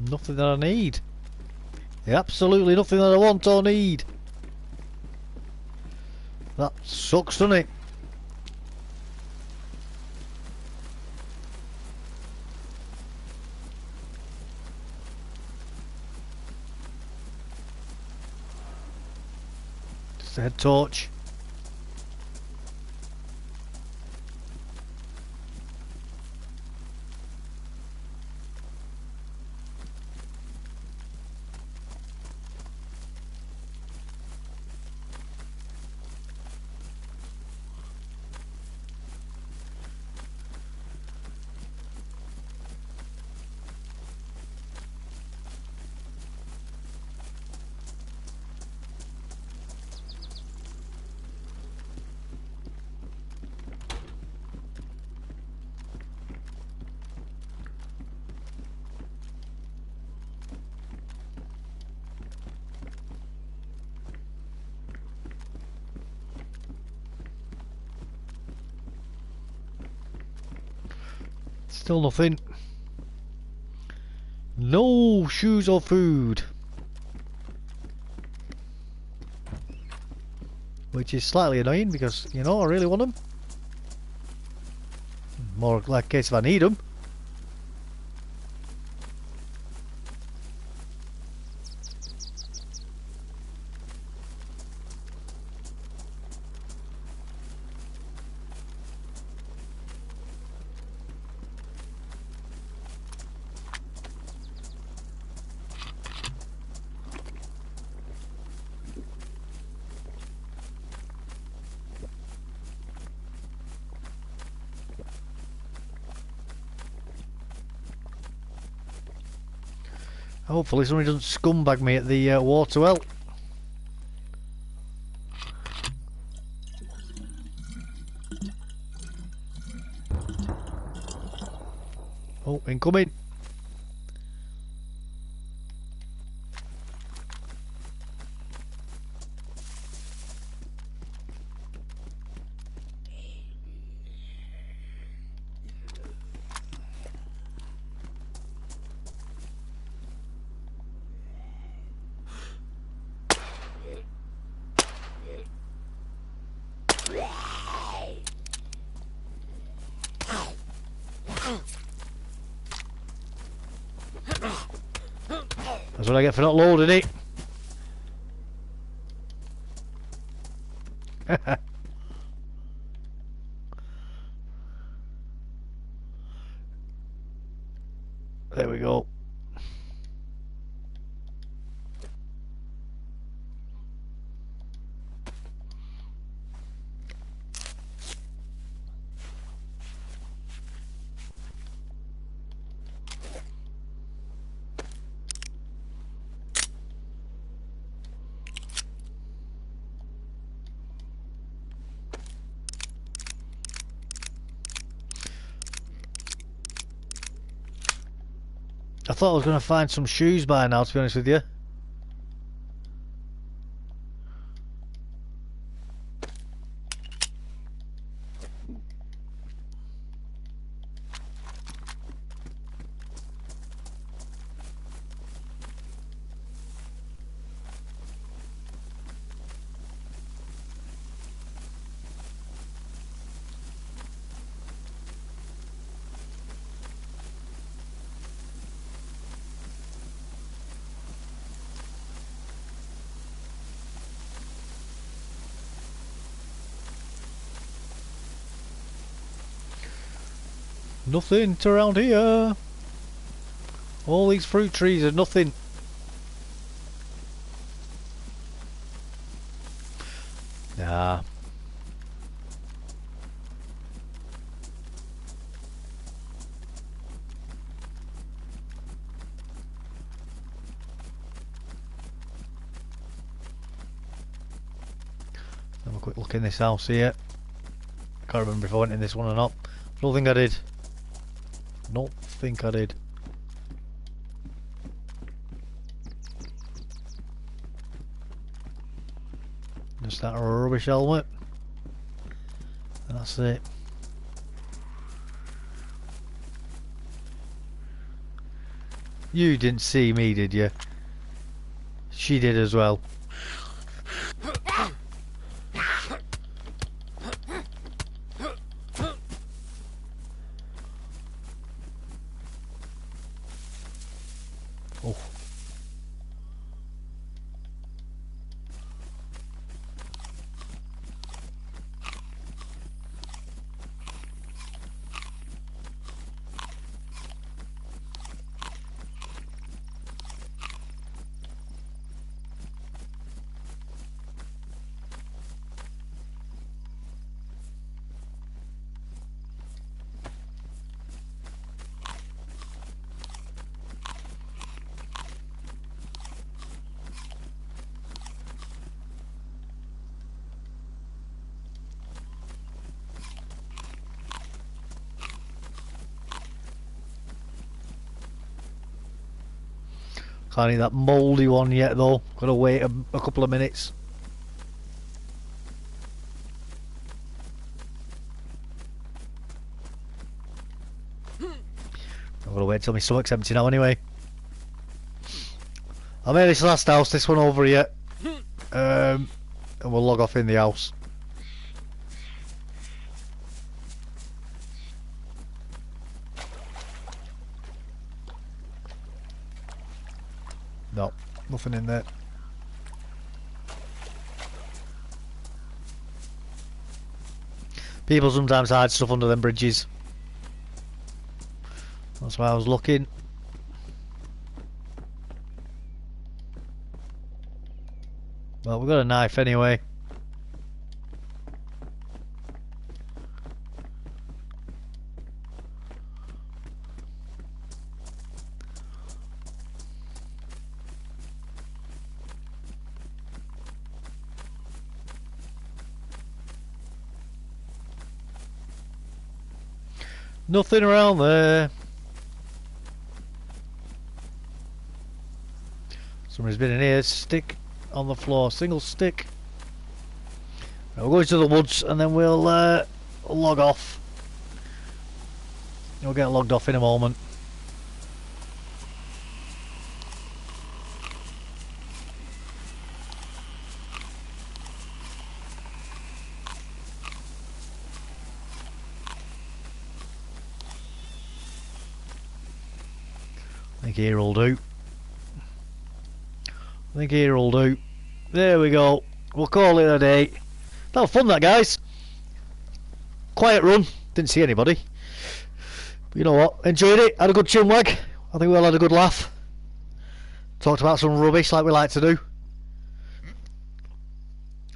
Nothing that I need. Absolutely nothing that I want or need. That sucks, doesn't it? Just a head torch. Still nothing. No shoes or food. Which is slightly annoying because, you know, I really want them. More like a case if I need them. Hopefully somebody doesn't scumbag me at the water well. Oh, incoming. That's what I get for not loading it. There we go. I thought I was going to find some shoes by now, to be honest with you. Nothing to around here. All these fruit trees are nothing. Nah. Have a quick look in this house here. Can't remember if I went in this one or not. Don't think I did. Don't think I did. Just that rubbish helmet. That's it. You didn't see me, did you? She did as well. Oh. Can't eat that mouldy one yet though. Gotta wait a couple of minutes. I've gotta wait till my stomach's empty now anyway. I made this last house, this one over here. And we'll log off in the house. No, nothing in there. People sometimes hide stuff under them bridges. That's why I was looking. Well, we've got a knife anyway. Nothing around there. Somebody's been in here. Stick on the floor. Single stick. Right, we'll go into the woods and then we'll log off. We'll get logged off in a moment. I think here'll do. I think here'll do. There we go. We'll call it a day. That was fun, that, guys. Quiet run. Didn't see anybody. But you know what? Enjoyed it. Had a good chinwag. I think we all had a good laugh. Talked about some rubbish like we like to do.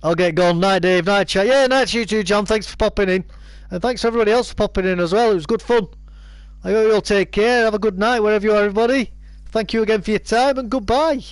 I'll get gone. Night, Dave. Night, chat. Yeah, night to you too, John. Thanks for popping in. And thanks to everybody else for popping in as well. It was good fun. I hope you all take care. Have a good night wherever you are, everybody. Thank you again for your time and goodbye.